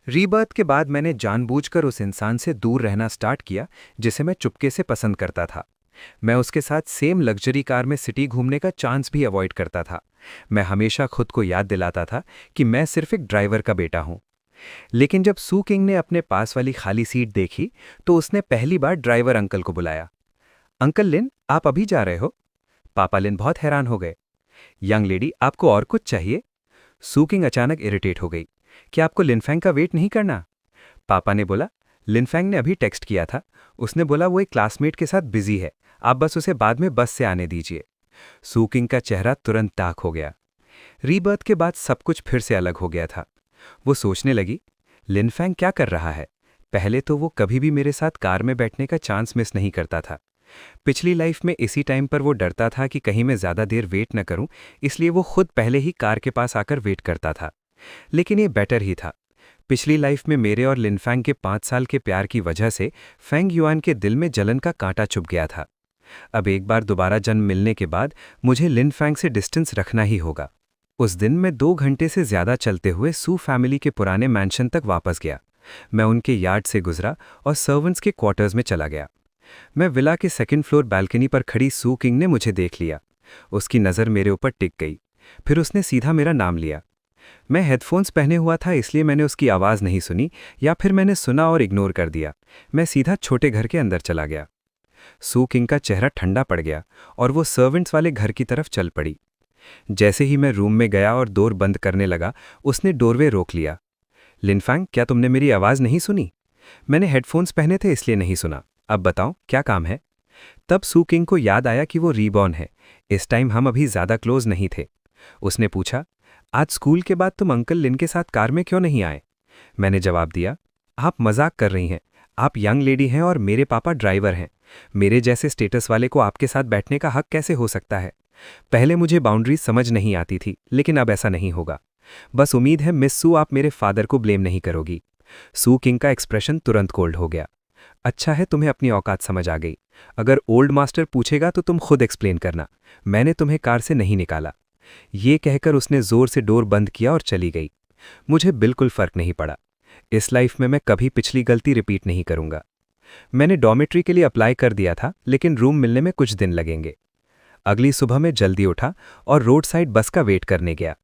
Rebirth के बाद मैंने जानबूझकर उस इंसान से दूर रहना स्टार्ट किया जिसे मैं चुपके से पसंद करता था। मैं उसके साथ सेम लग्जरी कार में सिटी घूमने का चांस भी अवॉइड करता था। मैं हमेशा खुद को याद दिलाता था कि मैं सिर्फ एक ड्राइवर का बेटा हूं। लेकिन जब सू किंग ने अपने पास वाली खाली सीट देखी तो उसने पहली बार ड्राइवर अंकल को बुलाया। अंकल लिन, आप अभी जा रहे हो? पापा लिन बहुत हैरान हो गए। यंग लेडी, आपको और कुछ चाहिए? सू किंग अचानक इरिटेट हो गई। क्या आपको लिनफेंग का वेट नहीं करना? पापा ने बोला, लिनफेंग ने अभी टेक्स्ट किया था। उसने बोला वो एक क्लासमेट के साथ बिजी है, आप बस उसे बाद में बस से आने दीजिए। सू किंग का चेहरा तुरंत डार्क हो गया। रीबर्थ के बाद सब कुछ फिर से अलग हो गया था। वो सोचने लगी, लिनफेंग क्या कर रहा है? पहले तो वो कभी भी मेरे साथ कार में बैठने का चांस मिस नहीं करता था। पिछली लाइफ में इसी टाइम पर वो डरता था कि कहीं मैं ज़्यादा देर वेट न करूं, इसलिए वो खुद पहले ही कार के पास आकर वेट करता था। लेकिन ये बेटर ही था। पिछली लाइफ में मेरे और लिनफेंग के 5 साल के प्यार की वजह से फेंग युआन के दिल में जलन का कांटा चुभ गया था। अब एक बार दोबारा जन्म मिलने के बाद मुझे लिनफेंग से डिस्टेंस रखना ही होगा। उस दिन मैं 2 घंटे से ज़्यादा चलते हुए सू फैमिली के पुराने मैंशन तक वापस गया। मैं उनके यार्ड से गुजरा और सर्वेंट्स के क्वार्टर्स में चला गया। मैं विला के सेकंड फ्लोर बालकनी पर खड़ी सू किंग ने मुझे देख लिया। उसकी नज़र मेरे ऊपर टिक गई। फिर उसने सीधा मेरा नाम लिया। मैं हेडफोन्स पहने हुआ था, इसलिए मैंने उसकी आवाज़ नहीं सुनी, या फिर मैंने सुना और इग्नोर कर दिया। मैं सीधा छोटे घर के अंदर चला गया। सू किंग का चेहरा ठंडा पड़ गया और वो सर्वेंट्स वाले घर की तरफ चल पड़ी। जैसे ही मैं रूम में गया और डोर बंद करने लगा, उसने डोरवे रोक लिया। लिनफेंग, क्या तुमने मेरी आवाज़ नहीं सुनी? मैंने हेडफोन्स पहने थे इसलिए नहीं सुना। अब बताओ क्या काम है? तब सू किंग को याद आया कि वो रीबॉर्न है। इस टाइम हम अभी ज़्यादा क्लोज नहीं थे। उसने पूछा, आज स्कूल के बाद तुम अंकल लिन के साथ कार में क्यों नहीं आए? मैंने जवाब दिया, आप मजाक कर रही हैं। आप यंग लेडी हैं और मेरे पापा ड्राइवर हैं। मेरे जैसे स्टेटस वाले को आपके साथ बैठने का हक कैसे हो सकता है? पहले मुझे बाउंड्रीज समझ नहीं आती थी, लेकिन अब ऐसा नहीं होगा। बस उम्मीद है मिस सू आप मेरे फादर को ब्लेम नहीं करोगी। सू किंग का एक्सप्रेशन तुरंत कोल्ड हो गया। अच्छा है तुम्हें अपनी औकात समझ आ गई। अगर ओल्ड मास्टर पूछेगा तो तुम खुद एक्सप्लेन करना। मैंने तुम्हें कार से नहीं निकाला। ये कहकर उसने जोर से डोर बंद किया और चली गई। मुझे बिल्कुल फर्क नहीं पड़ा। इस लाइफ में मैं कभी पिछली गलती रिपीट नहीं करूंगा। मैंने डॉर्मेट्री के लिए अप्लाई कर दिया था, लेकिन रूम मिलने में कुछ दिन लगेंगे। अगली सुबह मैं जल्दी उठा और रोड साइड बस का वेट करने गया।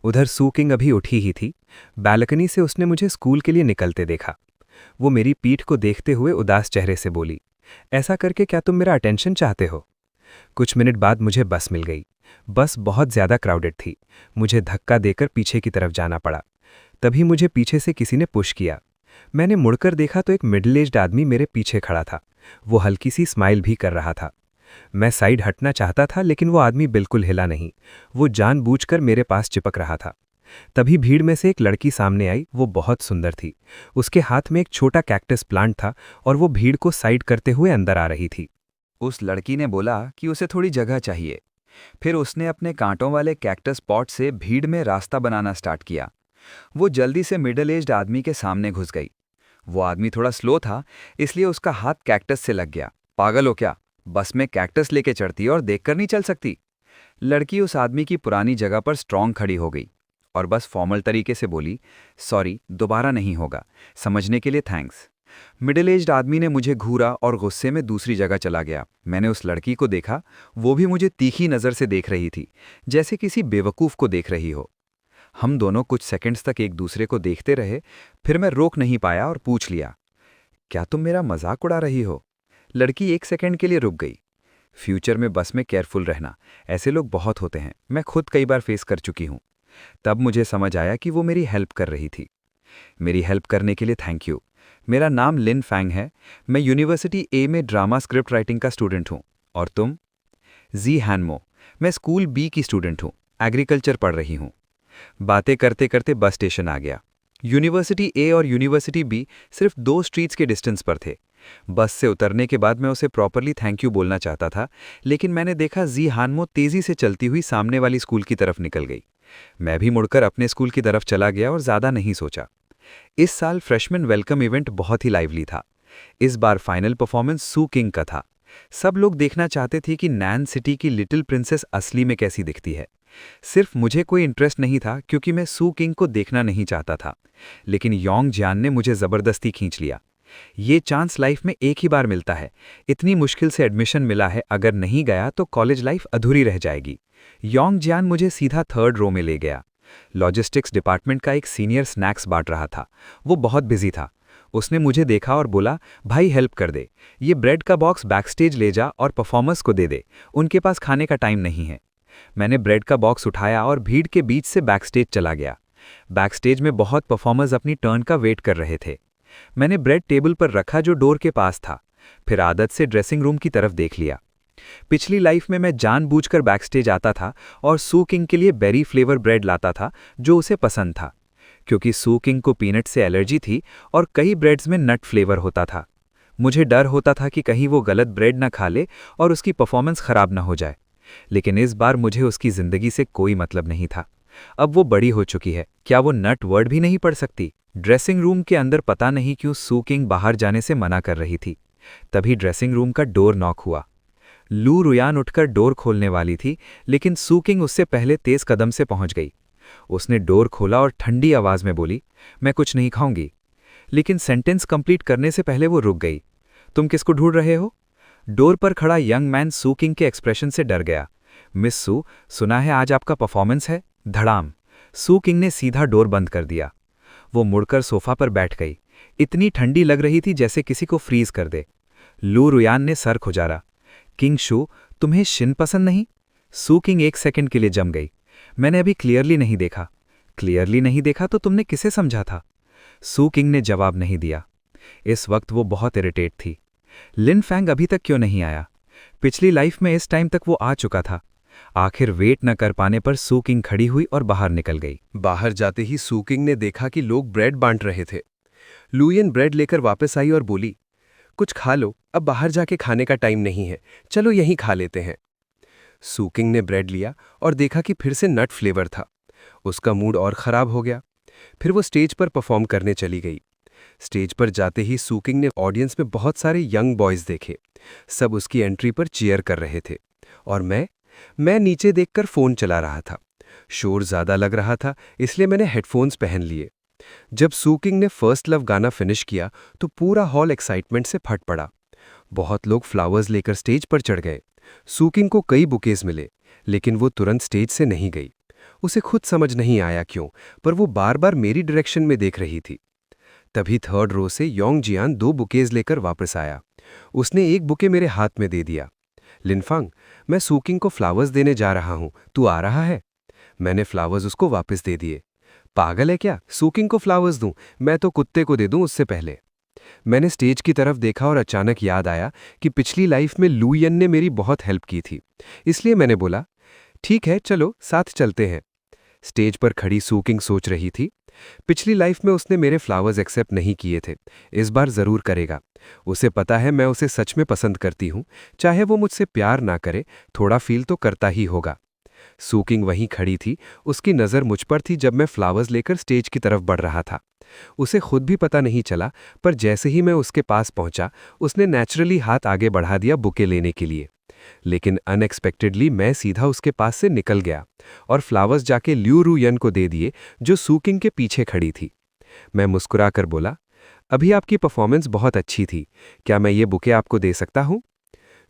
उधर सू किंग अभी उठी ही थी। बालकनी से उसने मुझे स्कूल के लिए निकलते देखा। वो मेरी पीठ को देखते हुए उदास चेहरे से बोली, ऐसा करके क्या तुम मेरा अटेंशन चाहते हो? कुछ मिनट बाद मुझे बस मिल गई। बस बहुत ज़्यादा क्राउडेड थी। मुझे धक्का देकर पीछे की तरफ जाना पड़ा। तभी मुझे पीछे से किसी ने पुश किया। मैंने मुड़कर देखा तो एक मिडिल एज्ड आदमी मेरे पीछे खड़ा था। वो हल्की सी स्माइल भी कर रहा था। मैं साइड हटना चाहता था, लेकिन वो आदमी बिल्कुल हिला नहीं। वो जानबूझकर मेरे पास चिपक रहा था। तभी भीड़ में से एक लड़की सामने आई। वो बहुत सुंदर थी। उसके हाथ में एक छोटा कैक्टस प्लांट था और वो भीड़ को साइड करते हुए अंदर आ रही थी। उस लड़की ने बोला कि उसे थोड़ी जगह चाहिए। फिर उसने अपने कांटों वाले कैक्टस पॉट से भीड़ में रास्ता बनाना स्टार्ट किया। वो जल्दी से मिडिल एज्ड आदमी के सामने घुस गई। वो आदमी थोड़ा स्लो था, इसलिए उसका हाथ कैक्टस से लग गया। पागल हो क्या? बस में कैक्टस लेके चढ़ती और देखकर नहीं चल सकती? लड़की उस आदमी की पुरानी जगह पर स्ट्रांग खड़ी हो गई और बस फॉर्मल तरीके से बोली, सॉरी, दोबारा नहीं होगा। समझने के लिए थैंक्स। मिडिल एज्ड आदमी ने मुझे घूरा और गुस्से में दूसरी जगह चला गया। मैंने उस लड़की को देखा। वो भी मुझे तीखी नज़र से देख रही थी, जैसे किसी बेवकूफ़ को देख रही हो। हम दोनों कुछ सेकंड्स तक एक दूसरे को देखते रहे। फिर मैं रोक नहीं पाया और पूछ लिया, क्या तुम मेरा मजाक उड़ा रही हो? लड़की 1 सेकंड के लिए रुक गई। फ्यूचर में बस में केयरफुल रहना, ऐसे लोग बहुत होते हैं। मैं खुद कई बार फेस कर चुकी हूँ। तब मुझे समझ आया कि वो मेरी हेल्प कर रही थी। मेरी हेल्प करने के लिए थैंक यू। मेरा नाम लिन फैंग है। मैं यूनिवर्सिटी ए में ड्रामा स्क्रिप्ट राइटिंग का स्टूडेंट हूँ। और तुम? जी हैनमो। मैं स्कूल बी की स्टूडेंट हूँ, एग्रीकल्चर पढ़ रही हूँ। बातें करते करते बस स्टेशन आ गया। यूनिवर्सिटी ए और यूनिवर्सिटी बी सिर्फ 2 स्ट्रीट्स के डिस्टेंस पर थे। बस से उतरने के बाद मैं उसे प्रॉपरली थैंक यू बोलना चाहता था, लेकिन मैंने देखा जी हानमो तेजी से चलती हुई सामने वाली स्कूल की तरफ निकल गई। मैं भी मुड़कर अपने स्कूल की तरफ चला गया और ज़्यादा नहीं सोचा। इस साल फ्रेशमैन वेलकम इवेंट बहुत ही लाइवली था। इस बार फाइनल परफॉर्मेंस सू किंग का था। सब लोग देखना चाहते थे कि नैन सिटी की लिटिल प्रिंसेस असली में कैसी दिखती है। सिर्फ मुझे कोई इंटरेस्ट नहीं था क्योंकि मैं सू किंग को देखना नहीं चाहता था, लेकिन योंग जियान ने मुझे ज़बरदस्ती खींच लिया। ये चांस लाइफ में एक ही बार मिलता है। इतनी मुश्किल से एडमिशन मिला है, अगर नहीं गया तो कॉलेज लाइफ अधूरी रह जाएगी। योंग जियान मुझे सीधा 3rd रो में ले गया। लॉजिस्टिक्स डिपार्टमेंट का एक सीनियर स्नैक्स बांट रहा था। वो बहुत बिजी था। उसने मुझे देखा और बोला, भाई हेल्प कर दे, ये ब्रेड का बॉक्स बैकस्टेज ले जा और परफॉर्मर्स को दे दे, उनके पास खाने का टाइम नहीं है। मैंने ब्रेड का बॉक्स उठाया और भीड़ के बीच से बैकस्टेज चला गया। बैकस्टेज में बहुत परफॉर्मर्स अपनी टर्न का वेट कर रहे थे। मैंने ब्रेड टेबल पर रखा जो डोर के पास था, फिर आदत से ड्रेसिंग रूम की तरफ देख लिया। पिछली लाइफ में मैं जानबूझकर बैकस्टेज आता था और सू किंग के लिए बेरी फ्लेवर ब्रेड लाता था जो उसे पसंद था, क्योंकि सू किंग को पीनट से एलर्जी थी और कई ब्रेड्स में नट फ्लेवर होता था। मुझे डर होता था कि कहीं वो गलत ब्रेड ना खा ले और उसकी परफॉर्मेंस खराब ना हो जाए। लेकिन इस बार मुझे उसकी जिंदगी से कोई मतलब नहीं था। अब वो बड़ी हो चुकी है, क्या वो नट वर्ड भी नहीं पढ़ सकती? ड्रेसिंग रूम के अंदर पता नहीं क्यों सू किंग बाहर जाने से मना कर रही थी। तभी ड्रेसिंग रूम का डोर नॉक हुआ। लू रुयान उठकर डोर खोलने वाली थी, लेकिन सू किंग उससे पहले तेज कदम से पहुंच गई। उसने डोर खोला और ठंडी आवाज में बोली, मैं कुछ नहीं खाऊंगी। लेकिन सेंटेंस कंप्लीट करने से पहले वो रुक गई। तुम किसको ढूंढ रहे हो? डोर पर खड़ा यंग मैन सू किंग के एक्सप्रेशन से डर गया। मिस सू, सुना है आज आपका परफॉर्मेंस है? धड़ाम। सू किंग ने सीधा डोर बंद कर दिया। वो मुड़कर सोफा पर बैठ गई। इतनी ठंडी लग रही थी जैसे किसी को फ्रीज कर दे। लू रुयान ने सर खुजारा। किंग शू, तुम्हें शिन पसंद नहीं? सू किंग 1 सेकंड के लिए जम गई। मैंने अभी क्लियरली नहीं देखा। क्लियरली नहीं देखा तो तुमने किसे समझा था? सू किंग ने जवाब नहीं दिया। इस वक्त वो बहुत इरिटेट थी। लिन फैंग अभी तक क्यों नहीं आया? पिछली लाइफ में इस टाइम तक वो आ चुका था। आखिर वेट न कर पाने पर सू किंग खड़ी हुई और बाहर निकल गई। बाहर जाते ही सू किंग ने देखा कि लोग ब्रेड बांट रहे थे। लुयन ब्रेड लेकर वापस आई और बोली, कुछ खा लो, अब बाहर जाके खाने का टाइम नहीं है, चलो यहीं खा लेते हैं। सू किंग ने ब्रेड लिया और देखा कि फिर से नट फ्लेवर था। उसका मूड और खराब हो गया। फिर वो स्टेज पर परफॉर्म करने चली गई। स्टेज पर जाते ही सू किंग ने ऑडियंस में बहुत सारे यंग बॉयज देखे। सब उसकी एंट्री पर चीयर कर रहे थे और मैं नीचे देखकर फोन चला रहा था। शोर ज्यादा लग रहा था, इसलिए मैंने हेडफोन्स पहन लिए। जब सू किंग ने फर्स्ट लव गाना फिनिश किया तो पूरा हॉल एक्साइटमेंट से फट पड़ा। बहुत लोग फ्लावर्स लेकर स्टेज पर चढ़ गए। सू किंग को कई बुकेज मिले, लेकिन वो तुरंत स्टेज से नहीं गई। उसे खुद समझ नहीं आया क्यों, पर वो बार बार मेरी डायरेक्शन में देख रही थी। तभी 3rd रो से योंग जियान 2 बुकेज लेकर वापस आया। उसने एक बुके मेरे हाथ में दे दिया। लिनफांग, मैं सू किंग को फ्लावर्स देने जा रहा हूं, तू आ रहा है? मैंने फ्लावर्स उसको वापस दे दिए। पागल है क्या, सू किंग को फ्लावर्स दूं? मैं तो कुत्ते को दे दूं उससे पहले। मैंने स्टेज की तरफ देखा और अचानक याद आया कि पिछली लाइफ में लुयन ने मेरी बहुत हेल्प की थी, इसलिए मैंने बोला, ठीक है चलो साथ चलते हैं। स्टेज पर खड़ी सू किंग सोच रही थी, पिछली लाइफ में उसने मेरे फ्लावर्स एक्सेप्ट नहीं किए थे, इस बार जरूर करेगा। उसे पता है मैं उसे सच में पसंद करती हूं, चाहे वो मुझसे प्यार ना करे, थोड़ा फील तो करता ही होगा। सू किंग वहीं खड़ी थी, उसकी नज़र मुझ पर थी जब मैं फ्लावर्स लेकर स्टेज की तरफ बढ़ रहा था। उसे खुद भी पता नहीं चला, पर जैसे ही मैं उसके पास पहुंचा, उसने नेचुरली हाथ आगे बढ़ा दिया बुके लेने के लिए। लेकिन अनएक्सपेक्टेडली मैं सीधा उसके पास से निकल गया और फ्लावर्स जाके ल्यू रुयन को दे दिए, जो सू किंग के पीछे खड़ी थी। मैं मुस्कुराकर बोला, अभी आपकी परफॉर्मेंस बहुत अच्छी थी, क्या मैं ये बुके आपको दे सकता हूँ?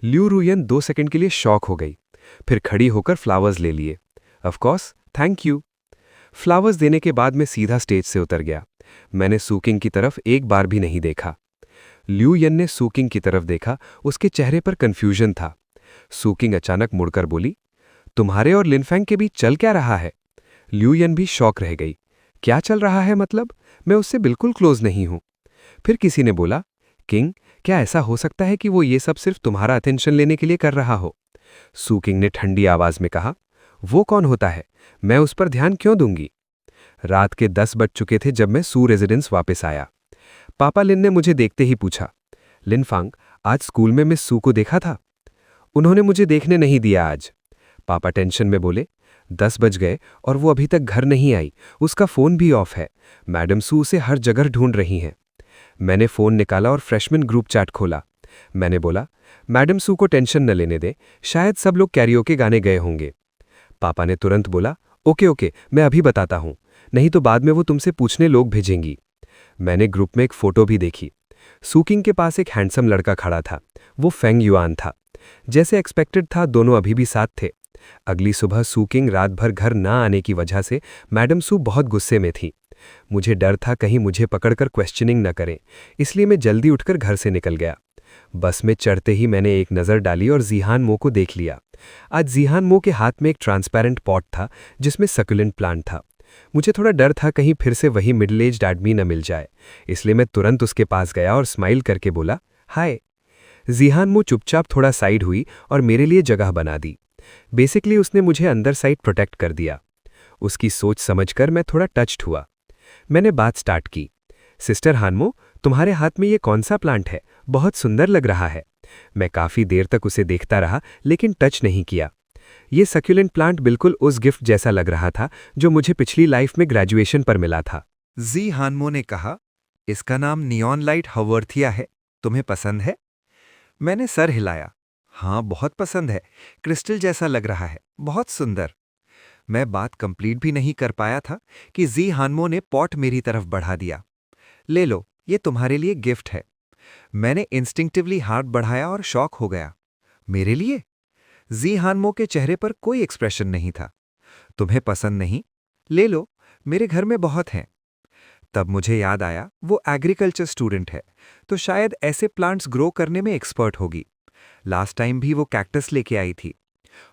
ल्यू रुयन 2 सेकंड के लिए शॉक हो गई, फिर खड़ी होकर फ्लावर्स ले लिए। Of course, thank you. Flowers देने के बाद मैं सीधा स्टेज से उतर गया। मैंने सू किंग की तरफ एक बार भी नहीं देखा। ल्यू यन ने सू किंग की तरफ देखा, उसके चेहरे पर कंफ्यूजन था। सू किंग अचानक मुड़कर बोली, तुम्हारे और लिनफैंग के बीच चल क्या रहा है? ल्यू यन भी शॉक रह गई। क्या चल रहा है मतलब? मैं उससे बिल्कुल क्लोज नहीं हूं। फिर किसी ने बोला, किंग, क्या ऐसा हो सकता है कि वो ये सब सिर्फ तुम्हारा अटेंशन लेने के लिए कर रहा हो? सू किंग ने ठंडी आवाज में कहा, वो कौन होता है? मैं उस पर ध्यान क्यों दूंगी? रात के 10 बज चुके थे जब मैं सू रेजिडेंस वापस आया। पापा लिन ने मुझे देखते ही पूछा, लिनफांग, आज स्कूल में मिस सू को देखा था? उन्होंने मुझे देखने नहीं दिया आज। पापा टेंशन में बोले, 10 बज गए और वो अभी तक घर नहीं आई, उसका फोन भी ऑफ है। मैडम सू उसे हर जगह ढूंढ रही हैं। मैंने फोन निकाला और फ्रेशमैन ग्रुप चैट खोला। मैंने बोला, मैडम सू को टेंशन न लेने दे, शायद सब लोग कैरियोके गाने गए होंगे। पापा ने तुरंत बोला, ओके ओके, मैं अभी बताता हूँ, नहीं तो बाद में वो तुमसे पूछने लोग भेजेंगी। मैंने ग्रुप में एक फ़ोटो भी देखी। सूकिंग के पास एक हैंडसम लड़का खड़ा था। वो फेंग युआन था। जैसे एक्सपेक्टेड था, दोनों अभी भी साथ थे। अगली सुबह सूकिंग रात भर घर ना आने की वजह से मैडम सू बहुत गुस्से में थी। मुझे डर था कहीं मुझे पकड़कर क्वेश्चनिंग न करें, इसलिए मैं जल्दी उठकर घर से निकल गया। बस में चढ़ते ही मैंने एक नज़र डाली और जीहान मो को देख लिया। आज जीहान मो के हाथ में एक ट्रांसपेरेंट पॉट था जिसमें सक्यूलेंट प्लांट था। मुझे थोड़ा डर था कहीं फिर से वही मिडिल एज्ड आदमी न मिल जाए, इसलिए मैं तुरंत उसके पास गया और स्माइल करके बोला, हाय। जीहान मो चुपचाप थोड़ा साइड हुई और मेरे लिए जगह बना दी। बेसिकली उसने मुझे अंदर साइड प्रोटेक्ट कर दिया। उसकी सोच समझकर मैं थोड़ा टच्ड हुआ। मैंने बात स्टार्ट की, सिस्टर हानमो, तुम्हारे हाथ में ये कौन सा प्लांट है? बहुत सुंदर लग रहा है। मैं काफ़ी देर तक उसे देखता रहा लेकिन टच नहीं किया। ये सक्यूलेंट प्लांट बिल्कुल उस गिफ्ट जैसा लग रहा था जो मुझे पिछली लाइफ में ग्रेजुएशन पर मिला था। जी हानमो ने कहा, इसका नाम नियॉन लाइट हवर्थिया है। तुम्हें पसंद है? मैंने सर हिलाया। हाँ, बहुत पसंद है। क्रिस्टल जैसा लग रहा है, बहुत सुंदर। मैं बात कंप्लीट भी नहीं कर पाया था कि जी हानमो ने पॉट मेरी तरफ बढ़ा दिया। ले लो, ये तुम्हारे लिए गिफ्ट है। मैंने इंस्टिंक्टिवली हाथ बढ़ाया और शॉक हो गया। मेरे लिए? जी हानमो के चेहरे पर कोई एक्सप्रेशन नहीं था। तुम्हें पसंद नहीं? ले लो, मेरे घर में बहुत हैं। तब मुझे याद आया वो एग्रीकल्चर स्टूडेंट है, तो शायद ऐसे प्लांट्स ग्रो करने में एक्सपर्ट होगी। लास्ट टाइम भी वो कैक्टस लेके आई थी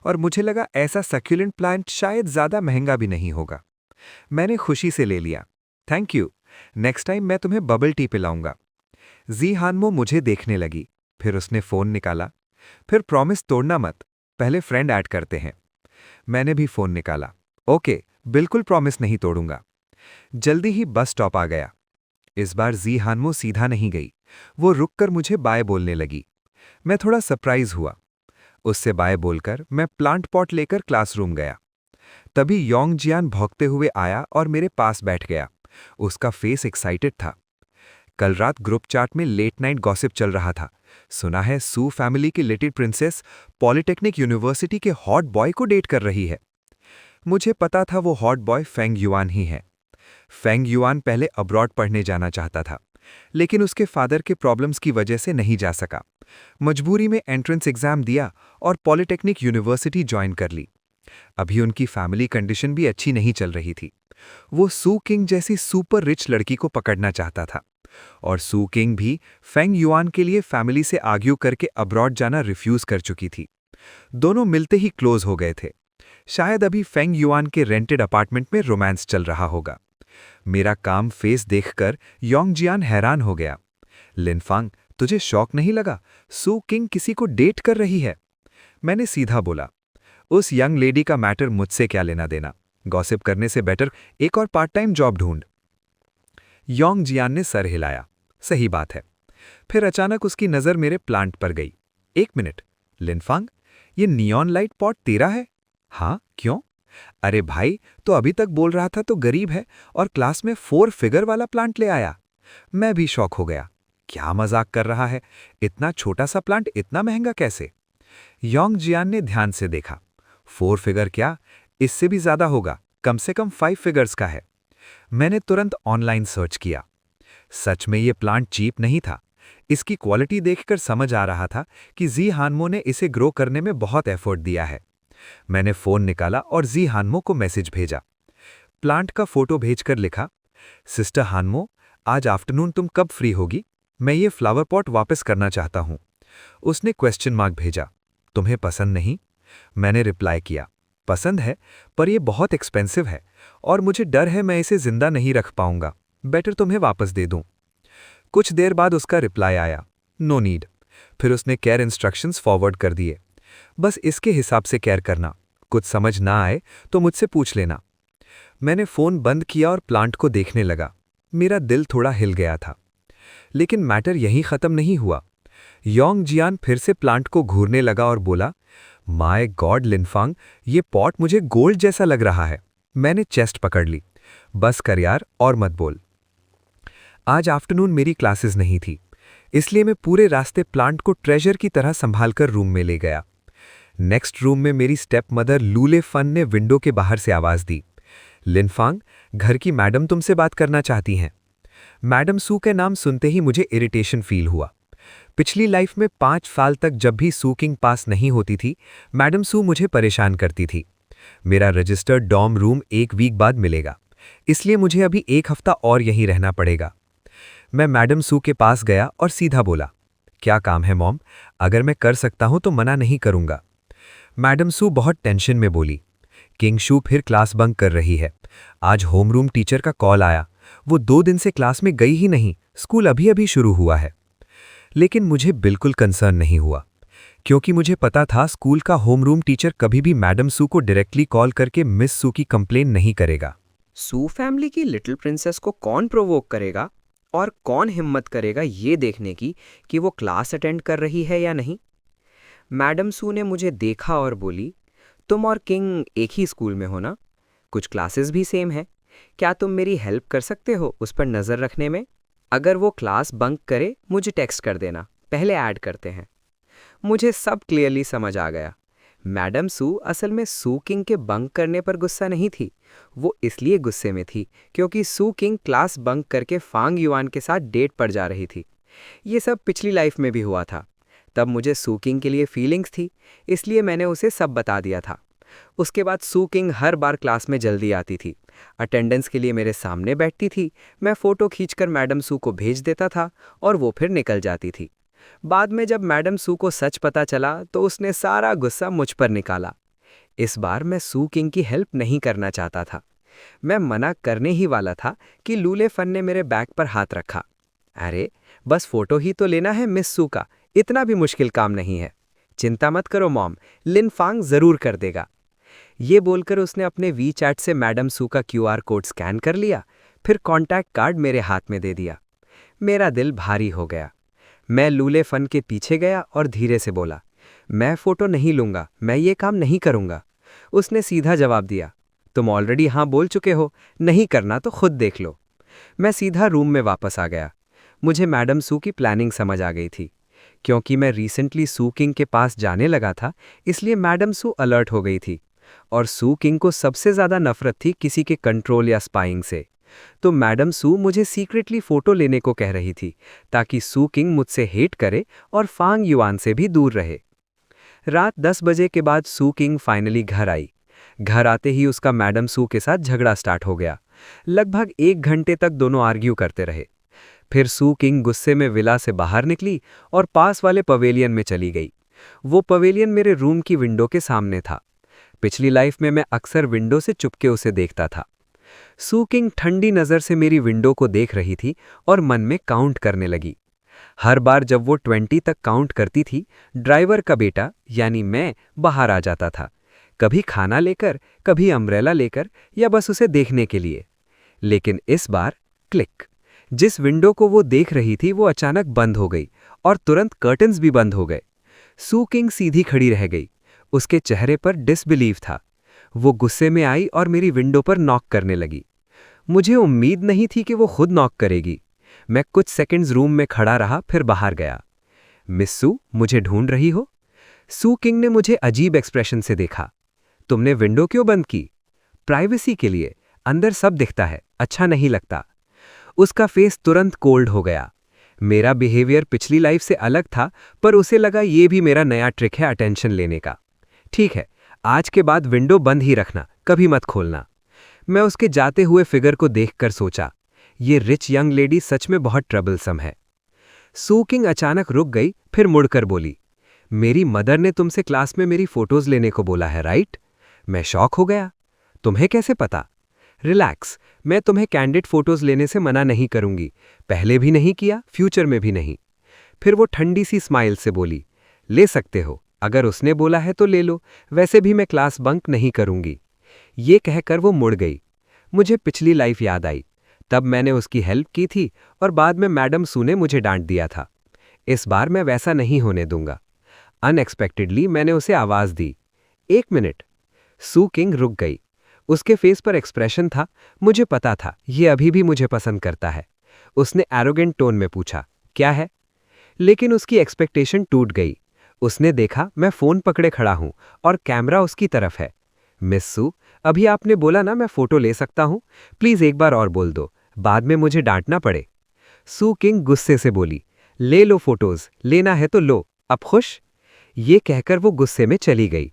और मुझे लगा ऐसा सक्यूलेंट प्लांट शायद ज़्यादा महंगा भी नहीं होगा। मैंने खुशी से ले लिया। थैंक यू, नेक्स्ट टाइम मैं तुम्हें बबल टी पिलाऊंगा। जी हानमो मुझे देखने लगी, फिर उसने फ़ोन निकाला। फिर प्रॉमिस तोड़ना मत, पहले फ्रेंड ऐड करते हैं। मैंने भी फ़ोन निकाला। ओके, बिल्कुल प्रॉमिस नहीं तोड़ूंगा। जल्दी ही बस स्टॉप आ गया। इस बार जी हानमो सीधा नहीं गई, वो रुककर मुझे बाय बोलने लगी। मैं थोड़ा सरप्राइज हुआ। उससे बाय बोलकर मैं प्लांट पॉट लेकर क्लासरूम गया। तभी योंग जियान भौंकते हुए आया और मेरे पास बैठ गया। उसका फेस एक्साइटेड था। कल रात ग्रुप चाट में लेट नाइट गॉसिप चल रहा था। सुना है सू फैमिली की लिटिल प्रिंसेस पॉलिटेक्निक यूनिवर्सिटी के हॉट बॉय को डेट कर रही है। मुझे पता था वो हॉट बॉय फेंग युआन ही है। फेंग युआन पहले अब्रॉड पढ़ने जाना चाहता था, लेकिन उसके फादर के प्रॉब्लम्स की वजह से नहीं जा सका। मजबूरी में एंट्रेंस एग्जाम दिया और पॉलिटेक्निक यूनिवर्सिटी ज्वाइन कर ली। अभी उनकी फैमिली कंडीशन भी अच्छी नहीं चल रही थी। वो सू किंग जैसी सुपर रिच लड़की को पकड़ना चाहता था और सू किंग भी फेंग युआन के लिए फैमिली से आर्ग्यू करके अब्रॉड जाना रिफ्यूज कर चुकी थी। दोनों मिलते ही क्लोज हो गए थे। शायद अभी फेंग युआन के रेंटेड अपार्टमेंट में रोमांस चल रहा होगा। मेरा काम फेस देखकर योंग जियान हैरान हो गया। लिनफांग, तुझे शॉक नहीं लगा? सू किंग किसी को डेट कर रही है। मैंने सीधा बोला, उस यंग लेडी का मैटर मुझसे क्या लेना देना। गॉसिप करने से बेटर एक और पार्ट टाइम जॉब ढूंढ। योंग जियान ने सर हिलाया। सही बात है। फिर अचानक उसकी नज़र मेरे प्लांट पर गई। एक मिनट, लिनफांग, ये नियॉन लाइट पॉट तेरा है? हाँ, क्यों? अरे भाई, तो अभी तक बोल रहा था तो गरीब है और क्लास में 4 फिगर वाला प्लांट ले आया। मैं भी शॉक हो गया। क्या मजाक कर रहा है? इतना छोटा सा प्लांट इतना महंगा कैसे? योंग जियान ने ध्यान से देखा। 4 फिगर क्या, इससे भी ज्यादा होगा, कम से कम 5 फिगर्स का है। मैंने तुरंत ऑनलाइन सर्च किया। सच में ये प्लांट चीप नहीं था। इसकी क्वालिटी देखकर समझ आ रहा था कि जी हानमो ने इसे ग्रो करने में बहुत एफर्ट दिया है। मैंने फ़ोन निकाला और जी हानमो को मैसेज भेजा। प्लांट का फोटो भेजकर लिखा, सिस्टर हानमो, आज आफ्टरनून तुम कब फ्री होगी? मैं ये फ्लावर पॉट वापस करना चाहता हूँ। उसने क्वेश्चन मार्क भेजा। तुम्हें पसंद नहीं? मैंने रिप्लाई किया, पसंद है, पर यह बहुत एक्सपेंसिव है और मुझे डर है मैं इसे जिंदा नहीं रख पाऊंगा। बेटर तुम्हें वापस दे दूं। कुछ देर बाद उसका रिप्लाई आया, नो नीड। फिर उसने केयर इंस्ट्रक्शंस फॉरवर्ड कर दिए। बस इसके हिसाब से केयर करना। कुछ समझ ना आए तो मुझसे पूछ लेना। मैंने फ़ोन बंद किया और प्लांट को देखने लगा। मेरा दिल थोड़ा हिल गया था। लेकिन मैटर यहीं ख़त्म नहीं हुआ। योंग जियान फिर से प्लांट को घूरने लगा और बोला, माय गॉड लिनफांग, ये पॉट मुझे गोल्ड जैसा लग रहा है। मैंने चेस्ट पकड़ ली। बस कर यार और मत बोल। आज आफ्टरनून मेरी क्लासेस नहीं थी, इसलिए मैं पूरे रास्ते प्लांट को ट्रेजर की तरह संभालकर रूम में ले गया। नेक्स्ट रूम में मेरी स्टेप मदर लूले फन ने विंडो के बाहर से आवाज दी, लिनफांग, घर की मैडम तुमसे बात करना चाहती हैं। मैडम सू के नाम सुनते ही मुझे इरिटेशन फील हुआ। पिछली लाइफ में 5 साल तक जब भी सू किंग पास नहीं होती थी, मैडम सू मुझे परेशान करती थी। मेरा रजिस्टर्ड डॉर्म रूम 1 वीक बाद मिलेगा, इसलिए मुझे अभी 1 हफ्ता और यहीं रहना पड़ेगा। मैं मैडम सू के पास गया और सीधा बोला, क्या काम है मॉम? अगर मैं कर सकता हूं तो मना नहीं करूंगा। मैडम सू बहुत टेंशन में बोली, किंग शू फिर क्लास बंक कर रही है। आज होमरूम टीचर का कॉल आया, वो 2 दिन से क्लास में गई ही नहीं, स्कूल अभी अभी शुरू हुआ है। लेकिन मुझे बिल्कुल कंसर्न नहीं हुआ, क्योंकि मुझे पता था स्कूल का होमरूम टीचर कभी भी मैडम सू को डायरेक्टली कॉल करके मिस सू की कंप्लेन नहीं करेगा। सू फैमिली की लिटिल प्रिंसेस को कौन प्रोवोक करेगा और कौन हिम्मत करेगा ये देखने की कि वो क्लास अटेंड कर रही है या नहीं? मैडम सू ने मुझे देखा और बोली, तुम और किंग एक ही स्कूल में हो ना? कुछ क्लासेस भी सेम है। क्या तुम मेरी हेल्प कर सकते हो उस पर नज़र रखने में? अगर वो क्लास बंक करे मुझे टेक्स्ट कर देना, पहले ऐड करते हैं। मुझे सब क्लियरली समझ आ गया। मैडम सू असल में सू किंग के बंक करने पर गुस्सा नहीं थी। वो इसलिए गुस्से में थी क्योंकि सू किंग क्लास बंक करके फांग युआन के साथ डेट पर जा रही थी। ये सब पिछली लाइफ में भी हुआ था। तब मुझे सू किंग के लिए फीलिंग्स थी, इसलिए मैंने उसे सब बता दिया था। उसके बाद सू किंग हर बार क्लास में जल्दी आती थी, अटेंडेंस के लिए मेरे सामने बैठती थी। मैं फ़ोटो खींचकर मैडम सू को भेज देता था और वो फिर निकल जाती थी। बाद में जब मैडम सू को सच पता चला तो उसने सारा गुस्सा मुझ पर निकाला। इस बार मैं सू किंग की हेल्प नहीं करना चाहता था। मैं मना करने ही वाला था कि लूले फन ने मेरे बैग पर हाथ रखा। अरे बस फोटो ही तो लेना है मिस सू का, इतना भी मुश्किल काम नहीं है। चिंता मत करो मॉम, लिनफांग ज़रूर कर देगा। ये बोलकर उसने अपने वी चैट से मैडम सू का QR कोड स्कैन कर लिया, फिर कॉन्टैक्ट कार्ड मेरे हाथ में दे दिया। मेरा दिल भारी हो गया। मैं लूले फन के पीछे गया और धीरे से बोला, मैं फ़ोटो नहीं लूँगा, मैं ये काम नहीं करूँगा। उसने सीधा जवाब दिया, तुम ऑलरेडी हाँ बोल चुके हो, नहीं करना तो खुद देख लो। मैं सीधा रूम में वापस आ गया। मुझे मैडम सू की प्लानिंग समझ आ गई थी। क्योंकि मैं रिसेंटली सू किंग के पास जाने लगा था, इसलिए मैडम सू अलर्ट हो गई थी। और सू किंग को सबसे ज़्यादा नफरत थी किसी के कंट्रोल या स्पाइंग से। तो मैडम सू मुझे सीक्रेटली फ़ोटो लेने को कह रही थी, ताकि सू किंग मुझसे हेट करे और फांग युआन से भी दूर रहे। रात 10 बजे के बाद सू किंग फाइनली घर आई। घर आते ही उसका मैडम सू के साथ झगड़ा स्टार्ट हो गया। लगभग 1 घंटे तक दोनों आर्ग्यू करते रहे। फिर सू किंग गुस्से में विला से बाहर निकली और पास वाले पवेलियन में चली गई। वो पवेलियन मेरे रूम की विंडो के सामने था। पिछली लाइफ में मैं अक्सर विंडो से चुपके उसे देखता था। सू किंग ठंडी नज़र से मेरी विंडो को देख रही थी और मन में काउंट करने लगी। हर बार जब वो 20 तक काउंट करती थी, ड्राइवर का बेटा यानी मैं बाहर आ जाता था, कभी खाना लेकर, कभी अम्ब्रेला लेकर या बस उसे देखने के लिए। लेकिन इस बार क्लिक, जिस विंडो को वो देख रही थी वो अचानक बंद हो गई और तुरंत कर्टन्स भी बंद हो गए। सू किंग सीधी खड़ी रह गई। उसके चेहरे पर डिसबिलीव था। वो गुस्से में आई और मेरी विंडो पर नॉक करने लगी। मुझे उम्मीद नहीं थी कि वो खुद नॉक करेगी। मैं कुछ सेकंड्स रूम में खड़ा रहा, फिर बाहर गया। मिस सू, मुझे ढूंढ रही हो? सू किंग ने मुझे अजीब एक्सप्रेशन से देखा। तुमने विंडो क्यों बंद की? प्राइवेसी के लिए, अंदर सब दिखता है, अच्छा नहीं लगता। उसका फेस तुरंत कोल्ड हो गया। मेरा बिहेवियर पिछली लाइफ से अलग था, पर उसे लगा ये भी मेरा नया ट्रिक है अटेंशन लेने का। ठीक है, आज के बाद विंडो बंद ही रखना, कभी मत खोलना। मैं उसके जाते हुए फिगर को देखकर सोचा, ये रिच यंग लेडी सच में बहुत ट्रबलसम है। सू किंग अचानक रुक गई, फिर मुड़कर बोली, मेरी मदर ने तुमसे क्लास में मेरी फोटोज लेने को बोला है, राइट? मैं शॉक हो गया। तुम्हें कैसे पता? रिलैक्स, मैं तुम्हें कैंडिड फोटोज लेने से मना नहीं करूंगी, पहले भी नहीं किया, फ्यूचर में भी नहीं। फिर वो ठंडी सी स्माइल से बोली, ले सकते हो, अगर उसने बोला है तो ले लो, वैसे भी मैं क्लास बंक नहीं करूंगी। ये कहकर वो मुड़ गई। मुझे पिछली लाइफ याद आई। तब मैंने उसकी हेल्प की थी और बाद में मैडम सू ने मुझे डांट दिया था। इस बार मैं वैसा नहीं होने दूंगा। अनएक्सपेक्टेडली मैंने उसे आवाज दी, 1 मिनट। सू किंग रुक गई। उसके फेस पर एक्सप्रेशन था, मुझे पता था ये अभी भी मुझे पसंद करता है। उसने एरोगेंट टोन में पूछा, क्या है? लेकिन उसकी एक्सपेक्टेशन टूट गई। उसने देखा मैं फ़ोन पकड़े खड़ा हूँ और कैमरा उसकी तरफ है। मिस सू, अभी आपने बोला ना मैं फ़ोटो ले सकता हूँ, प्लीज़ एक बार और बोल दो, बाद में मुझे डांटना पड़े। सू किंग गुस्से से बोली, ले लो फ़ोटोज़, लेना है तो लो, अब खुश? ये कहकर वो गुस्से में चली गई।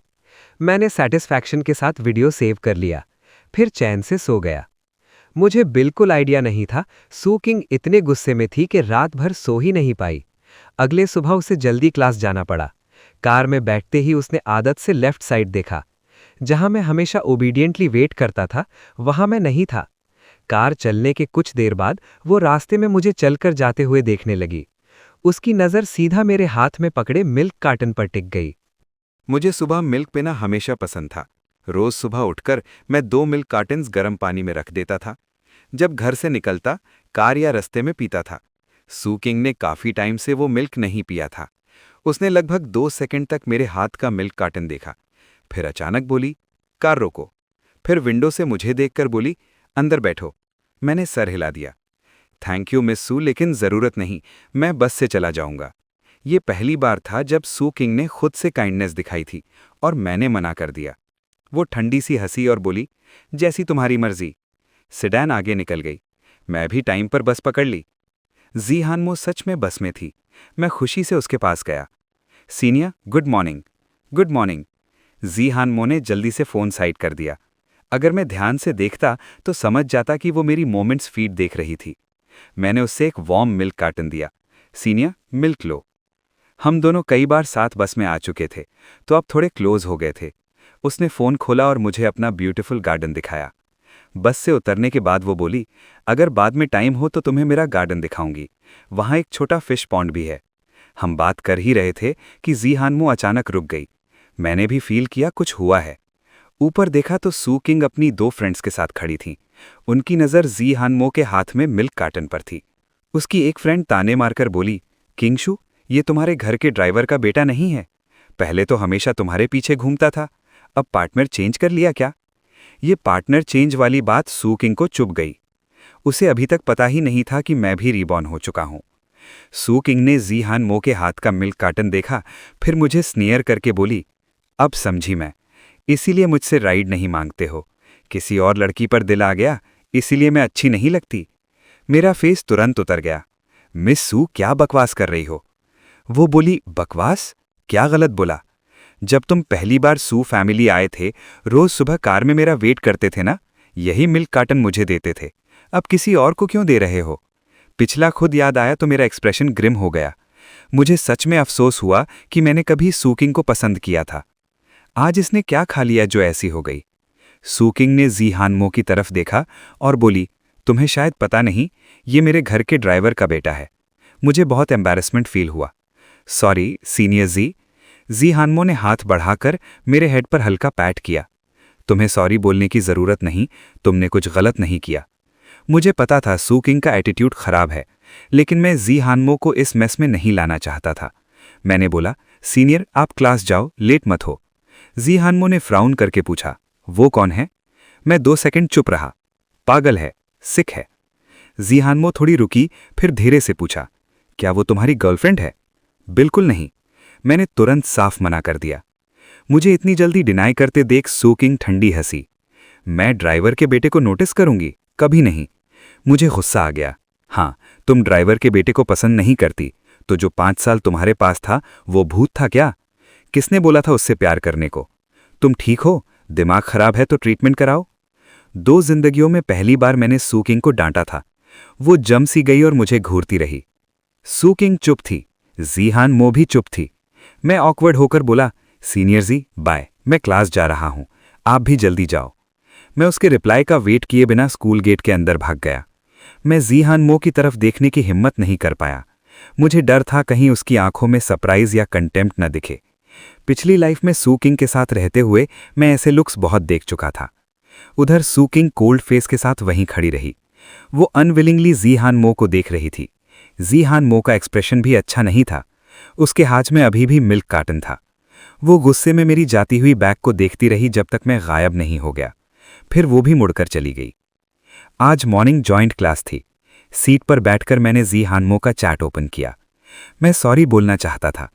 मैंने सेटिस्फैक्शन के साथ वीडियो सेव कर लिया, फिर चैन से सो गया। मुझे बिल्कुल आइडिया नहीं था सू किंग इतने गुस्से में थी कि रात भर सो ही नहीं पाई। अगले सुबह उसे जल्दी क्लास जाना पड़ा। कार में बैठते ही उसने आदत से लेफ्ट साइड देखा। जहां मैं हमेशा ओबीडियंटली वेट करता था, वहां मैं नहीं था। कार चलने के कुछ देर बाद वो रास्ते में मुझे चलकर जाते हुए देखने लगी। उसकी नज़र सीधा मेरे हाथ में पकड़े मिल्क कार्टन पर टिक गई। मुझे सुबह मिल्क पीना हमेशा पसंद था। रोज सुबह उठकर मैं 2 मिल्क कार्टन्स गर्म पानी में रख देता था। जब घर से निकलता, कार या रास्ते में पीता था। सू किंग ने काफी टाइम से वो मिल्क नहीं पिया था। उसने लगभग 2 सेकंड तक मेरे हाथ का मिल्क कार्टन देखा, फिर अचानक बोली, कार रोको। फिर विंडो से मुझे देखकर बोली, अंदर बैठो। मैंने सर हिला दिया। थैंक यू मिस सू, लेकिन जरूरत नहीं, मैं बस से चला जाऊंगा। ये पहली बार था जब सू किंग ने खुद से काइंडनेस दिखाई थी और मैंने मना कर दिया। वो ठंडी सी हंसी और बोली, जैसी तुम्हारी मर्जी। सिडैन आगे निकल गई। मैं भी टाइम पर बस पकड़ ली। जी हानमो सच में बस में थी। मैं खुशी से उसके पास गया। Senior, good morning. Good morning. Ji Hanmo ने जल्दी से फ़ोन साइड कर दिया। अगर मैं ध्यान से देखता तो समझ जाता कि वो मेरी मोमेंट्स फीड देख रही थी। मैंने उससे एक वार्म मिल्क कार्टन दिया। सीनियर, मिल्क लो। हम दोनों कई बार साथ बस में आ चुके थे, तो अब थोड़े क्लोज हो गए थे। उसने फ़ोन खोला और मुझे अपना ब्यूटीफुल गार्डन दिखाया। बस से उतरने के बाद वो बोली, अगर बाद में टाइम हो तो तुम्हें मेरा गार्डन दिखाऊंगी। वहाँ एक छोटा फिश पॉन्ड भी है। हम बात कर ही रहे थे कि जी हानमो अचानक रुक गई। मैंने भी फील किया कुछ हुआ है। ऊपर देखा तो सू किंग अपनी 2 फ्रेंड्स के साथ खड़ी थीं। उनकी नज़र जी हानमो के हाथ में मिल्क कार्टन पर थी। उसकी एक फ्रेंड ताने मारकर बोली, किंगशू, ये तुम्हारे घर के ड्राइवर का बेटा नहीं है? पहले तो हमेशा तुम्हारे पीछे घूमता था, अब पार्टनर चेंज कर लिया क्या? ये पार्टनर चेंज वाली बात सू किंग को चुभ गई। उसे अभी तक पता ही नहीं था कि मैं भी रीबॉर्न हो चुका हूं। सू किंग ने जी हानमो के हाथ का मिल्क कार्टन देखा, फिर मुझे स्नेयर करके बोली, अब समझी मैं, इसीलिए मुझसे राइड नहीं मांगते हो। किसी और लड़की पर दिल आ गया, इसीलिए मैं अच्छी नहीं लगती। मेरा फेस तुरंत उतर गया। मिस सू, क्या बकवास कर रही हो? वो बोली, बकवास? क्या गलत बोला? जब तुम पहली बार सू फैमिली आए थे, रोज सुबह कार में मेरा वेट करते थे ना, यही मिल्क कार्टन मुझे देते थे। अब किसी और को क्यों दे रहे हो? पिछला खुद याद आया तो मेरा एक्सप्रेशन ग्रिम हो गया। मुझे सच में अफसोस हुआ कि मैंने कभी सू किंग को पसंद किया था। आज इसने क्या खा लिया जो ऐसी हो गई? सू किंग ने जी हानमो की तरफ देखा और बोली, तुम्हें शायद पता नहीं, ये मेरे घर के ड्राइवर का बेटा है। मुझे बहुत एम्बैरेसमेंट फील हुआ। सॉरी सीनियर जी। जी हानमो ने हाथ बढ़ाकर मेरे हेड पर हल्का पैट किया। तुम्हें सॉरी बोलने की ज़रूरत नहीं, तुमने कुछ गलत नहीं किया। मुझे पता था सू किंग का एटीट्यूड खराब है, लेकिन मैं जी हानमो को इस मेस में नहीं लाना चाहता था। मैंने बोला, सीनियर आप क्लास जाओ, लेट मत हो। जी हानमो ने फ्राउन करके पूछा, वो कौन है? मैं 2 सेकंड चुप रहा। पागल है, सिक है। जी हानमो थोड़ी रुकी, फिर धीरे से पूछा, क्या वो तुम्हारी गर्लफ्रेंड है? बिल्कुल नहीं। मैंने तुरंत साफ मना कर दिया। मुझे इतनी जल्दी डिनाई करते देख सू किंग ठंडी हंसी। मैं ड्राइवर के बेटे को नोटिस करूंगी? कभी नहीं। मुझे गुस्सा आ गया। हाँ, तुम ड्राइवर के बेटे को पसंद नहीं करती, तो जो 5 साल तुम्हारे पास था वो भूत था क्या? किसने बोला था उससे प्यार करने को? तुम ठीक हो? दिमाग खराब है तो ट्रीटमेंट कराओ। 2 जिंदगियों में पहली बार मैंने सू किंग को डांटा था। वो जम सी गई और मुझे घूरती रही। सू किंग चुप थी, जी हानमो भी चुप थी। मैं ऑकवर्ड होकर बोला, सीनियर जी बाय, मैं क्लास जा रहा हूं, आप भी जल्दी जाओ। मैं उसके रिप्लाई का वेट किए बिना स्कूल गेट के अंदर भाग गया। मैं जी हानमो की तरफ देखने की हिम्मत नहीं कर पाया। मुझे डर था कहीं उसकी आंखों में सरप्राइज या कंटेम्प्ट न दिखे। पिछली लाइफ में सू किंग के साथ रहते हुए मैं ऐसे लुक्स बहुत देख चुका था। उधर सू किंग कोल्ड फेस के साथ वहीं खड़ी रही। वो अनविलिंगली जी हानमो को देख रही थी। जी हानमो का एक्सप्रेशन भी अच्छा नहीं था। उसके हाथ में अभी भी मिल्क कार्टन था। वो गुस्से में मेरी जाती हुई बैग को देखती रही जब तक मैं गायब नहीं हो गया। फिर वो भी मुड़कर चली गई। आज मॉर्निंग जॉइंट क्लास थी। सीट पर बैठकर मैंने जी हानमो का चैट ओपन किया। मैं सॉरी बोलना चाहता था।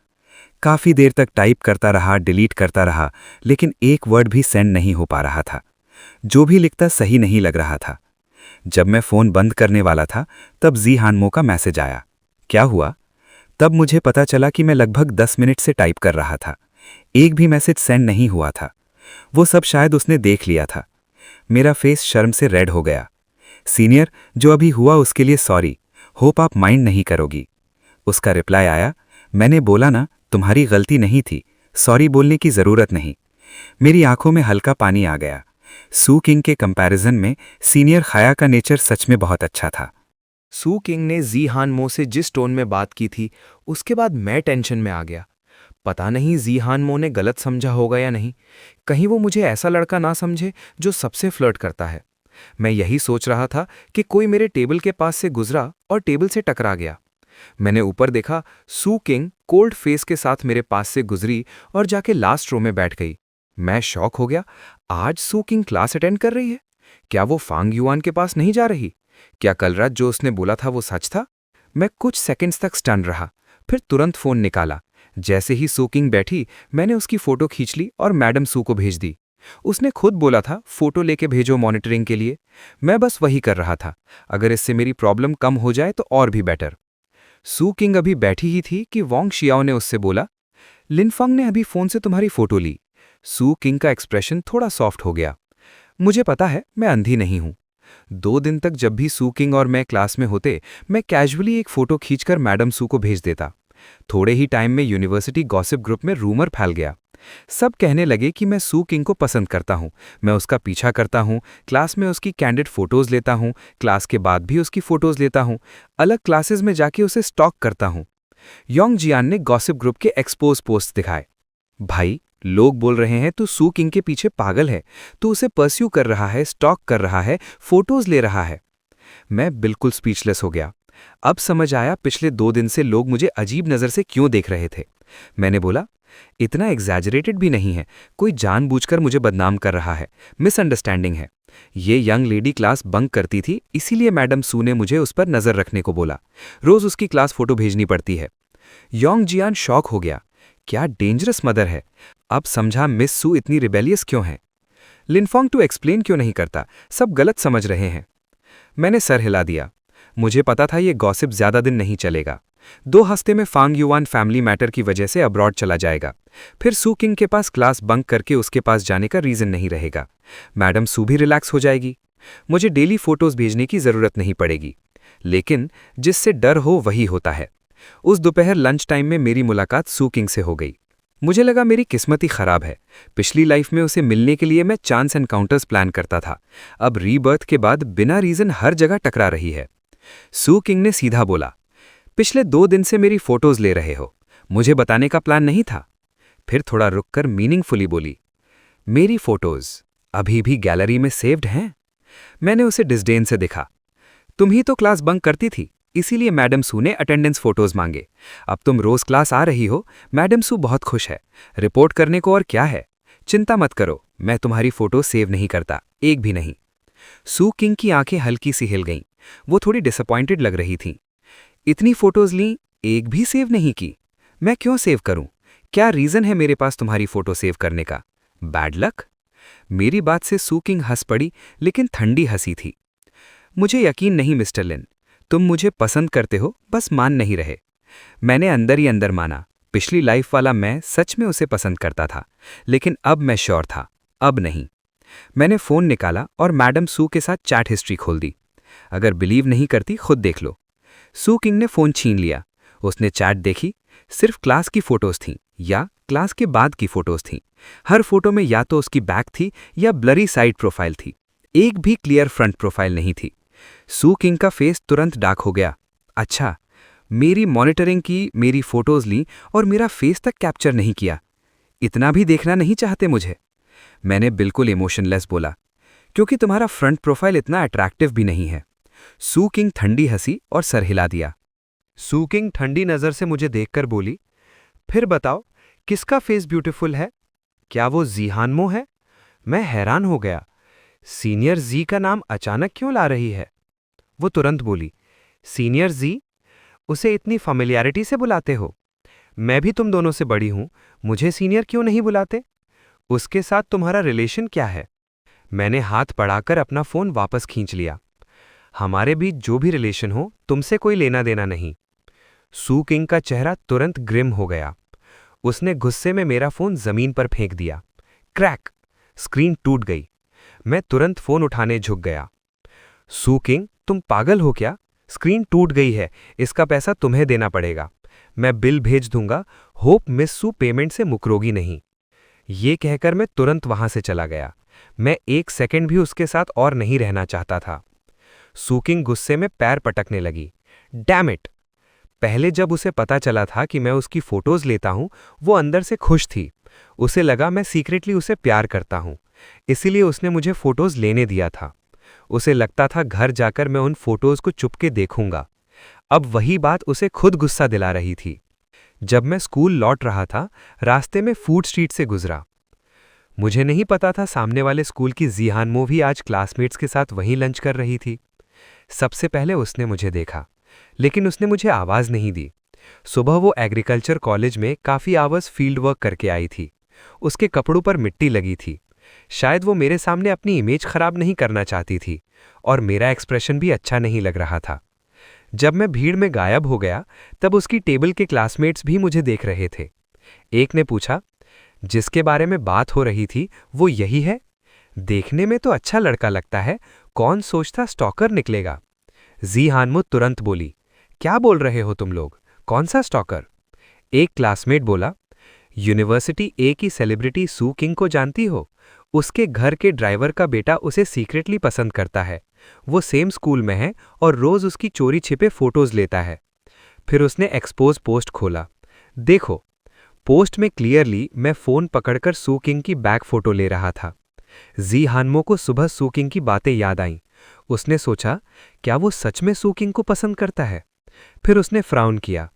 काफ़ी देर तक टाइप करता रहा, डिलीट करता रहा, लेकिन एक वर्ड भी सेंड नहीं हो पा रहा था। जो भी लिखता सही नहीं लग रहा था। जब मैं फ़ोन बंद करने वाला था, तब जी हानमो का मैसेज आया। क्या हुआ? तब मुझे पता चला कि मैं लगभग 10 मिनट से टाइप कर रहा था। एक भी मैसेज सेंड नहीं हुआ था। वो सब शायद उसने देख लिया था। मेरा फेस शर्म से रेड हो गया। सीनियर, जो अभी हुआ उसके लिए सॉरी। होप आप माइंड नहीं करोगी। उसका रिप्लाई आया, मैंने बोला ना, तुम्हारी गलती नहीं थी, सॉरी बोलने की ज़रूरत नहीं। मेरी आंखों में हल्का पानी आ गया। सू किंग के कंपैरिजन में सीनियर खाया का नेचर सच में बहुत अच्छा था। सू किंग ने जी हानमो से जिस टोन में बात की थी, उसके बाद मैं टेंशन में आ गया। पता नहीं जी हानमो ने गलत समझा होगा या नहीं। कहीं वो मुझे ऐसा लड़का ना समझे जो सबसे फ्लर्ट करता है। मैं यही सोच रहा था कि कोई मेरे टेबल के पास से गुजरा और टेबल से टकरा गया। मैंने ऊपर देखा, सू किंग कोल्ड फेस के साथ मेरे पास से गुजरी और जाके लास्ट रो में बैठ गई। मैं शॉक हो गया। आज सू किंग क्लास अटेंड कर रही है? क्या वो फांग युआन के पास नहीं जा रही? क्या कल रात जो उसने बोला था वो सच था? मैं कुछ सेकंड्स तक स्टन रहा, फिर तुरंत फोन निकाला। जैसे ही सू किंग बैठी, मैंने उसकी फोटो खींच ली और मैडम सू को भेज दी। उसने खुद बोला था फोटो लेके भेजो मॉनिटरिंग के लिए। मैं बस वही कर रहा था। अगर इससे मेरी प्रॉब्लम कम हो जाए तो और भी बेटर। सू किंग अभी बैठी ही थी कि वोंग शियाओ ने उससे बोला, लिनफंग ने अभी फोन से तुम्हारी फोटो ली। सू किंग का एक्सप्रेशन थोड़ा सॉफ्ट हो गया। मुझे पता है, मैं अंधी नहीं हूं। 2 दिन तक जब भी सू किंग और मैं क्लास में होते, मैं कैजुअली एक फोटो खींचकर मैडम सू को भेज देता। थोड़े ही टाइम में यूनिवर्सिटी गॉसिप ग्रुप में रूमर फैल गया। सब कहने लगे कि मैं सू किंग को पसंद करता हूं, मैं उसका पीछा करता हूं, क्लास में उसकी कैंडिड फोटोज लेता हूं, क्लास के बाद भी उसकी फोटोज लेता हूं, अलग क्लासेस में जाके उसे स्टॉक करता हूं। योंग जियान ने गॉसिप ग्रुप के एक्सपोज पोस्ट दिखाए। भाई, लोग बोल रहे हैं तू सू किंग के पीछे पागल है, तू उसे परस्यू कर रहा है, स्टॉक कर रहा है, फोटोज ले रहा है। मैं बिल्कुल स्पीचलेस हो गया। अब समझ आया पिछले 2 दिन से लोग मुझे अजीब नज़र से क्यों देख रहे थे। मैंने बोला, इतना एग्जैजरेटेड भी नहीं है, कोई जानबूझकर मुझे बदनाम कर रहा है, मिसअंडरस्टैंडिंग है। ये यंग लेडी क्लास बंक करती थी, इसीलिए मैडम सू ने मुझे उस पर नज़र रखने को बोला। रोज़ उसकी क्लास फोटो भेजनी पड़ती है। योंग जियान शॉक हो गया। क्या डेंजरस मदर है। अब समझा मिस सू इतनी रिबेलियस क्यों है। लिनफोंग टू एक्सप्लेन क्यों नहीं करता, सब गलत समझ रहे हैं। मैंने सर हिला दिया। मुझे पता था ये गॉसिप ज्यादा दिन नहीं चलेगा। 2 हफ्ते में फांग युआन फैमिली मैटर की वजह से अब्रॉड चला जाएगा। फिर सू किंग के पास क्लास बंक करके उसके पास जाने का रीजन नहीं रहेगा। मैडम सू भी रिलैक्स हो जाएगी। मुझे डेली फोटोज भेजने की जरूरत नहीं पड़ेगी। लेकिन जिससे डर हो वही होता है। उस दोपहर लंच टाइम में मेरी मुलाकात सू किंग से हो गई। मुझे लगा मेरी किस्मत ही खराब है। पिछली लाइफ में उसे मिलने के लिए मैं चांस एनकाउंटर्स प्लान करता था। अब रीबर्थ के बाद बिना रीजन हर जगह टकरा रही है। सू किंग ने सीधा बोला, पिछले 2 दिन से मेरी फोटोज ले रहे हो, मुझे बताने का प्लान नहीं था। फिर थोड़ा रुककर मीनिंगफुली बोली, मेरी फोटोज अभी भी गैलरी में सेव्ड हैं। मैंने उसे डिस्डेन से देखा। तुम ही तो क्लास बंक करती थी, इसीलिए मैडम सू ने अटेंडेंस फोटोज मांगे। अब तुम रोज क्लास आ रही हो, मैडम सू बहुत खुश है। रिपोर्ट करने को और क्या है। चिंता मत करो, मैं तुम्हारी फोटो सेव नहीं करता, एक भी नहीं। सू किंग की आंखें हल्की सी हिल गईं। वो थोड़ी डिसअपॉइंटेड लग रही थीं। इतनी फोटोज लीं, एक भी सेव नहीं की। मैं क्यों सेव करूं? क्या रीजन है मेरे पास तुम्हारी फोटो सेव करने का? Bad luck? मेरी बात से सू किंग हंस पड़ी, लेकिन ठंडी हंसी थी। मुझे यकीन नहीं मिस्टर लिन, तुम मुझे पसंद करते हो, बस मान नहीं रहे। मैंने अंदर ही अंदर माना, पिछली लाइफ वाला मैं सच में उसे पसंद करता था, लेकिन अब मैं श्योर था, अब नहीं। मैंने फ़ोन निकाला और मैडम सू के साथ चैट हिस्ट्री खोल दी। अगर बिलीव नहीं करती खुद देख लो। सू किंग ने फ़ोन छीन लिया। उसने चैट देखी। सिर्फ क्लास की फ़ोटोज़ थीं या क्लास के बाद की फ़ोटोज़ थीं। हर फोटो में या तो उसकी बैक थी या ब्लरी साइड प्रोफाइल थी। एक भी क्लियर फ्रंट प्रोफाइल नहीं थी। सू किंग का फेस तुरंत डार्क हो गया। अच्छा, मेरी मॉनिटरिंग की, मेरी फोटोज ली और मेरा फेस तक कैप्चर नहीं किया। इतना भी देखना नहीं चाहते मुझे? मैंने बिल्कुल इमोशनलेस बोला, क्योंकि तुम्हारा फ्रंट प्रोफाइल इतना अट्रैक्टिव भी नहीं है। सू किंग ठंडी हंसी और सर हिला दिया। सू किंग ठंडी नज़र से मुझे देखकर बोली, फिर बताओ, किसका फेस ब्यूटीफुल है? क्या वो जी हानमो है? मैं हैरान हो गया। सीनियर जी का नाम अचानक क्यों ला रही है? वो तुरंत बोली, सीनियर जी? उसे इतनी फैमिलियरिटी से बुलाते हो? मैं भी तुम दोनों से बड़ी हूं, मुझे सीनियर क्यों नहीं बुलाते? उसके साथ तुम्हारा रिलेशन क्या है? मैंने हाथ बढ़ाकर अपना फोन वापस खींच लिया। हमारे बीच जो भी रिलेशन हो, तुमसे कोई लेना देना नहीं। सू किंग का चेहरा तुरंत ग्रिम हो गया। उसने गुस्से में मेरा फोन जमीन पर फेंक दिया। क्रैक! स्क्रीन टूट गई। मैं तुरंत फोन उठाने झुक गया। सू किंग, तुम पागल हो क्या? स्क्रीन टूट गई है, इसका पैसा तुम्हें देना पड़ेगा। मैं बिल भेज दूंगा, होप मिस सू पेमेंट से मुकरोगी नहीं। ये कहकर मैं तुरंत वहां से चला गया। मैं एक सेकंड भी उसके साथ और नहीं रहना चाहता था। सू किंग गुस्से में पैर पटकने लगी। Damn it! पहले जब उसे पता चला था कि मैं उसकी फोटोज लेता हूं, वो अंदर से खुश थी। उसे लगा मैं सीक्रेटली उसे प्यार करता हूं, इसीलिए उसने मुझे फोटोज लेने दिया था। उसे लगता था घर जाकर मैं उन फोटोज को चुपके देखूंगा। अब वही बात उसे खुद गुस्सा दिला रही थी। जब मैं स्कूल लौट रहा था, रास्ते में फूड स्ट्रीट से गुजरा। मुझे नहीं पता था सामने वाले स्कूल की जीहानमो भी आज क्लासमेट्स के साथ वहीं लंच कर रही थी। सबसे पहले उसने मुझे देखा, लेकिन उसने मुझे आवाज नहीं दी। सुबह वो एग्रीकल्चर कॉलेज में काफी आवर्स फील्ड वर्क करके आई थी। उसके कपड़ों पर मिट्टी लगी थी। शायद वो मेरे सामने अपनी इमेज खराब नहीं करना चाहती थी, और मेरा एक्सप्रेशन भी अच्छा नहीं लग रहा था। जब मैं भीड़ में गायब हो गया, तब उसकी टेबल के क्लासमेट्स भी मुझे देख रहे थे। एक ने पूछा, जिसके बारे में बात हो रही थी वो यही है? देखने में तो अच्छा लड़का लगता है, कौन सोचता स्टॉकर निकलेगा। जी हानमो तुरंत बोली, क्या बोल रहे हो तुम लोग, कौन सा स्टॉकर? एक क्लासमेट बोला, यूनिवर्सिटी ए की सेलिब्रिटी सू किंग को जानती हो? उसके घर के ड्राइवर का बेटा उसे सीक्रेटली पसंद करता है। वो सेम स्कूल में है और रोज उसकी चोरी छिपे फोटोज लेता है। फिर उसने एक्सपोज पोस्ट खोला। देखो, पोस्ट में क्लियरली मैं फोन पकड़कर सू किंग की बैक फोटो ले रहा था। जी हानमो को सुबह सू किंग की बातें याद आईं। उसने सोचा, क्या वो सच में सू किंग को पसंद करता है? फिर उसने फ्राउन किया।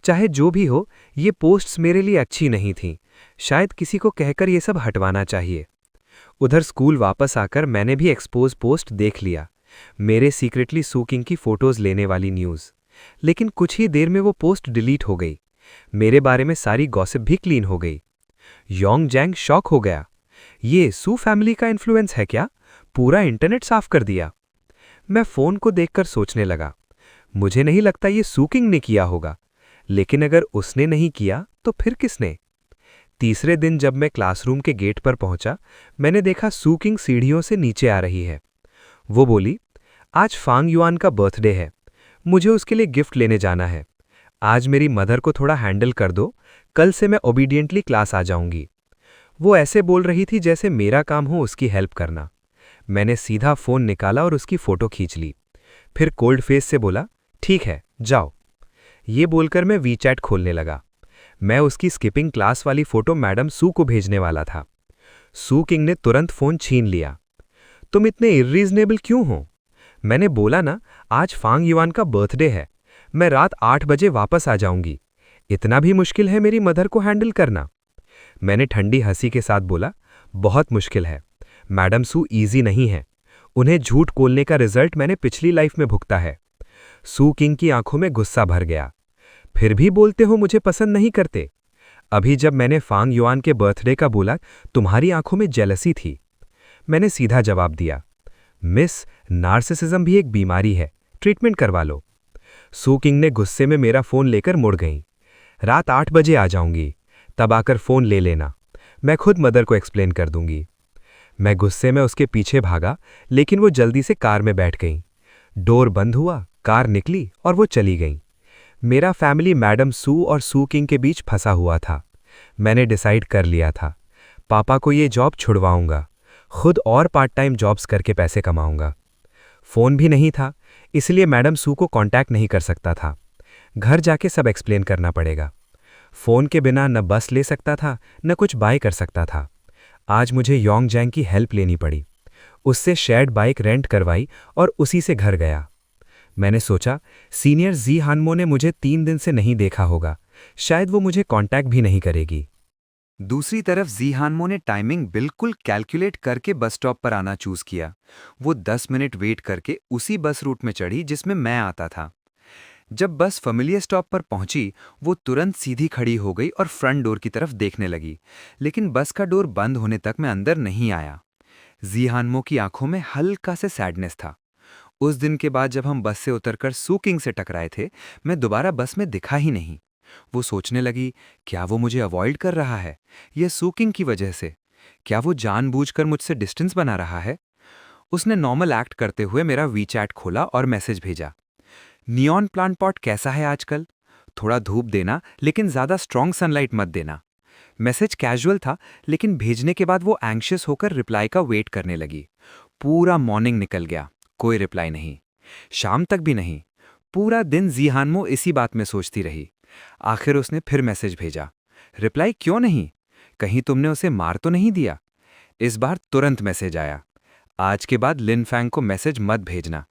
चाहे जो भी हो, ये पोस्ट्स मेरे लिए अच्छी नहीं थीं। शायद किसी को कहकर ये सब हटवाना चाहिए। उधर स्कूल वापस आकर मैंने भी एक्सपोज पोस्ट देख लिया, मेरे सीक्रेटली सू किंग की फोटोज लेने वाली न्यूज़। लेकिन कुछ ही देर में वो पोस्ट डिलीट हो गई। मेरे बारे में सारी गॉसिप भी क्लीन हो गई। योंग जैंग शॉक हो गया। ये सू फैमिली का इन्फ्लुएंस है क्या? पूरा इंटरनेट साफ कर दिया। मैं फोन को देखकर सोचने लगा, मुझे नहीं लगता ये सू किंग ने किया होगा, लेकिन अगर उसने नहीं किया तो फिर किसने? तीसरे दिन जब मैं क्लासरूम के गेट पर पहुंचा, मैंने देखा सू किंग सीढ़ियों से नीचे आ रही है। वो बोली, आज फांग युआन का बर्थडे है, मुझे उसके लिए गिफ्ट लेने जाना है। आज मेरी मदर को थोड़ा हैंडल कर दो, कल से मैं ओबीडियंटली क्लास आ जाऊंगी। वो ऐसे बोल रही थी जैसे मेरा काम हो उसकी हेल्प करना। मैंने सीधा फोन निकाला और उसकी फोटो खींच ली। फिर कोल्ड फेस से बोला, ठीक है, जाओ। ये बोलकर मैं वीचैट खोलने लगा। मैं उसकी स्किपिंग क्लास वाली फोटो मैडम सू को भेजने वाला था। सू किंग ने तुरंत फोन छीन लिया। तुम इतने इर्रीजनेबल क्यों हो? मैंने बोला ना, आज फांग युआन का बर्थडे है, मैं रात 8 बजे वापस आ जाऊंगी। इतना भी मुश्किल है मेरी मदर को हैंडल करना? मैंने ठंडी हंसी के साथ बोला, बहुत मुश्किल है। मैडम सू इजी नहीं है। उन्हें झूठ बोलने का रिजल्ट मैंने पिछली लाइफ में भुगता है। सू किंग की आंखों में गुस्सा भर गया। फिर भी बोलते हो मुझे पसंद नहीं करते? अभी जब मैंने फांग युआन के बर्थडे का बोला, तुम्हारी आंखों में जेलसी थी। मैंने सीधा जवाब दिया, मिस, नार्सिसिज्म भी एक बीमारी है, ट्रीटमेंट करवा लो। सू किंग ने गुस्से में मेरा फोन लेकर मुड़ गई। रात 8 बजे आ जाऊंगी, तब आकर फोन ले लेना, मैं खुद मदर को एक्सप्लेन कर दूंगी। मैं गुस्से में उसके पीछे भागा, लेकिन वो जल्दी से कार में बैठ गई। डोर बंद हुआ, कार निकली और वो चली गई। मेरा फैमिली मैडम सू और सू किंग के बीच फंसा हुआ था। मैंने डिसाइड कर लिया था, पापा को ये जॉब छुड़वाऊंगा, खुद और पार्ट टाइम जॉब्स करके पैसे कमाऊंगा। फ़ोन भी नहीं था, इसलिए मैडम सू को कांटेक्ट नहीं कर सकता था। घर जाके सब एक्सप्लेन करना पड़ेगा। फ़ोन के बिना न बस ले सकता था, न कुछ बाय कर सकता था। आज मुझे योंग जैंग की हेल्प लेनी पड़ी। उससे शेयर्ड बाइक रेंट करवाई और उसी से घर गया। मैंने सोचा, सीनियर जी हानमो ने मुझे 3 दिन से नहीं देखा होगा, शायद वो मुझे कांटेक्ट भी नहीं करेगी। दूसरी तरफ जी हानमो ने टाइमिंग बिल्कुल कैलकुलेट करके बस स्टॉप पर आना चूज किया। वो 10 मिनट वेट करके उसी बस रूट में चढ़ी जिसमें मैं आता था। जब बस फैमिलियर स्टॉप पर पहुंची, वो तुरंत सीधी खड़ी हो गई और फ्रंट डोर की तरफ देखने लगी, लेकिन बस का डोर बंद होने तक मैं अंदर नहीं आया। जी हानमो की आंखों में हल्का से सैडनेस था। उस दिन के बाद जब हम बस से उतरकर सूकिंग से टकराए थे, मैं दोबारा बस में दिखा ही नहीं। वो सोचने लगी, क्या वो मुझे अवॉइड कर रहा है? यह सूकिंग की वजह से? क्या वो जानबूझकर मुझसे डिस्टेंस बना रहा है? उसने नॉर्मल एक्ट करते हुए मेरा वीचैट खोला और मैसेज भेजा, नियॉन प्लांट पॉट कैसा है आजकल? थोड़ा धूप देना, लेकिन ज्यादा स्ट्रॉन्ग सनलाइट मत देना। मैसेज कैजुअल था, लेकिन भेजने के बाद वो एंग्शियस होकर रिप्लाई का वेट करने लगी। पूरा मॉर्निंग निकल गया, कोई रिप्लाई नहीं। शाम तक भी नहीं। पूरा दिन जी हानमो इसी बात में सोचती रही। आखिर उसने फिर मैसेज भेजा, रिप्लाई क्यों नहीं? कहीं तुमने उसे मार तो नहीं दिया? इस बार तुरंत मैसेज आया, आज के बाद लिन फैंग को मैसेज मत भेजना।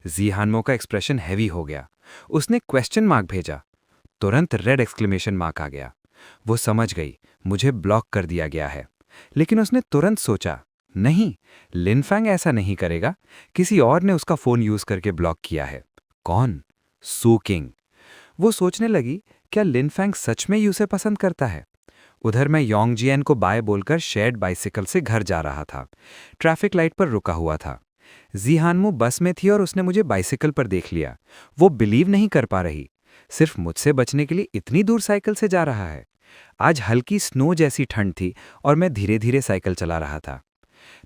जी हानमो का एक्सप्रेशन हैवी हो गया। उसने क्वेश्चन मार्क भेजा, तुरंत रेड एक्सक्लेमेशन मार्क आ गया। वो समझ गई मुझे ब्लॉक कर दिया गया है, लेकिन उसने तुरंत सोचा, नहीं, लिन फैंग ऐसा नहीं करेगा। किसी और ने उसका फोन यूज करके ब्लॉक किया है। कौन? सू किंग। वो सोचने लगी, क्या लिन फैंग सच में यूसे पसंद करता है? उधर मैं योंगजियन को बाय बोलकर शेयर्ड बाइसिकल से घर जा रहा था। ट्रैफिक लाइट पर रुका हुआ था। जी हानमो बस में थी और उसने मुझे बाइसिकल पर देख लिया। वो बिलीव नहीं कर पा रही, सिर्फ मुझसे बचने के लिए इतनी दूर साइकिल से जा रहा है। आज हल्की स्नो जैसी ठंड थी और मैं धीरे धीरे साइकिल चला रहा था।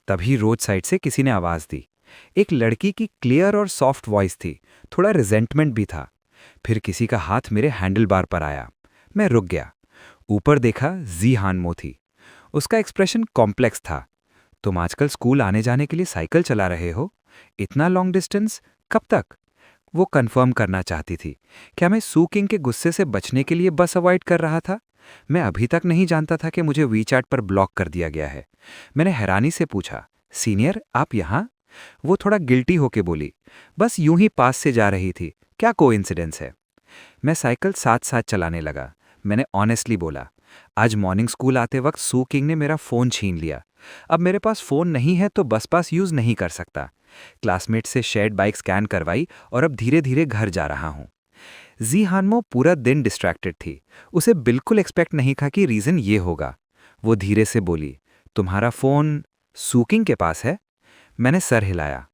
तभी रोड साइड से किसी ने आवाज दी। एक लड़की की क्लियर और सॉफ्ट वॉइस थी, थोड़ा रिजेंटमेंट भी था। फिर किसी का हाथ मेरे हैंडल बार पर आया। मैं रुक गया। ऊपर देखा, जी हानमो थी। उसका एक्सप्रेशन कॉम्प्लेक्स था। तुम आजकल स्कूल आने जाने के लिए साइकिल चला रहे हो? इतना लॉन्ग डिस्टेंस? कब तक? वो कंफर्म करना चाहती थी, क्या मैं सू किंग के गुस्से से बचने के लिए बस अवॉइड कर रहा था? मैं अभी तक नहीं जानता था कि मुझे वीचैट पर ब्लॉक कर दिया गया है। मैंने हैरानी से पूछा, सीनियर आप यहाँ? वो थोड़ा गिल्टी होके बोली, बस यूं ही पास से जा रही थी, क्या कोइंसिडेंस है? मैं साइकिल साथ साथ चलाने लगा। मैंने ऑनेस्टली बोला, आज मॉर्निंग स्कूल आते वक्त सू किंग ने मेरा फ़ोन छीन लिया। अब मेरे पास फ़ोन नहीं है तो बस पास यूज़ नहीं कर सकता। क्लासमेट से शेयर्ड बाइक स्कैन करवाई और अब धीरे धीरे घर जा रहा हूँ। जी हानमो पूरा दिन डिस्ट्रैक्टेड थी। उसे बिल्कुल एक्सपेक्ट नहीं था कि रीज़न ये होगा। वो धीरे से बोली, तुम्हारा फ़ोन सू किंग के पास है? मैंने सर हिलाया।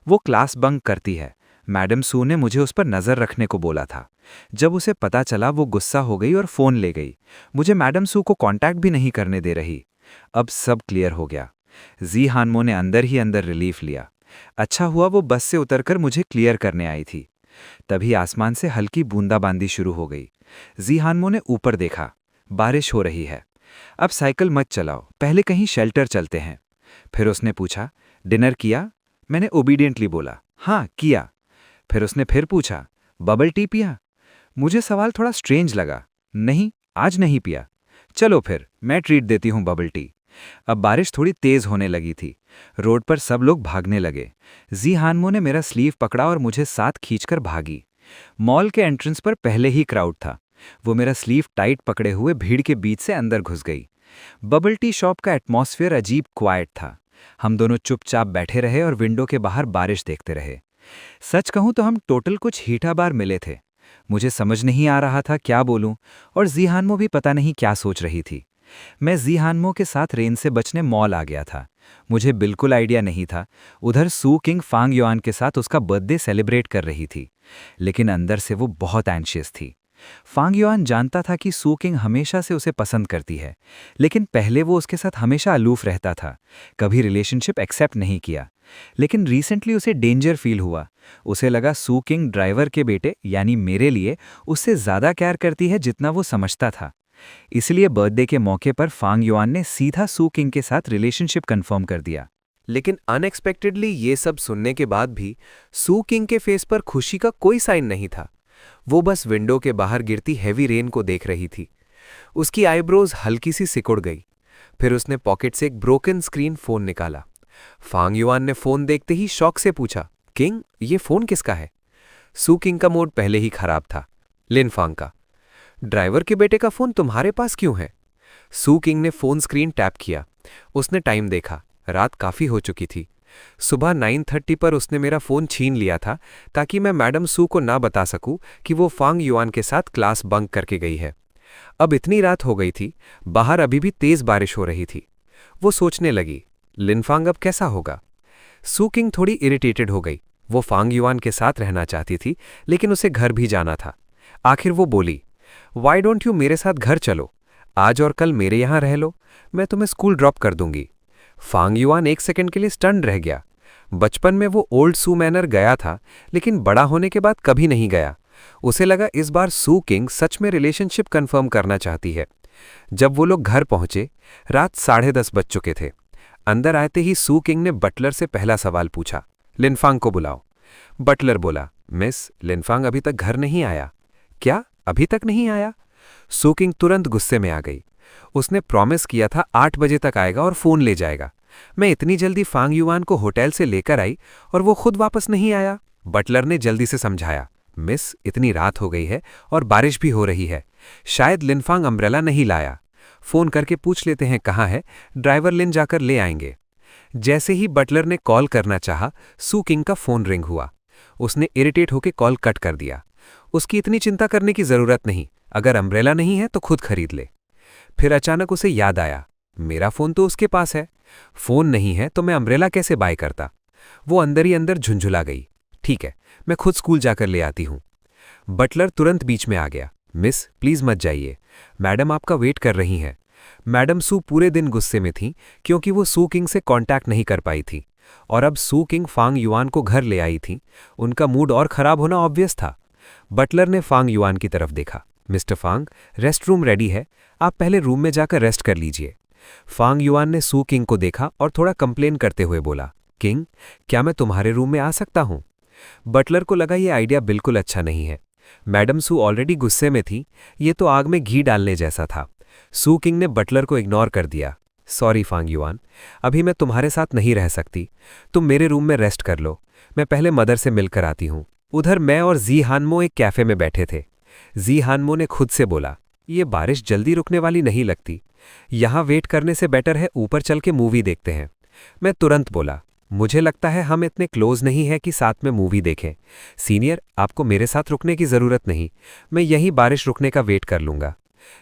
वो क्लास बंक करती है। मैडम सू ने मुझे उस पर नज़र रखने को बोला था। जब उसे पता चला वो गुस्सा हो गई और फ़ोन ले गई। मुझे मैडम सू को कांटेक्ट भी नहीं करने दे रही। अब सब क्लियर हो गया। जी हानमो ने अंदर ही अंदर रिलीफ लिया। अच्छा हुआ वो बस से उतरकर मुझे क्लियर करने आई थी। तभी आसमान से हल्की बूंदाबांदी शुरू हो गई। जी हानमो ने ऊपर देखा, बारिश हो रही है। अब साइकिल मत चलाओ, पहले कहीं शेल्टर चलते हैं। फिर उसने पूछा, डिनर किया? मैंने ओबीडियंटली बोला, हाँ किया। फिर उसने फिर पूछा, बबल टी पिया? मुझे सवाल थोड़ा स्ट्रेंज लगा। नहीं, आज नहीं पिया। चलो फिर मैं ट्रीट देती हूँ बबल टी। अब बारिश थोड़ी तेज होने लगी थी। रोड पर सब लोग भागने लगे। जी हानमो ने मेरा स्लीव पकड़ा और मुझे साथ खींचकर भागी। मॉल के एंट्रेंस पर पहले ही क्राउड था। वो मेरा स्लीव टाइट पकड़े हुए भीड़ के बीच से अंदर घुस गई। बबल टी शॉप का एटमॉस्फेयर अजीब क्वाइट था। हम दोनों चुपचाप बैठे रहे और विंडो के बाहर बारिश देखते रहे। सच कहूं तो हम टोटल कुछ हीठा बार मिले थे। मुझे समझ नहीं आ रहा था क्या बोलूं, और जी हानमो भी पता नहीं क्या सोच रही थी। मैं जी हानमो के साथ रेन से बचने मॉल आ गया था। मुझे बिल्कुल आइडिया नहीं था। उधर सू किंग फांग युआन के साथ उसका बर्थडे सेलिब्रेट कर रही थी, लेकिन अंदर से वो बहुत एंशियस थी। फांग युआन जानता था कि सू किंग हमेशा से उसे पसंद करती है, लेकिन पहले वो उसके साथ हमेशा अलूफ रहता था, कभी रिलेशनशिप एक्सेप्ट नहीं किया। लेकिन रिसेंटली उसे डेंजर फील हुआ। उसे लगा सू किंग ड्राइवर के बेटे यानी मेरे लिए उससे ज़्यादा केयर करती है जितना वो समझता था। इसलिए बर्थडे के मौके पर फांग युआन ने सीधा सू किंग के साथ रिलेशनशिप कंफर्म कर दिया। लेकिन अनएक्सपेक्टेडली ये सब सुनने के बाद भी सू किंग के फेस पर खुशी का कोई साइन नहीं था। वो बस विंडो के बाहर गिरती हैवी रेन को देख रही थी। उसकी आईब्रोज हल्की सी सिकुड़ गई। फिर उसने पॉकेट से एक ब्रोकन स्क्रीन फोन निकाला। फांग युआन ने फोन देखते ही शॉक से पूछा, किंग ये फोन किसका है? सू किंग का मूड पहले ही खराब था। लिन फांग का। ड्राइवर के बेटे का फोन तुम्हारे पास क्यों है? सू किंग ने फोन स्क्रीन टैप किया। उसने टाइम देखा, रात काफी हो चुकी थी। सुबह 9:30 पर उसने मेरा फ़ोन छीन लिया था ताकि मैं मैडम सू को ना बता सकूं कि वो फांग युआन के साथ क्लास बंक करके गई है। अब इतनी रात हो गई थी, बाहर अभी भी तेज़ बारिश हो रही थी। वो सोचने लगी, लिनफांग अब कैसा होगा। सू किंग थोड़ी इरिटेटेड हो गई। वो फांग युआन के साथ रहना चाहती थी, लेकिन उसे घर भी जाना था। आखिर वो बोली, वाई डोंट यू मेरे साथ घर चलो, आज और कल मेरे यहाँ रह लो, मैं तुम्हें स्कूल ड्रॉप कर दूंगी। फांग युआन एक सेकंड के लिए स्टन्ड रह गया। बचपन में वो ओल्ड सू मैनर गया था, लेकिन बड़ा होने के बाद कभी नहीं गया। उसे लगा इस बार सू किंग सच में रिलेशनशिप कंफर्म करना चाहती है। जब वो लोग घर पहुंचे, रात 10:30 बज चुके थे। अंदर आते ही सू किंग ने बटलर से पहला सवाल पूछा, लिनफांग को बुलाओ। बटलर बोला, मिस, लिनफांग अभी तक घर नहीं आया। क्या, अभी तक नहीं आया? सू किंग तुरंत गुस्से में आ गई। उसने प्रॉमिस किया था 8 बजे तक आएगा और फ़ोन ले जाएगा। मैं इतनी जल्दी फांग युआन को होटल से लेकर आई और वो खुद वापस नहीं आया। बटलर ने जल्दी से समझाया, मिस, इतनी रात हो गई है और बारिश भी हो रही है, शायद लिनफांग अम्ब्रेला नहीं लाया। फ़ोन करके पूछ लेते हैं कहाँ है, ड्राइवर लिन जाकर ले आएंगे। जैसे ही बटलर ने कॉल करना चाहा, सू किंग का फ़ोन रिंग हुआ। उसने इरिटेट होकर कॉल कट कर दिया। उसकी इतनी चिंता करने की ज़रूरत नहीं, अगर अम्ब्रेला नहीं है तो खुद खरीद ले। फिर अचानक उसे याद आया, मेरा फ़ोन तो उसके पास है, फ़ोन नहीं है तो मैं अम्ब्रेला कैसे बाय करता। वो अंदर ही अंदर झुंझुला गई। ठीक है, मैं खुद स्कूल जाकर ले आती हूँ। बटलर तुरंत बीच में आ गया, मिस, प्लीज़ मत जाइए, मैडम आपका वेट कर रही हैं। मैडम सू पूरे दिन गुस्से में थी क्योंकि वो सू किंग से कांटेक्ट नहीं कर पाई थी, और अब सू किंग फांग युआन को घर ले आई थी। उनका मूड और ख़राब होना ऑब्वियस था। बटलर ने फांग युआन की तरफ देखा, मिस्टर फांग, रेस्ट रूम रेडी है, आप पहले रूम में जाकर रेस्ट कर लीजिए। फांग युआन ने सू किंग को देखा और थोड़ा कंप्लेन करते हुए बोला, किंग, क्या मैं तुम्हारे रूम में आ सकता हूँ? बटलर को लगा ये आइडिया बिल्कुल अच्छा नहीं है। मैडम सू ऑलरेडी गुस्से में थी, ये तो आग में घी डालने जैसा था। सू किंग ने बटलर को इग्नोर कर दिया। सॉरी फांग युआन, अभी मैं तुम्हारे साथ नहीं रह सकती, तुम मेरे रूम में रेस्ट कर लो, मैं पहले मदर से मिलकर आती हूँ। उधर मैं और जी हानमो एक कैफ़े में बैठे थे। जी हानमो ने खुद से बोला, ये बारिश जल्दी रुकने वाली नहीं लगती, यहाँ वेट करने से बेटर है ऊपर चल के मूवी देखते हैं। मैं तुरंत बोला, मुझे लगता है हम इतने क्लोज नहीं हैं कि साथ में मूवी देखें। सीनियर, आपको मेरे साथ रुकने की ज़रूरत नहीं, मैं यहीं बारिश रुकने का वेट कर लूँगा।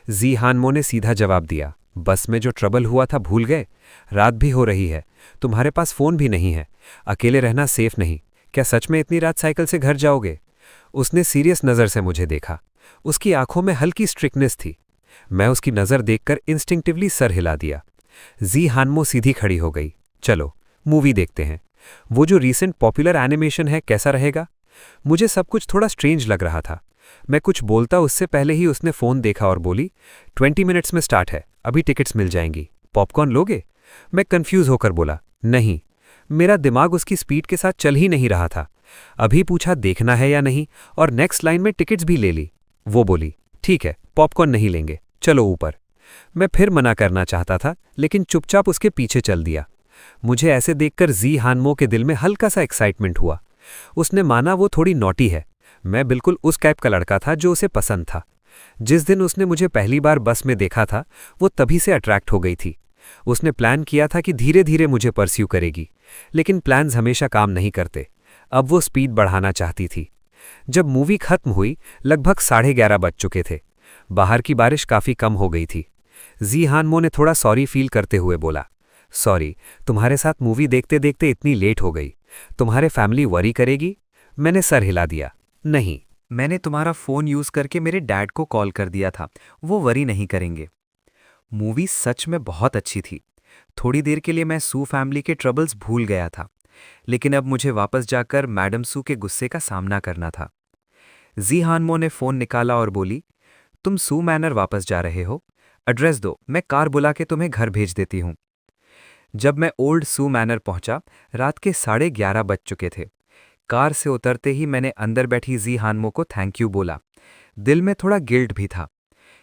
जी हानमो ने सीधा जवाब दिया, बस में जो ट्रबल हुआ था भूल गए? रात भी हो रही है, तुम्हारे पास फ़ोन भी नहीं है, अकेले रहना सेफ नहीं, क्या सच में इतनी रात साइकिल से घर जाओगे? उसने सीरियस नज़र से मुझे देखा। उसकी आंखों में हल्की स्ट्रिक्टनेस थी। मैं उसकी नज़र देखकर इंस्टिंक्टिवली सर हिला दिया। जी हानमो सीधी खड़ी हो गई, चलो मूवी देखते हैं। वो जो रीसेंट पॉपुलर एनिमेशन है कैसा रहेगा? मुझे सब कुछ थोड़ा स्ट्रेंज लग रहा था। मैं कुछ बोलता उससे पहले ही उसने फ़ोन देखा और बोली, 20 मिनट्स में स्टार्ट है, अभी टिकट्स मिल जाएंगी, पॉपकॉर्न लोगे? मैं कंफ्यूज होकर बोला, नहीं। मेरा दिमाग उसकी स्पीड के साथ चल ही नहीं रहा था। अभी पूछा देखना है या नहीं, और नेक्स्ट लाइन में टिकट्स भी ले ली। वो बोली, ठीक है, पॉपकॉर्न नहीं लेंगे, चलो ऊपर। मैं फिर मना करना चाहता था, लेकिन चुपचाप उसके पीछे चल दिया। मुझे ऐसे देखकर जी हानमो के दिल में हल्का सा एक्साइटमेंट हुआ। उसने माना वो थोड़ी नॉटी है। मैं बिल्कुल उस टाइप का लड़का था जो उसे पसंद था। जिस दिन उसने मुझे पहली बार बस में देखा था, वो तभी से अट्रैक्ट हो गई थी। उसने प्लान किया था कि धीरे धीरे मुझे परस्यू करेगी, लेकिन प्लान्स हमेशा काम नहीं करते। अब वो स्पीड बढ़ाना चाहती थी। जब मूवी खत्म हुई, लगभग 11:30 बज चुके थे। बाहर की बारिश काफ़ी कम हो गई थी। जी हानमो ने थोड़ा सॉरी फील करते हुए बोला, सॉरी, तुम्हारे साथ मूवी देखते देखते इतनी लेट हो गई, तुम्हारे फैमिली वरी करेगी? मैंने सर हिला दिया, नहीं, मैंने तुम्हारा फ़ोन यूज़ करके मेरे डैड को कॉल कर दिया था, वो वरी नहीं करेंगे। मूवी सच में बहुत अच्छी थी। थोड़ी देर के लिए मैं सू फैमिली के ट्रबल्स भूल गया था, लेकिन अब मुझे वापस जाकर मैडम सू के गुस्से का सामना करना था। जी हानमो ने फ़ोन निकाला और बोली, तुम सू मैनर वापस जा रहे हो? एड्रेस दो, मैं कार बुला के तुम्हें घर भेज देती हूँ। जब मैं ओल्ड सू मैनर पहुंचा, रात के 11:30 बज चुके थे। कार से उतरते ही मैंने अंदर बैठी जी हानमो को थैंक यू बोला। दिल में थोड़ा गिल्ट भी था।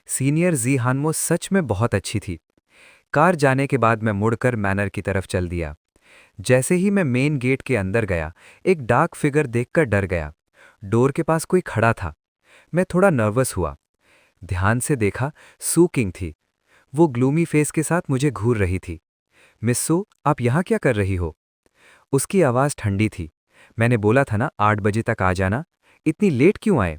सीनियर जी हानमो सच में बहुत अच्छी थी। कार जाने के बाद मैं मुड़कर मैनर की तरफ चल दिया। जैसे ही मैं मेन गेट के अंदर गया, एक डार्क फिगर देखकर डर गया। डोर के पास कोई खड़ा था। मैं थोड़ा नर्वस हुआ। ध्यान से देखा, सू किंग थी। वो ग्लूमी फेस के साथ मुझे घूर रही थी। मिस सू, आप यहाँ क्या कर रही हो? उसकी आवाज़ ठंडी थी। मैंने बोला था ना 8 बजे तक आ जाना, इतनी लेट क्यों आए?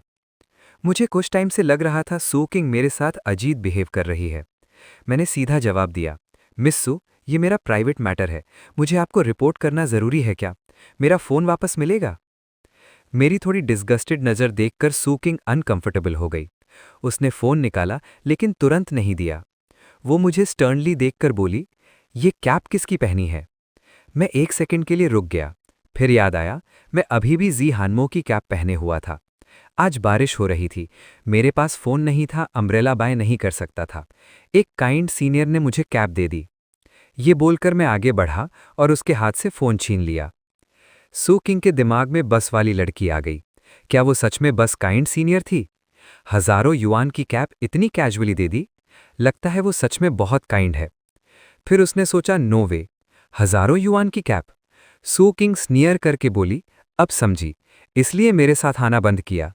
मुझे कुछ टाइम से लग रहा था सू किंग मेरे साथ अजीब बिहेव कर रही है। मैंने सीधा जवाब दिया, मिस सू, ये मेरा प्राइवेट मैटर है, मुझे आपको रिपोर्ट करना ज़रूरी है क्या? मेरा फ़ोन वापस मिलेगा? मेरी थोड़ी डिस्गस्टेड नज़र देखकर सू किंग अनकंफर्टेबल हो गई। उसने फ़ोन निकाला लेकिन तुरंत नहीं दिया। वो मुझे स्टर्नली देखकर बोली, ये कैप किसकी पहनी है? मैं 1 सेकंड के लिए रुक गया। फिर याद आया, मैं अभी भी जी हानमो की कैप पहने हुआ था। आज बारिश हो रही थी, मेरे पास फ़ोन नहीं था, अम्ब्रेला बाय नहीं कर सकता था। एक काइंड सीनियर ने मुझे कैप दे दी। ये बोलकर मैं आगे बढ़ा और उसके हाथ से फ़ोन छीन लिया। सू किंग के दिमाग में बस वाली लड़की आ गई। क्या वो सच में बस काइंड सीनियर थी? हज़ारों युआन की कैप इतनी कैजुअली दे दी? लगता है वो सच में बहुत काइंड है। फिर उसने सोचा, नो वे, हज़ारों युआन की कैप? सू किंग स्नियर करके बोली, अब समझी, इसलिए मेरे साथ आना बंद किया।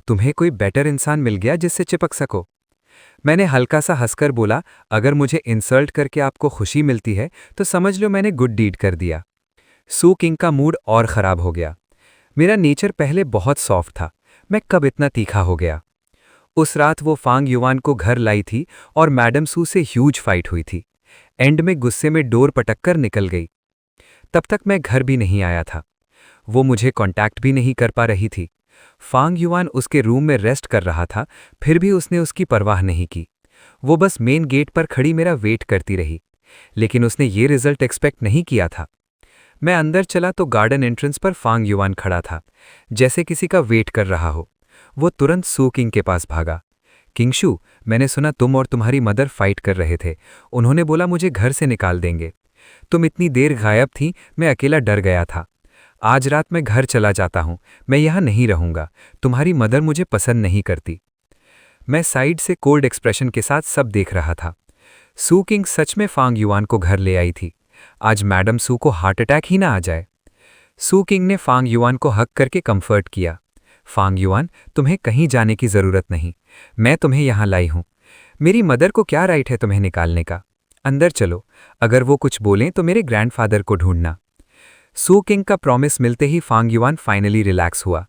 तुम्हें कोई बेटर इंसान मिल गया जिससे चिपक सको? मैंने हल्का सा हंसकर बोला, अगर मुझे इंसल्ट करके आपको खुशी मिलती है तो समझ लो मैंने गुड डीड कर दिया। सू किंग का मूड और ख़राब हो गया। मेरा नेचर पहले बहुत सॉफ्ट था, मैं कब इतना तीखा हो गया? उस रात वो फांग युआन को घर लाई थी और मैडम सू से ह्यूज फाइट हुई थी। एंड में गुस्से में डोर पटककर निकल गई। तब तक मैं घर भी नहीं आया था। वो मुझे कांटेक्ट भी नहीं कर पा रही थी। फांग युआन उसके रूम में रेस्ट कर रहा था, फिर भी उसने उसकी परवाह नहीं की। वो बस मेन गेट पर खड़ी मेरा वेट करती रही, लेकिन उसने ये रिजल्ट एक्सपेक्ट नहीं किया था। मैं अंदर चला तो गार्डन एंट्रेंस पर फांग युआन खड़ा था, जैसे किसी का वेट कर रहा हो। वो तुरंत सू किंग के पास भागा। किंगशू, मैंने सुना तुम और तुम्हारी मदर फाइट कर रहे थे। उन्होंने बोला मुझे घर से निकाल देंगे। तुम इतनी देर गायब थी, मैं अकेला डर गया था। आज रात मैं घर चला जाता हूँ, मैं यहाँ नहीं रहूँगा। तुम्हारी मदर मुझे पसंद नहीं करती। मैं साइड से कोल्ड एक्सप्रेशन के साथ सब देख रहा था। सू किंग सच में फांग युआन को घर ले आई थी। आज मैडम सू को हार्ट अटैक ही ना आ जाए। सू किंग ने फांग युआन को हक करके कंफर्ट किया। फांग युआन, तुम्हें कहीं जाने की ज़रूरत नहीं, मैं तुम्हें यहाँ लाई हूँ। मेरी मदर को क्या राइट है तुम्हें निकालने का? अंदर चलो, अगर वो कुछ बोलें तो मेरे ग्रैंडफादर को ढूंढना। सू किंग का प्रॉमिस मिलते ही फांग युआन फाइनली रिलैक्स हुआ।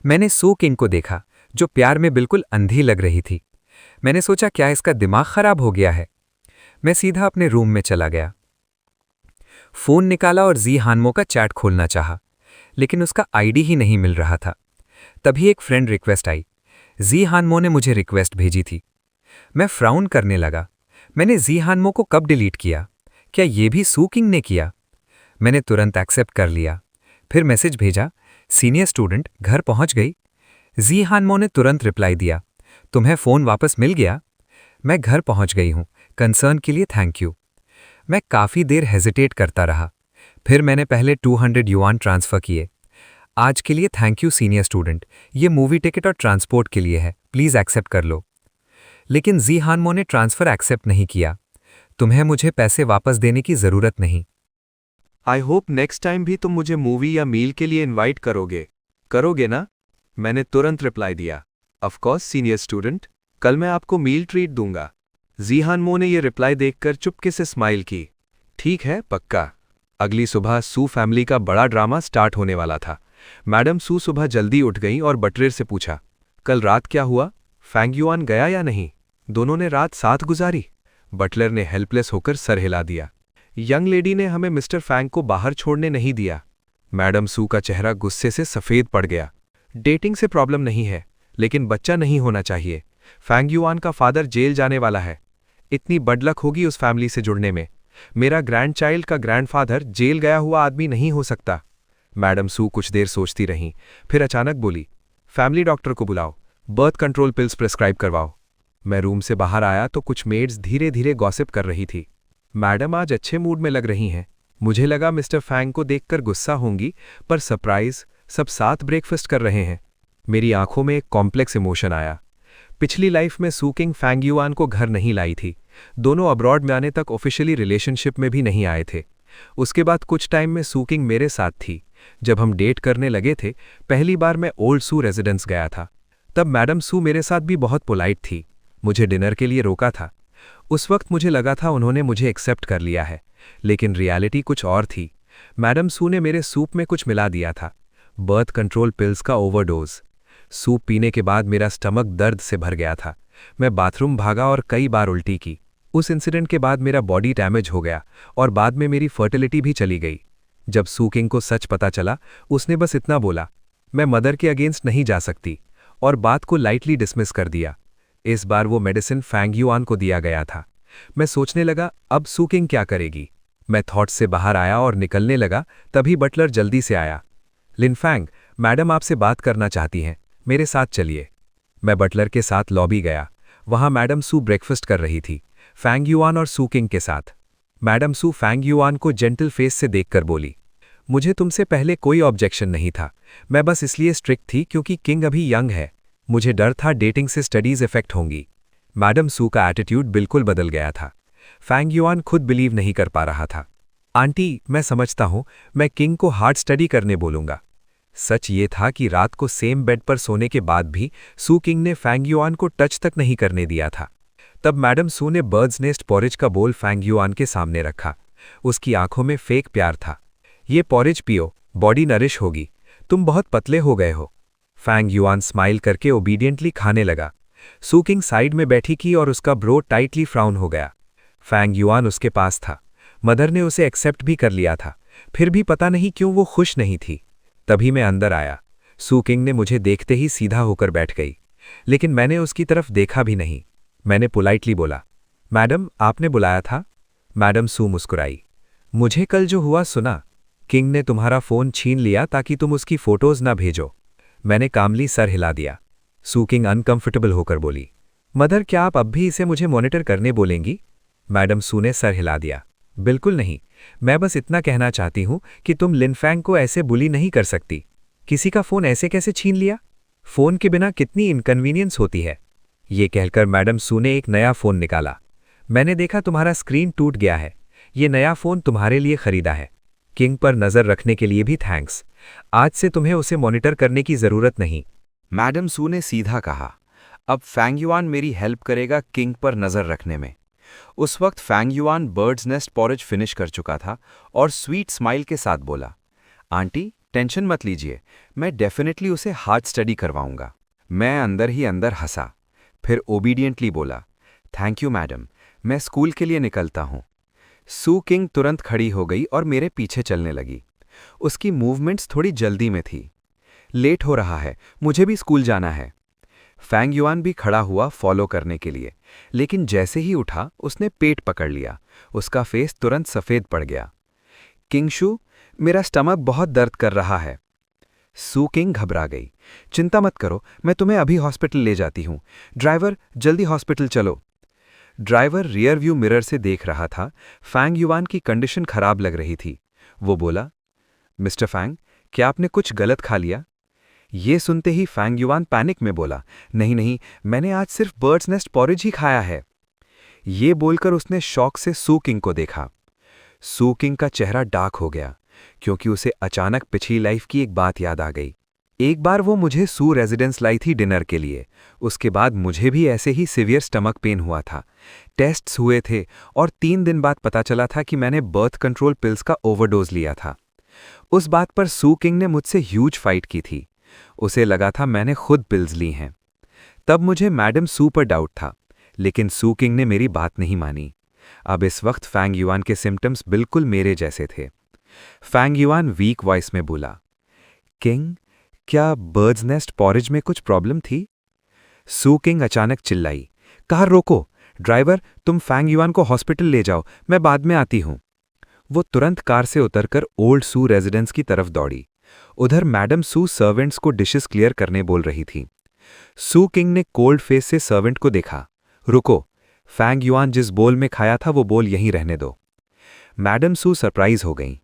मैंने सू किंग को देखा, जो प्यार में बिल्कुल अंधी लग रही थी। मैंने सोचा, क्या इसका दिमाग खराब हो गया है? मैं सीधा अपने रूम में चला गया। फ़ोन निकाला और जी हानमो का चैट खोलना चाहा, लेकिन उसका आईडी ही नहीं मिल रहा था। तभी एक फ्रेंड रिक्वेस्ट आई। जी हानमो ने मुझे रिक्वेस्ट भेजी थी। मैं फ्राउन करने लगा। मैंने जी हानमो को कब डिलीट किया? क्या ये भी सू किंग ने किया? मैंने तुरंत एक्सेप्ट कर लिया। फिर मैसेज भेजा, सीनियर स्टूडेंट घर पहुंच गई। जी हानमो ने तुरंत रिप्लाई दिया, तुम्हें फ़ोन वापस मिल गया? मैं घर पहुंच गई हूं, कंसर्न के लिए थैंक यू। मैं काफ़ी देर हेजिटेट करता रहा। फिर मैंने पहले 200 युआन ट्रांसफ़र किए। आज के लिए थैंक यू सीनियर स्टूडेंट, ये मूवी टिकट और ट्रांसपोर्ट के लिए है, प्लीज़ एक्सेप्ट कर लो। लेकिन जी हानमो ने ट्रांसफ़र एक्सेप्ट नहीं किया। तुम्हें मुझे पैसे वापस देने की ज़रूरत नहीं। आई होप नेक्स्ट टाइम भी तुम मुझे मूवी या मील के लिए इनवाइट करोगे ना? मैंने तुरंत रिप्लाई दिया, ऑफ कोर्स सीनियर स्टूडेंट, कल मैं आपको मील ट्रीट दूंगा। जी हानमो ने यह रिप्लाई देखकर चुपके से स्माइल की। ठीक है, पक्का। अगली सुबह सू फैमिली का बड़ा ड्रामा स्टार्ट होने वाला था। मैडम सू सुबह जल्दी उठ गईं और बटलर से पूछा, कल रात क्या हुआ? फैंग युआन गया या नहीं? दोनों ने रात साथ गुजारी? बटलर ने हेल्पलेस होकर सर हिला दिया। यंग लेडी ने हमें मिस्टर फैंग को बाहर छोड़ने नहीं दिया। मैडम सू का चेहरा गुस्से से सफ़ेद पड़ गया। डेटिंग से प्रॉब्लम नहीं है, लेकिन बच्चा नहीं होना चाहिए। फैंग युआन का फादर जेल जाने वाला है। इतनी बडलक होगी उस फैमिली से जुड़ने में। मेरा ग्रैंडचाइल्ड का ग्रैंडफादर जेल गया हुआ आदमी नहीं हो सकता। मैडम सू कुछ देर सोचती रहीं, फिर अचानक बोली, फैमिली डॉक्टर को बुलाओ, बर्थ कंट्रोल पिल्स प्रिस्क्राइब करवाओ। मैं रूम से बाहर आया तो कुछ मेड्स धीरे धीरे गॉसिप कर रही थी। मैडम आज अच्छे मूड में लग रही हैं। मुझे लगा मिस्टर फैंग को देखकर गुस्सा होंगी, पर सरप्राइज, सब साथ ब्रेकफास्ट कर रहे हैं। मेरी आंखों में एक कॉम्प्लेक्स इमोशन आया। पिछली लाइफ में सू किंग फैंग युआन को घर नहीं लाई थी। दोनों अब्रॉड में आने तक ऑफिशियली रिलेशनशिप में भी नहीं आए थे। उसके बाद कुछ टाइम में सू किंग मेरे साथ थी। जब हम डेट करने लगे थे, पहली बार मैं ओल्ड सू रेजिडेंस गया था। तब मैडम सू मेरे साथ भी बहुत पोलाइट थी। मुझे डिनर के लिए रोका था। उस वक्त मुझे लगा था उन्होंने मुझे एक्सेप्ट कर लिया है, लेकिन रियलिटी कुछ और थी। मैडम सू ने मेरे सूप में कुछ मिला दिया था, बर्थ कंट्रोल पिल्स का ओवरडोज। सूप पीने के बाद मेरा स्टमक दर्द से भर गया था। मैं बाथरूम भागा और कई बार उल्टी की। उस इंसिडेंट के बाद मेरा बॉडी डैमेज हो गया और बाद में मेरी फर्टिलिटी भी चली गई। जब सू किंग को सच पता चला, उसने बस इतना बोला, मैं मदर के अगेंस्ट नहीं जा सकती, और बात को लाइटली डिसमिस कर दिया। इस बार वो मेडिसिन फैंग युआन को दिया गया था। मैं सोचने लगा, अब सू किंग क्या करेगी। मैं थॉट्स से बाहर आया और निकलने लगा, तभी बटलर जल्दी से आया। लिनफैंग, मैडम आपसे बात करना चाहती हैं, मेरे साथ चलिए। मैं बटलर के साथ लॉबी गया। वहां मैडम सू ब्रेकफास्ट कर रही थी, फैंग युआन और सू किंग के साथ। मैडम सू फैंग युआन को जेंटल फेस से देखकर बोली, मुझे तुमसे पहले कोई ऑब्जेक्शन नहीं था, मैं बस इसलिए स्ट्रिक्ट थी क्योंकि किंग अभी यंग है। मुझे डर था डेटिंग से स्टडीज इफेक्ट होंगी। मैडम सू का एटीट्यूड बिल्कुल बदल गया था। फैंग युआन खुद बिलीव नहीं कर पा रहा था। आंटी, मैं समझता हूं, मैं किंग को हार्ड स्टडी करने बोलूंगा। सच ये था कि रात को सेम बेड पर सोने के बाद भी सू किंग ने फैंग युआन को टच तक नहीं करने दिया था। तब मैडम सू ने बर्ड्स नेस्ट पॉरेज का बोल फैंग युआन के सामने रखा। उसकी आंखों में फेक प्यार था। ये पॉरेज पियो, बॉडी नरिश होगी, तुम बहुत पतले हो गए हो। फैंग युआन स्माइल करके ओबीडियंटली खाने लगा। सू किंग साइड में बैठी की और उसका ब्रो टाइटली फ्राउन हो गया। फैंग युआन उसके पास था। मदर ने उसे एक्सेप्ट भी कर लिया था, फिर भी पता नहीं क्यों वो खुश नहीं थी। तभी मैं अंदर आया। सू किंग ने मुझे देखते ही सीधा होकर बैठ गई, लेकिन मैंने उसकी तरफ देखा भी नहीं। मैंने पोलाइटली बोला, मैडम, आपने बुलाया था? मैडम सू मुस्कुराई, मुझे कल जो हुआ सुना, किंग ने तुम्हारा फोन छीन लिया ताकि तुम उसकी फोटोज ना भेजो। मैंने कामली सर हिला दिया। सू किंग अनकंफर्टेबल होकर बोली, मदर, क्या आप अब भी इसे मुझे मॉनिटर करने बोलेंगी? मैडम सू ने सर हिला दिया, बिल्कुल नहीं, मैं बस इतना कहना चाहती हूं कि तुम लिनफैंग को ऐसे बुली नहीं कर सकती। किसी का फोन ऐसे कैसे छीन लिया? फोन के बिना कितनी इनकन्वीनियंस होती है। ये कहकर मैडम सू ने एक नया फोन निकाला। मैंने देखा तुम्हारा स्क्रीन टूट गया है, ये नया फोन तुम्हारे लिए खरीदा है। किंग पर नजर रखने के लिए भी थैंक्स। आज से तुम्हें उसे मॉनिटर करने की जरूरत नहीं। मैडम सू ने सीधा कहा, अब फैंग युआन मेरी हेल्प करेगा किंग पर नजर रखने में। उस वक्त Fang Yuan bird's nest porridge finish कर चुका था और स्वीट स्माइल के साथ बोला, आंटी, टेंशन मत लीजिए, मैं डेफिनेटली उसे हार्ड स्टडी करवाऊंगा। मैं अंदर ही अंदर हंसा, फिर ओबीडियंटली बोला, थैंक यू मैडम, मैं स्कूल के लिए निकलता हूं। सू किंग तुरंत खड़ी हो गई और मेरे पीछे चलने लगी। उसकी मूवमेंट्स थोड़ी जल्दी में थी। लेट हो रहा है, मुझे भी स्कूल जाना है। फैंग युआन भी खड़ा हुआ फॉलो करने के लिए, लेकिन जैसे ही उठा उसने पेट पकड़ लिया। उसका फेस तुरंत सफ़ेद पड़ गया। किंगशू, मेरा स्टमक बहुत दर्द कर रहा है। सू किंग घबरा गई। चिंता मत करो, मैं तुम्हें अभी हॉस्पिटल ले जाती हूँ। ड्राइवर, जल्दी हॉस्पिटल चलो। ड्राइवर रियर व्यू मिरर से देख रहा था। फैंग युआन की कंडीशन खराब लग रही थी। वो बोला, मिस्टर फैंग, क्या आपने कुछ गलत खा लिया? ये सुनते ही फैंग युआन पैनिक में बोला, नहीं नहीं, मैंने आज सिर्फ बर्ड्स नेस्ट पॉरेज ही खाया है। ये बोलकर उसने शॉक से सू किंग को देखा। सू किंग का चेहरा डार्क हो गया, क्योंकि उसे अचानक पिछली लाइफ की एक बात याद आ गई। एक बार वो मुझे सू रेजिडेंस लाई थी डिनर के लिए। उसके बाद मुझे भी ऐसे ही सिवियर स्टमक पेन हुआ था। टेस्ट्स हुए थे और 3 दिन बाद पता चला था कि मैंने बर्थ कंट्रोल पिल्स का ओवरडोज लिया था। उस बात पर सू किंग ने मुझसे ह्यूज फाइट की थी। उसे लगा था मैंने खुद पिल्स ली हैं। तब मुझे मैडम सू पर डाउट था, लेकिन सू किंग ने मेरी बात नहीं मानी। अब इस वक्त फैंग युआन के सिम्टम्स बिल्कुल मेरे जैसे थे। फैंग युआन वीक वॉइस में बोला, किंग, क्या बर्ड्स नेस्ट पॉरेज में कुछ प्रॉब्लम थी? सू किंग अचानक चिल्लाई, कार रोको, ड्राइवर, तुम फैंग युआन को हॉस्पिटल ले जाओ, मैं बाद में आती हूं। वो तुरंत कार से उतरकर ओल्ड सू रेजिडेंस की तरफ दौड़ी। उधर मैडम सू सर्वेंट्स को डिशेस क्लियर करने बोल रही थी। सू किंग ने कोल्ड फेस से सर्वेंट को देखा, रुको, फैंग युआन जिस बोल में खाया था वो बोल यहीं रहने दो। मैडम सू सरप्राइज हो गईं।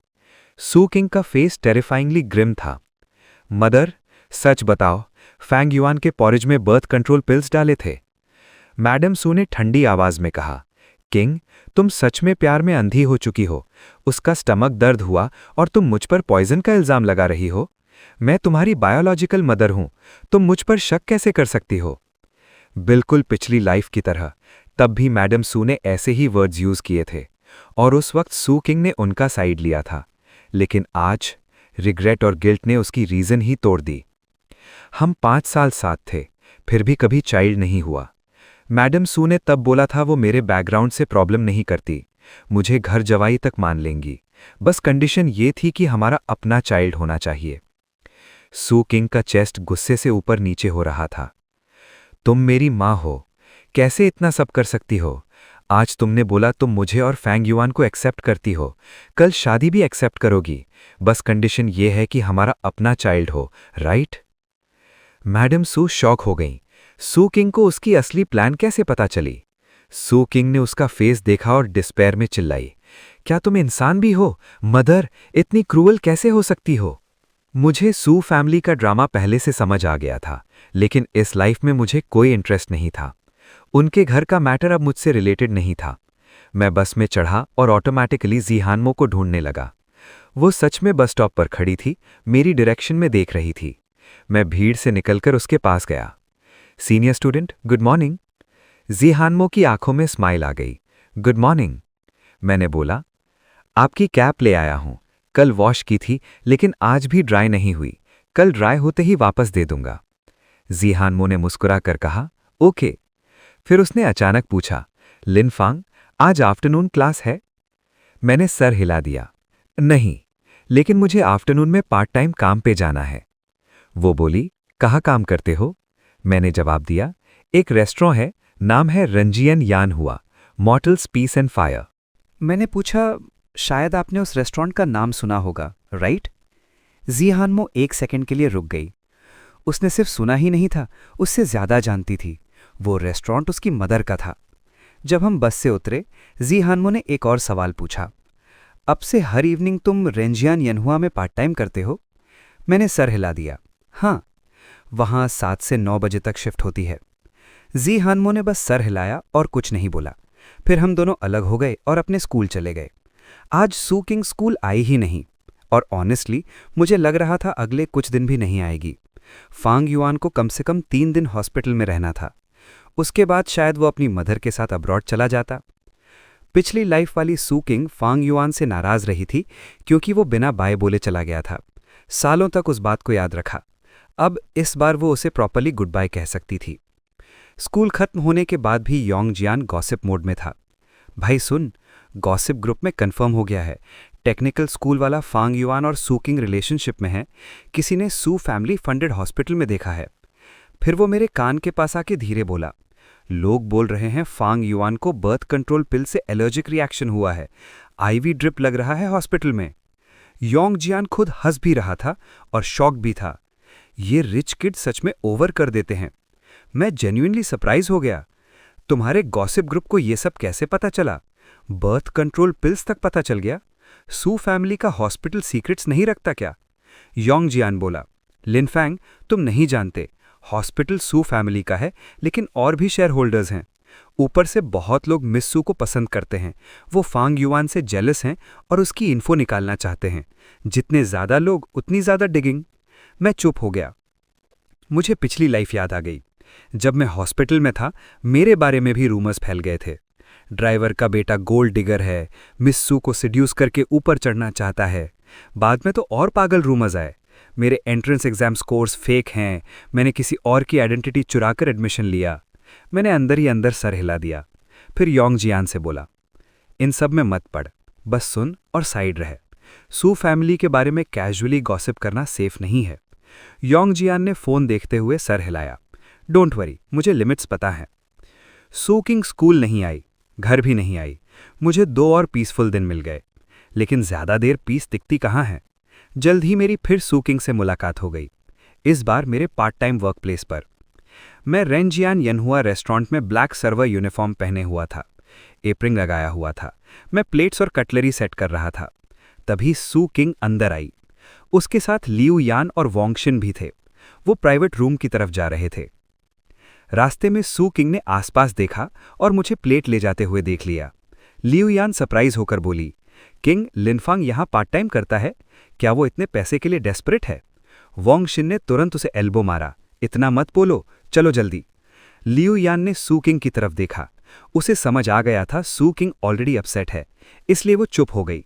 सू किंग का फेस टेरिफाइंगली ग्रिम था। मदर, सच बताओ, फैंग युआन के पॉरेज में बर्थ कंट्रोल पिल्स डाले थे? मैडम सू ने ठंडी आवाज में कहा, किंग, तुम सच में प्यार में अंधी हो चुकी हो। उसका स्टमक दर्द हुआ और तुम मुझ पर पॉइजन का इल्जाम लगा रही हो। मैं तुम्हारी बायोलॉजिकल मदर हूं, तुम मुझ पर शक कैसे कर सकती हो? बिल्कुल पिछली लाइफ की तरह तब भी मैडम सू ने ऐसे ही वर्ड्स यूज किए थे और उस वक्त सू किंग ने उनका साइड लिया था। लेकिन आज रिग्रेट और गिल्ट ने उसकी रीज़न ही तोड़ दी। हम 5 साल साथ थे, फिर भी कभी चाइल्ड नहीं हुआ। मैडम सू ने तब बोला था वो मेरे बैकग्राउंड से प्रॉब्लम नहीं करती, मुझे घर जवाई तक मान लेंगी, बस कंडीशन ये थी कि हमारा अपना चाइल्ड होना चाहिए। सू किंग का चेस्ट गुस्से से ऊपर नीचे हो रहा था। तुम मेरी माँ हो, कैसे इतना सब कर सकती हो? आज तुमने बोला तुम मुझे और फैंग युआन को एक्सेप्ट करती हो, कल शादी भी एक्सेप्ट करोगी, बस कंडीशन ये है कि हमारा अपना चाइल्ड हो, राइट? मैडम सू शॉक हो गईं। सू किंग को उसकी असली प्लान कैसे पता चली? सू किंग ने उसका फेस देखा और डिस्पेयर में चिल्लाई, क्या तुम इंसान भी हो? मदर, इतनी क्रूअल कैसे हो सकती हो? मुझे सू फैमिली का ड्रामा पहले से समझ आ गया था, लेकिन इस लाइफ में मुझे कोई इंटरेस्ट नहीं था। उनके घर का मैटर अब मुझसे रिलेटेड नहीं था। मैं बस में चढ़ा और ऑटोमेटिकली जीहानमो को ढूंढने लगा। वो सच में बस स्टॉप पर खड़ी थी, मेरी डायरेक्शन में देख रही थी। मैं भीड़ से निकलकर उसके पास गया। Senior student, good morning. Jihanmo की आंखों में स्माइल आ गई। गुड मॉर्निंग, मैंने बोला। आपकी कैप ले आया हूं, कल वॉश की थी लेकिन आज भी ड्राई नहीं हुई, कल ड्राई होते ही वापस दे दूंगा। जीहानमो ने मुस्कुरा कर कहा, ओके। फिर उसने अचानक पूछा, लिनफांग, आज आफ्टरनून क्लास है? मैंने सर हिला दिया, नहीं, लेकिन मुझे आफ्टरनून में पार्ट टाइम काम पे जाना है। वो बोली, कहाँ काम करते हो? मैंने जवाब दिया, एक रेस्टोरेंट है, नाम है रंजियन यान हुआ, मॉर्टल्स पीस एंड फायर। मैंने पूछा, शायद आपने उस रेस्टोरेंट का नाम सुना होगा, राइट? जीहानमो 1 सेकंड के लिए रुक गई। उसने सिर्फ सुना ही नहीं था, उससे ज्यादा जानती थी। वो रेस्टोरेंट उसकी मदर का था। जब हम बस से उतरे, जीहानमो ने एक और सवाल पूछा, अब से हर इवनिंग तुम रेंजियान यनहुआ में पार्ट टाइम करते हो? मैंने सर हिला दिया, हाँ, वहां 7 से 9 बजे तक शिफ्ट होती है। जीहानमो ने बस सर हिलाया और कुछ नहीं बोला। फिर हम दोनों अलग हो गए और अपने स्कूल चले गए। आज सू किंग स्कूल आई ही नहीं, और ऑनेस्टली मुझे लग रहा था अगले कुछ दिन भी नहीं आएगी। फांग युआन को कम से कम 3 दिन हॉस्पिटल में रहना था। उसके बाद शायद वो अपनी मदर के साथ अब्रॉड चला जाता। पिछली लाइफ वाली सू किंग फांग युआन से नाराज रही थी क्योंकि वो बिना बाय बोले चला गया था। सालों तक उस बात को याद रखा। अब इस बार वो उसे प्रॉपरली गुड बाय कह सकती थी। स्कूल खत्म होने के बाद भी योंग जियान गॉसिप मोड में था। भाई सुन, गॉसिप ग्रुप में कंफर्म हो गया है, टेक्निकल स्कूल वाला फांग युआन और सू किंग रिलेशनशिप में है। किसी ने सू फैमिली फंडेड हॉस्पिटल में देखा है। फिर वो मेरे कान के पास आके धीरे बोला, लोग बोल रहे हैं फांग युआन को बर्थ कंट्रोल पिल से एलर्जिक रिएक्शन हुआ है, आईवी ड्रिप लग रहा है हॉस्पिटल में। योंग जियान खुद हंस भी रहा था और शॉक भी था। ये रिच किड सच में ओवर कर देते हैं। मैं जेन्युइनली सरप्राइज हो गया। तुम्हारे गॉसिप ग्रुप को ये सब कैसे पता चला? बर्थ कंट्रोल पिल्स तक पता चल गया? सू फैमिली का हॉस्पिटल सीक्रेट्स नहीं रखता क्या? योंग जियान बोला, लिनफैंग, तुम नहीं जानते, हॉस्पिटल सू फैमिली का है, लेकिन और भी शेयर होल्डर्स हैं। ऊपर से बहुत लोग मिस सू को पसंद करते हैं। वो फांग युआन से जेलस हैं और उसकी इन्फो निकालना चाहते हैं। जितने ज्यादा लोग उतनी ज्यादा डिगिंग। मैं चुप हो गया। मुझे पिछली लाइफ याद आ गई। जब मैं हॉस्पिटल में था, मेरे बारे में भी रूमर्स फैल गए थे। ड्राइवर का बेटा गोल्ड डिगर है, मिस सू को सिड्यूस करके ऊपर चढ़ना चाहता है। बाद में तो और पागल रूमर्स आए। मेरे एंट्रेंस एग्जाम स्कोर्स फेक हैं, मैंने किसी और की आइडेंटिटी चुराकर एडमिशन लिया। मैंने अंदर ही अंदर सर हिला दिया। फिर योंग जियान से बोला, इन सब में मत पड़, बस सुन और साइड रह। सू फैमिली के बारे में कैजुअली गॉसिप करना सेफ नहीं है। योंग जियान ने फोन देखते हुए सर हिलाया, डोंट वरी, मुझे लिमिट्स पता है। सू किंग स्कूल नहीं आई, घर भी नहीं आई। मुझे 2 और पीसफुल दिन मिल गए, लेकिन ज्यादा देर पीस टिकती कहाँ है। जल्द ही मेरी फिर सू किंग से मुलाकात हो गई, इस बार मेरे पार्ट टाइम वर्क प्लेस पर। मैं रेंजियान यनहुआ रेस्टोरेंट में ब्लैक सर्वर यूनिफॉर्म पहने हुआ था, एप्रिन लगाया हुआ था। मैं प्लेट्स और कटलरी सेट कर रहा था। तभी सू किंग अंदर आई। उसके साथ लियू यान और वोंगशिन भी थे। वो प्राइवेट रूम की तरफ जा रहे थे। रास्ते में सू किंग ने आसपास देखा और मुझे प्लेट ले जाते हुए देख लिया। लियू यान सरप्राइज होकर बोली, किंग, लिनफांग यहाँ पार्ट टाइम करता है, क्या वो इतने पैसे के लिए डेस्परेट है? वोंगशिन ने तुरंत उसे एल्बो मारा, इतना मत बोलो, चलो जल्दी। लियू यान ने सू किंग की तरफ देखा। उसे समझ आ गया था सू किंग ऑलरेडी अपसेट है, इसलिए वो चुप हो गई।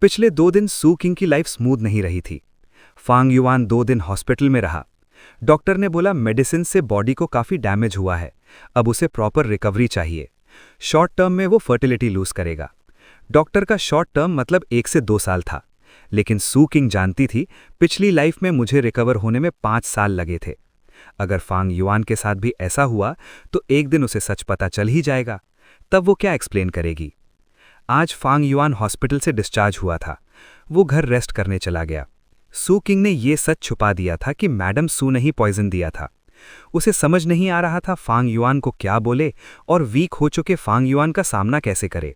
पिछले 2 दिन सू किंग की लाइफ स्मूथ नहीं रही थी। फांग युआन 2 दिन हॉस्पिटल में रहा। डॉक्टर ने बोला मेडिसिन से बॉडी को काफ़ी डैमेज हुआ है, अब उसे प्रॉपर रिकवरी चाहिए। शॉर्ट टर्म में वो फर्टिलिटी लूज करेगा। डॉक्टर का शॉर्ट टर्म मतलब 1 से 2 साल था, लेकिन सू किंग जानती थी पिछली लाइफ में मुझे रिकवर होने में 5 साल लगे थे। अगर फांग युआन के साथ भी ऐसा हुआ तो एक दिन उसे सच पता चल ही जाएगा, तब वो क्या एक्सप्लेन करेगी। आज फांग युआन हॉस्पिटल से डिस्चार्ज हुआ था। वो घर रेस्ट करने चला गया। सू किंग ने ये सच छुपा दिया था कि मैडम सू ने ही पॉइजन दिया था। उसे समझ नहीं आ रहा था फांग युआन को क्या बोले और वीक हो चुके फांग युआन का सामना कैसे करे।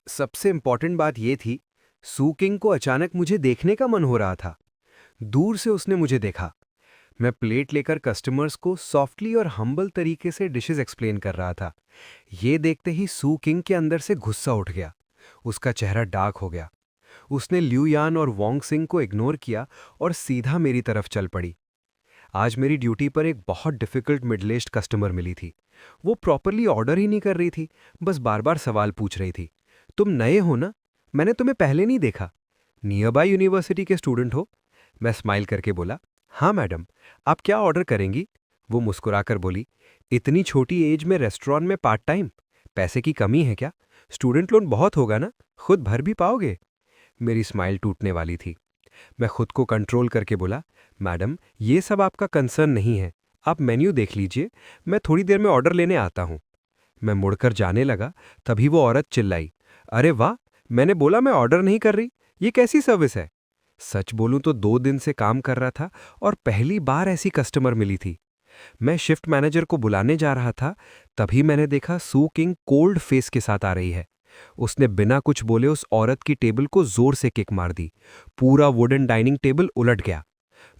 सबसे इम्पॉर्टेंट बात यह थी, सू किंग को अचानक मुझे देखने का मन हो रहा था। दूर से उसने मुझे देखा। मैं प्लेट लेकर कस्टमर्स को सॉफ्टली और हम्बल तरीके से डिशेस एक्सप्लेन कर रहा था। ये देखते ही सू किंग के अंदर से गुस्सा उठ गया। उसका चेहरा डार्क हो गया। उसने ल्यू यान और वोंग सिंह को इग्नोर किया और सीधा मेरी तरफ चल पड़ी। आज मेरी ड्यूटी पर एक बहुत डिफिकल्ट मिडल एज्ड कस्टमर मिली थी। वो प्रॉपरली ऑर्डर ही नहीं कर रही थी, बस बार बार सवाल पूछ रही थी। तुम नए हो ना? मैंने तुम्हें पहले नहीं देखा। नियर बाय यूनिवर्सिटी के स्टूडेंट हो? मैं स्माइल करके बोला, हाँ मैडम, आप क्या ऑर्डर करेंगी? वो मुस्कुराकर बोली, इतनी छोटी एज में रेस्टोरेंट में पार्ट टाइम? पैसे की कमी है क्या? स्टूडेंट लोन बहुत होगा ना, खुद भर भी पाओगे? मेरी स्माइल टूटने वाली थी। मैं खुद को कंट्रोल करके बोला, मैडम ये सब आपका कंसर्न नहीं है, आप मेन्यू देख लीजिए, मैं थोड़ी देर में ऑर्डर लेने आता हूँ। मैं मुड़कर जाने लगा, तभी वो औरत चिल्लाई, अरे वाह, मैंने बोला मैं ऑर्डर नहीं कर रही, ये कैसी सर्विस है? सच बोलूं तो 2 दिन से काम कर रहा था और पहली बार ऐसी कस्टमर मिली थी। मैं शिफ्ट मैनेजर को बुलाने जा रहा था, तभी मैंने देखा सू किंग कोल्ड फेस के साथ आ रही है। उसने बिना कुछ बोले उस औरत की टेबल को जोर से किक मार दी। पूरा वुडन डाइनिंग टेबल उलट गया।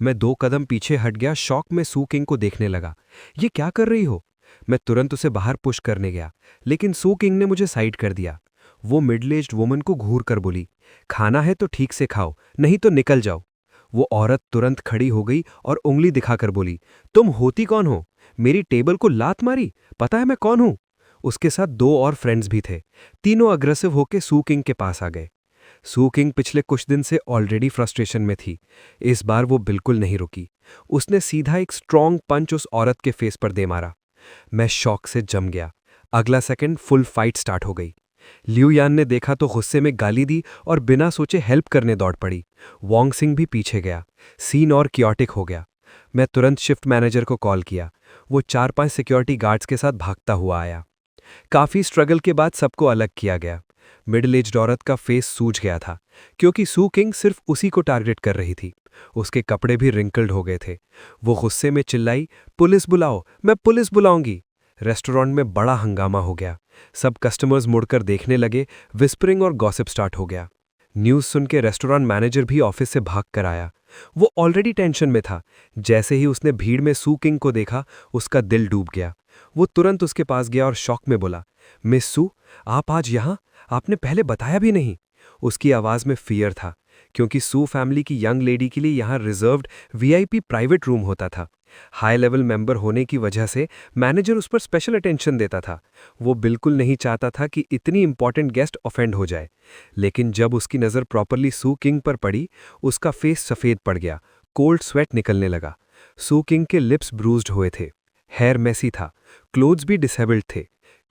मैं 2 कदम पीछे हट गया, शॉक में सू किंग को देखने लगा। ये क्या कर रही हो? मैं तुरंत उसे बाहर पुश करने गया, लेकिन सू किंग ने मुझे साइड कर दिया। वो मिडल एज्ड वुमन को घूर कर बोली, खाना है तो ठीक से खाओ, नहीं तो निकल जाओ। वो औरत तुरंत खड़ी हो गई और उंगली दिखाकर बोली, तुम होती कौन हो? मेरी टेबल को लात मारी? पता है मैं कौन हूं? उसके साथ 2 और फ्रेंड्स भी थे। तीनों अग्रेसिव होकर सू किंग के पास आ गए। सू किंग पिछले कुछ दिन से ऑलरेडी फ्रस्ट्रेशन में थी। इस बार वो बिल्कुल नहीं रुकी। उसने सीधा एक स्ट्रॉन्ग पंच उस औरत के फेस पर दे मारा। मैं शॉक से जम गया। अगला सेकंड फुल फाइट स्टार्ट हो गई। ल्यू यान ने देखा तो गुस्से में गाली दी और बिना सोचे हेल्प करने दौड़ पड़ी। वोंग सिंह भी पीछे गया। सीन और क्योटिक हो गया। मैं तुरंत शिफ्ट मैनेजर को कॉल किया। वो 4-5 सिक्योरिटी गार्ड्स के साथ भागता हुआ आया। काफ़ी स्ट्रगल के बाद सबको अलग किया गया। मिडिल एज्ड औरत का फेस सूज गया था, क्योंकि सू किंग सिर्फ उसी को टारगेट कर रही थी। उसके कपड़े भी रिंकल्ड हो गए थे। वो गुस्से में चिल्लाई, पुलिस बुलाओ, मैं पुलिस बुलाऊंगी। रेस्टोरेंट में बड़ा हंगामा हो गया। सब कस्टमर्स मुड़कर देखने लगे। विस्परिंग और गॉसिप स्टार्ट हो गया। न्यूज़ सुन के रेस्टोरेंट मैनेजर भी ऑफिस से भाग कर आया। वो ऑलरेडी टेंशन में था। जैसे ही उसने भीड़ में सू किंग को देखा, उसका दिल डूब गया। वो तुरंत उसके पास गया और शॉक में बोला, मिस सू, आप आज यहाँ? आपने पहले बताया भी नहीं। उसकी आवाज़ में फियर था, क्योंकि सू फैमिली की यंग लेडी के लिए यहाँ रिजर्व्ड वीआईपी प्राइवेट रूम होता था। हाई लेवल मेंबर होने की वजह से मैनेजर उस पर स्पेशल अटेंशन देता था। वो बिल्कुल नहीं चाहता था कि इतनी इंपॉर्टेंट गेस्ट ऑफेंड हो जाए। लेकिन जब उसकी नज़र प्रॉपरली सू किंग पर पड़ी, उसका फेस सफ़ेद पड़ गया। कोल्ड स्वेट निकलने लगा। सू किंग के लिप्स ब्रूज्ड हुए थे। हेयर मेसी था। क्लोथ्स भी डिसेबल्ड थे।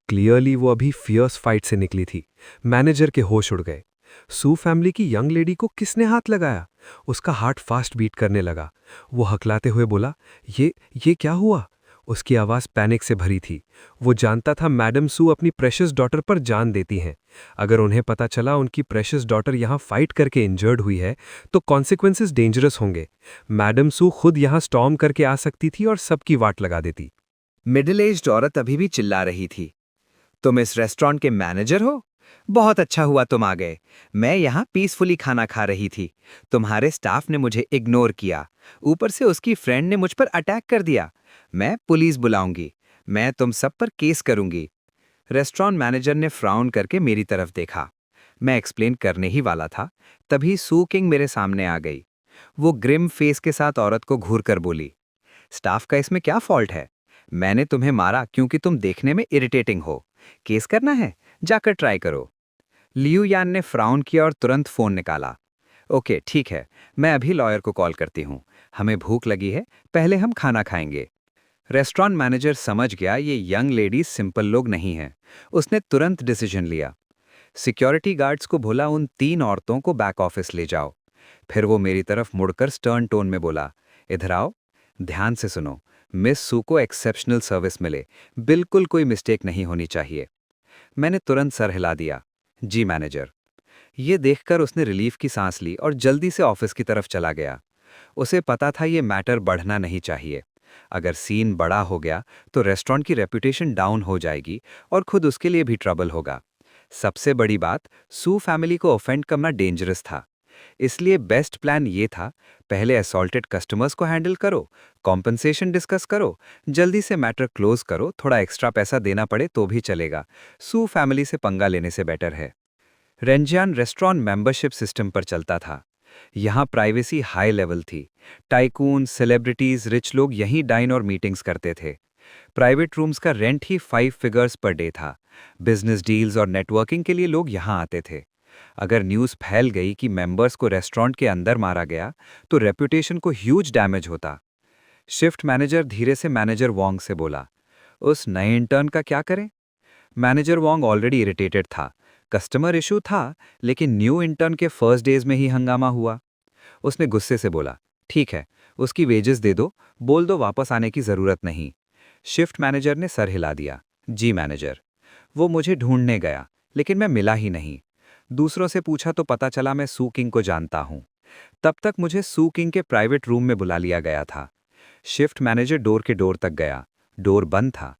क्लियरली वो अभी फियर्स फाइट से निकली थी। मैनेजर के होश उड़ गए। सू फैमिली की यंग लेडी को किसने हाथ लगाया? उसका हार्ट फास्ट बीट करने लगा। वो हकलाते हुए बोला, ये क्या हुआ? उसकी आवाज़ पैनिक से भरी थी। वो जानता था मैडम सू अपनी प्रेशियस डॉटर पर जान देती हैं। अगर उन्हें पता चला उनकी प्रेशियस डॉटर यहाँ फाइट करके इंजर्ड हुई है, तो कॉन्सिक्वेंसेस डेंजरस होंगे। मैडम सू खुद यहाँ स्टॉर्म करके आ सकती थी और सबकी वाट लगा देती। मिडिल एज्ड औरत अभी भी चिल्ला रही थी, तुम इस रेस्टोरेंट के मैनेजर हो? बहुत अच्छा हुआ तुम आ गए। मैं यहाँ पीसफुली खाना खा रही थी। तुम्हारे स्टाफ ने मुझे इग्नोर किया। ऊपर से उसकी फ्रेंड ने मुझ पर अटैक कर दिया। मैं पुलिस बुलाऊंगी। मैं तुम सब पर केस करूंगी। रेस्टोरेंट मैनेजर ने फ्राउन करके मेरी तरफ देखा। मैं एक्सप्लेन करने ही वाला था, तभी सू किंग मेरे सामने आ गई। वो ग्रिम फेस के साथ औरत को घूर कर बोली, स्टाफ का इसमें क्या फॉल्ट है? मैंने तुम्हें मारा क्योंकि तुम देखने में इरिटेटिंग हो। केस करना है? जाकर ट्राई करो। लियू यान ने फ्राउन किया और तुरंत फोन निकाला। ओके ठीक है, मैं अभी लॉयर को कॉल करती हूँ। हमें भूख लगी है, पहले हम खाना खाएंगे। रेस्टोरेंट मैनेजर समझ गया ये यंग लेडीज सिंपल लोग नहीं हैं। उसने तुरंत डिसीजन लिया। सिक्योरिटी गार्ड्स को बोला उन 3 औरतों को बैक ऑफिस ले जाओ। फिर वो मेरी तरफ मुड़कर स्टर्न टोन में बोला, इधर आओ, ध्यान से सुनो। मिस सू को एक्सेप्शनल सर्विस मिले, बिल्कुल कोई मिस्टेक नहीं होनी चाहिए। मैंने तुरंत सर हिला दिया, जी मैनेजर। ये देखकर उसने रिलीफ की सांस ली और जल्दी से ऑफिस की तरफ चला गया। उसे पता था ये मैटर बढ़ना नहीं चाहिए। अगर सीन बड़ा हो गया तो रेस्टोरेंट की रेपुटेशन डाउन हो जाएगी और खुद उसके लिए भी ट्रबल होगा। सबसे बड़ी बात, सू फैमिली को ऑफेंड करना डेंजरस था। इसलिए बेस्ट प्लान ये था, पहले असॉल्टेड कस्टमर्स को हैंडल करो, कॉम्पनसेशन डिस्कस करो, जल्दी से मैटर क्लोज करो, थोड़ा एक्स्ट्रा पैसा देना पड़े तो भी चलेगा। सू फैमिली से पंगा लेने से बेटर है। रेंजियान रेस्टोरेंट मेंबरशिप सिस्टम पर चलता था। यहाँ प्राइवेसी हाई लेवल थी। टाइकून, सेलिब्रिटीज, रिच लोग यहीं डाइन और मीटिंग्स करते थे। प्राइवेट रूम्स का रेंट ही 5 फिगर्स पर डे था। बिजनेस डील्स और नेटवर्किंग के लिए लोग यहाँ आते थे। अगर न्यूज़ फैल गई कि मेंबर्स को रेस्टोरेंट के अंदर मारा गया तो रेपुटेशन को ह्यूज डैमेज होता। शिफ्ट मैनेजर धीरे से मैनेजर वोंग से बोला, उस नए इंटर्न का क्या करें? मैनेजर वोंग ऑलरेडी इरिटेटेड था। कस्टमर इशू था, लेकिन न्यू इंटर्न के फर्स्ट डेज में ही हंगामा हुआ। उसने गुस्से से बोला, ठीक है, उसकी वेजेस दे दो, बोल दो वापस आने की जरूरत नहीं। शिफ्ट मैनेजर ने सर हिला दिया, जी मैनेजर। वो मुझे ढूंढने गया, लेकिन मैं मिला ही नहीं। दूसरों से पूछा तो पता चला मैं सू किंग को जानता हूं। तब तक मुझे सू किंग के प्राइवेट रूम में बुला लिया गया था। शिफ्ट मैनेजर डोर के डोर तक गया। डोर बंद था।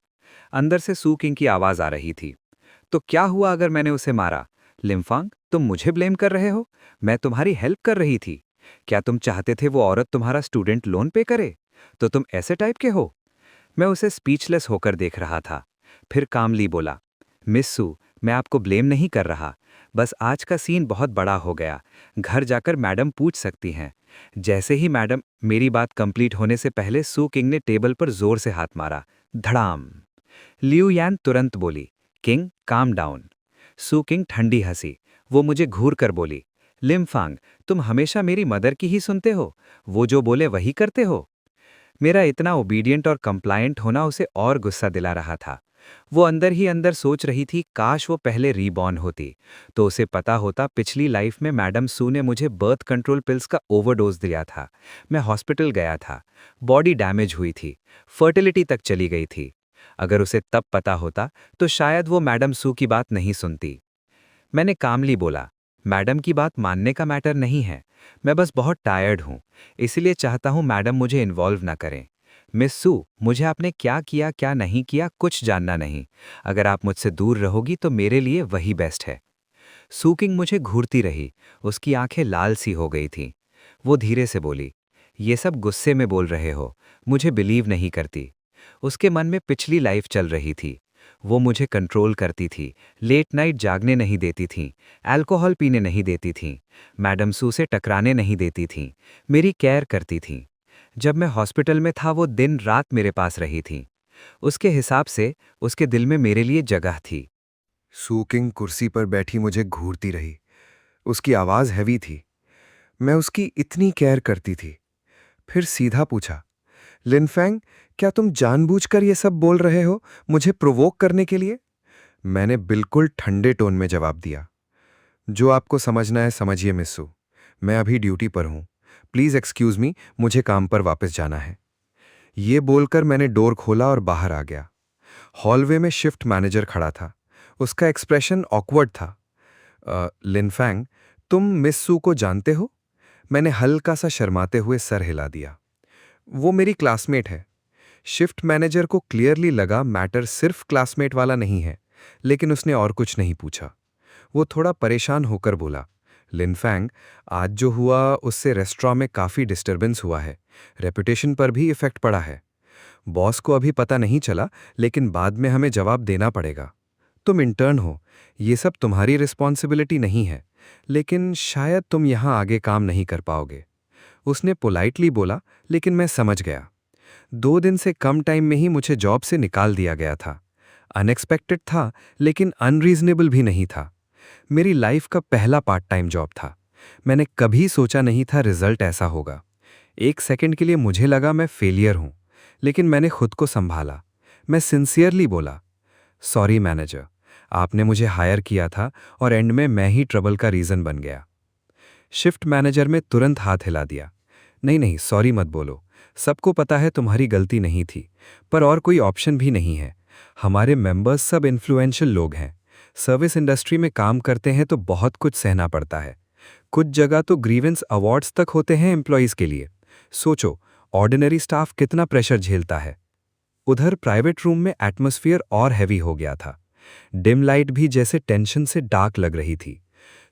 अंदर से सू किंग की आवाज आ रही थी, तो क्या हुआ अगर मैंने उसे मारा? लिमफांग, तुम मुझे ब्लेम कर रहे हो? मैं तुम्हारी हेल्प कर रही थी। क्या तुम चाहते थे वो औरत तुम्हारा स्टूडेंट लोन पे करे? तो तुम ऐसे टाइप के हो? मैं उसे स्पीचलेस होकर देख रहा था। फिर कामली बोला, मिस सू, मैं आपको ब्लेम नहीं कर रहा, बस आज का सीन बहुत बड़ा हो गया। घर जाकर मैडम पूछ सकती हैं। जैसे ही मैडम, मेरी बात कंप्लीट होने से पहले सू किंग ने टेबल पर जोर से हाथ मारा। धड़ाम। लियू यान तुरंत बोली, किंग काम डाउन। सू किंग ठंडी हंसी। वो मुझे घूर कर बोली, लिमफांग, तुम हमेशा मेरी मदर की ही सुनते हो, वो जो बोले वही करते हो। मेरा इतना ओबीडियंट और कंप्लायंट होना उसे और गुस्सा दिला रहा था। वो अंदर ही अंदर सोच रही थी, काश वो पहले रीबॉर्न होती, तो उसे पता होता पिछली लाइफ में मैडम सू ने मुझे बर्थ कंट्रोल पिल्स का ओवरडोज दिया था। मैं हॉस्पिटल गया था, बॉडी डैमेज हुई थी, फर्टिलिटी तक चली गई थी। अगर उसे तब पता होता तो शायद वो मैडम सू की बात नहीं सुनती। मैंने कामली बोला, मैडम की बात मानने का मैटर नहीं है, मैं बस बहुत टायर्ड हूं, इसलिए चाहता हूं मैडम मुझे इन्वॉल्व ना करें। मिस सू, मुझे आपने क्या किया क्या नहीं किया कुछ जानना नहीं। अगर आप मुझसे दूर रहोगी तो मेरे लिए वही बेस्ट है। सू किंग मुझे घूरती रही, उसकी आंखें लाल सी हो गई थीं। वो धीरे से बोली, ये सब गुस्से में बोल रहे हो, मुझे बिलीव नहीं करती। उसके मन में पिछली लाइफ चल रही थी। वो मुझे कंट्रोल करती थी, लेट नाइट जागने नहीं देती थीं, अल्कोहल पीने नहीं देती थीं, मैडम सू से टकराने नहीं देती थीं, मेरी केयर करती थीं। जब मैं हॉस्पिटल में था वो दिन रात मेरे पास रही थीं। उसके हिसाब से उसके दिल में मेरे लिए जगह थी। सू किंग कुर्सी पर बैठी मुझे घूरती रही। उसकी आवाज़ हैवी थी। मैं उसकी इतनी केयर करती थी। फिर सीधा पूछा, लिनफेंग, क्या तुम जानबूझकर ये सब बोल रहे हो, मुझे प्रोवोक करने के लिए? मैंने बिल्कुल ठंडे टोन में जवाब दिया, जो आपको समझना है समझिए मिस्सू, मैं अभी ड्यूटी पर हूं, प्लीज़ एक्सक्यूज़ मी, मुझे काम पर वापस जाना है। ये बोलकर मैंने डोर खोला और बाहर आ गया। हॉलवे में शिफ्ट मैनेजर खड़ा था। उसका एक्सप्रेशन ऑकवर्ड था। लिनफेंग, तुम मिस सू को जानते हो? मैंने हल्का सा शर्माते हुए सर हिला दिया। वो मेरी क्लासमेट है। शिफ्ट मैनेजर को क्लियरली लगा मैटर सिर्फ क्लासमेट वाला नहीं है, लेकिन उसने और कुछ नहीं पूछा। वो थोड़ा परेशान होकर बोला, लिनफेंग, आज जो हुआ उससे रेस्टोरेंट में काफ़ी डिस्टर्बेंस हुआ है, रेपुटेशन पर भी इफेक्ट पड़ा है। बॉस को अभी पता नहीं चला, लेकिन बाद में हमें जवाब देना पड़ेगा। तुम इंटर्न हो, ये सब तुम्हारी रिस्पॉन्सिबिलिटी नहीं है, लेकिन शायद तुम यहाँ आगे काम नहीं कर पाओगे। उसने पोलाइटली बोला, लेकिन मैं समझ गया। 2 दिन से कम टाइम में ही मुझे जॉब से निकाल दिया गया था। अनएक्सपेक्टेड था, लेकिन अनरीजनेबल भी नहीं था। मेरी लाइफ का पहला पार्ट टाइम जॉब था। मैंने कभी सोचा नहीं था रिजल्ट ऐसा होगा। एक सेकंड के लिए मुझे लगा मैं फेलियर हूं, लेकिन मैंने खुद को संभाला। मैं सिंसियरली बोला, सॉरी मैनेजर, आपने मुझे हायर किया था और एंड में मैं ही ट्रबल का रीज़न बन गया। शिफ्ट मैनेजर में तुरंत हाथ हिला दिया, नहीं नहीं सॉरी मत बोलो, सबको पता है तुम्हारी गलती नहीं थी, पर और कोई ऑप्शन भी नहीं है। हमारे मेंबर्स सब इन्फ्लुएंशियल लोग हैं, सर्विस इंडस्ट्री में काम करते हैं तो बहुत कुछ सहना पड़ता है। कुछ जगह तो ग्रीवेंस अवार्ड्स तक होते हैं एम्प्लॉयज़ के लिए। सोचो ऑर्डिनरी स्टाफ कितना प्रेशर झेलता है। उधर प्राइवेट रूम में एटमॉस्फेयर और हैवी हो गया था। डिम लाइट भी जैसे टेंशन से डार्क लग रही थी।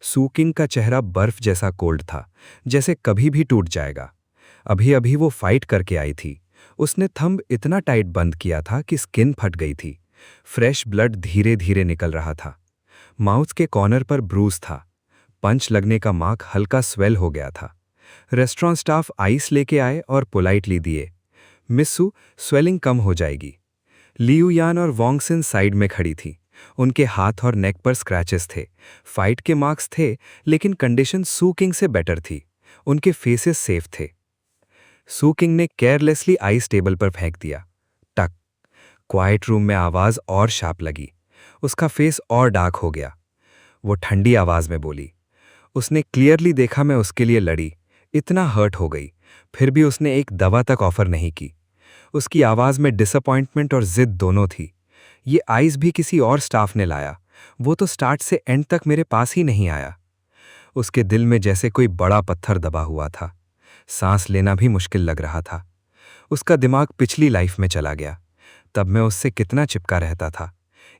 सू किंग का चेहरा बर्फ जैसा कोल्ड था, जैसे कभी भी टूट जाएगा। अभी अभी वो फाइट करके आई थी। उसने थंब इतना टाइट बंद किया था कि स्किन फट गई थी। फ्रेश ब्लड धीरे धीरे निकल रहा था। माउथ के कॉर्नर पर ब्रूज था। पंच लगने का मार्क हल्का स्वेल हो गया था। रेस्टोरेंट स्टाफ आइस लेके आए और पोलाइटली दिए। मिस्सू, स्वेलिंग कम हो जाएगी। लियू यान और वोंगसिन साइड में खड़ी थी। उनके हाथ और नेक पर स्क्रैचेस थे। फाइट के मार्क्स थे, लेकिन कंडीशन सू किंग से बेटर थी। उनके फेसेस सेफ थे। सू किंग ने केयरलेसली आइस टेबल पर फेंक दिया। टक। क्वाइट रूम में आवाज और शार्प लगी। उसका फेस और डार्क हो गया। वो ठंडी आवाज में बोली। उसने क्लियरली देखा मैं उसके लिए लड़ी। इतना हर्ट हो गई, फिर भी उसने एक दवा तक ऑफर नहीं की। उसकी आवाज में डिसअपॉइंटमेंट और जिद दोनों थी। ये आइस भी किसी और स्टाफ ने लाया। वो तो स्टार्ट से एंड तक मेरे पास ही नहीं आया। उसके दिल में जैसे कोई बड़ा पत्थर दबा हुआ था। सांस लेना भी मुश्किल लग रहा था। उसका दिमाग पिछली लाइफ में चला गया। तब मैं उससे कितना चिपका रहता था।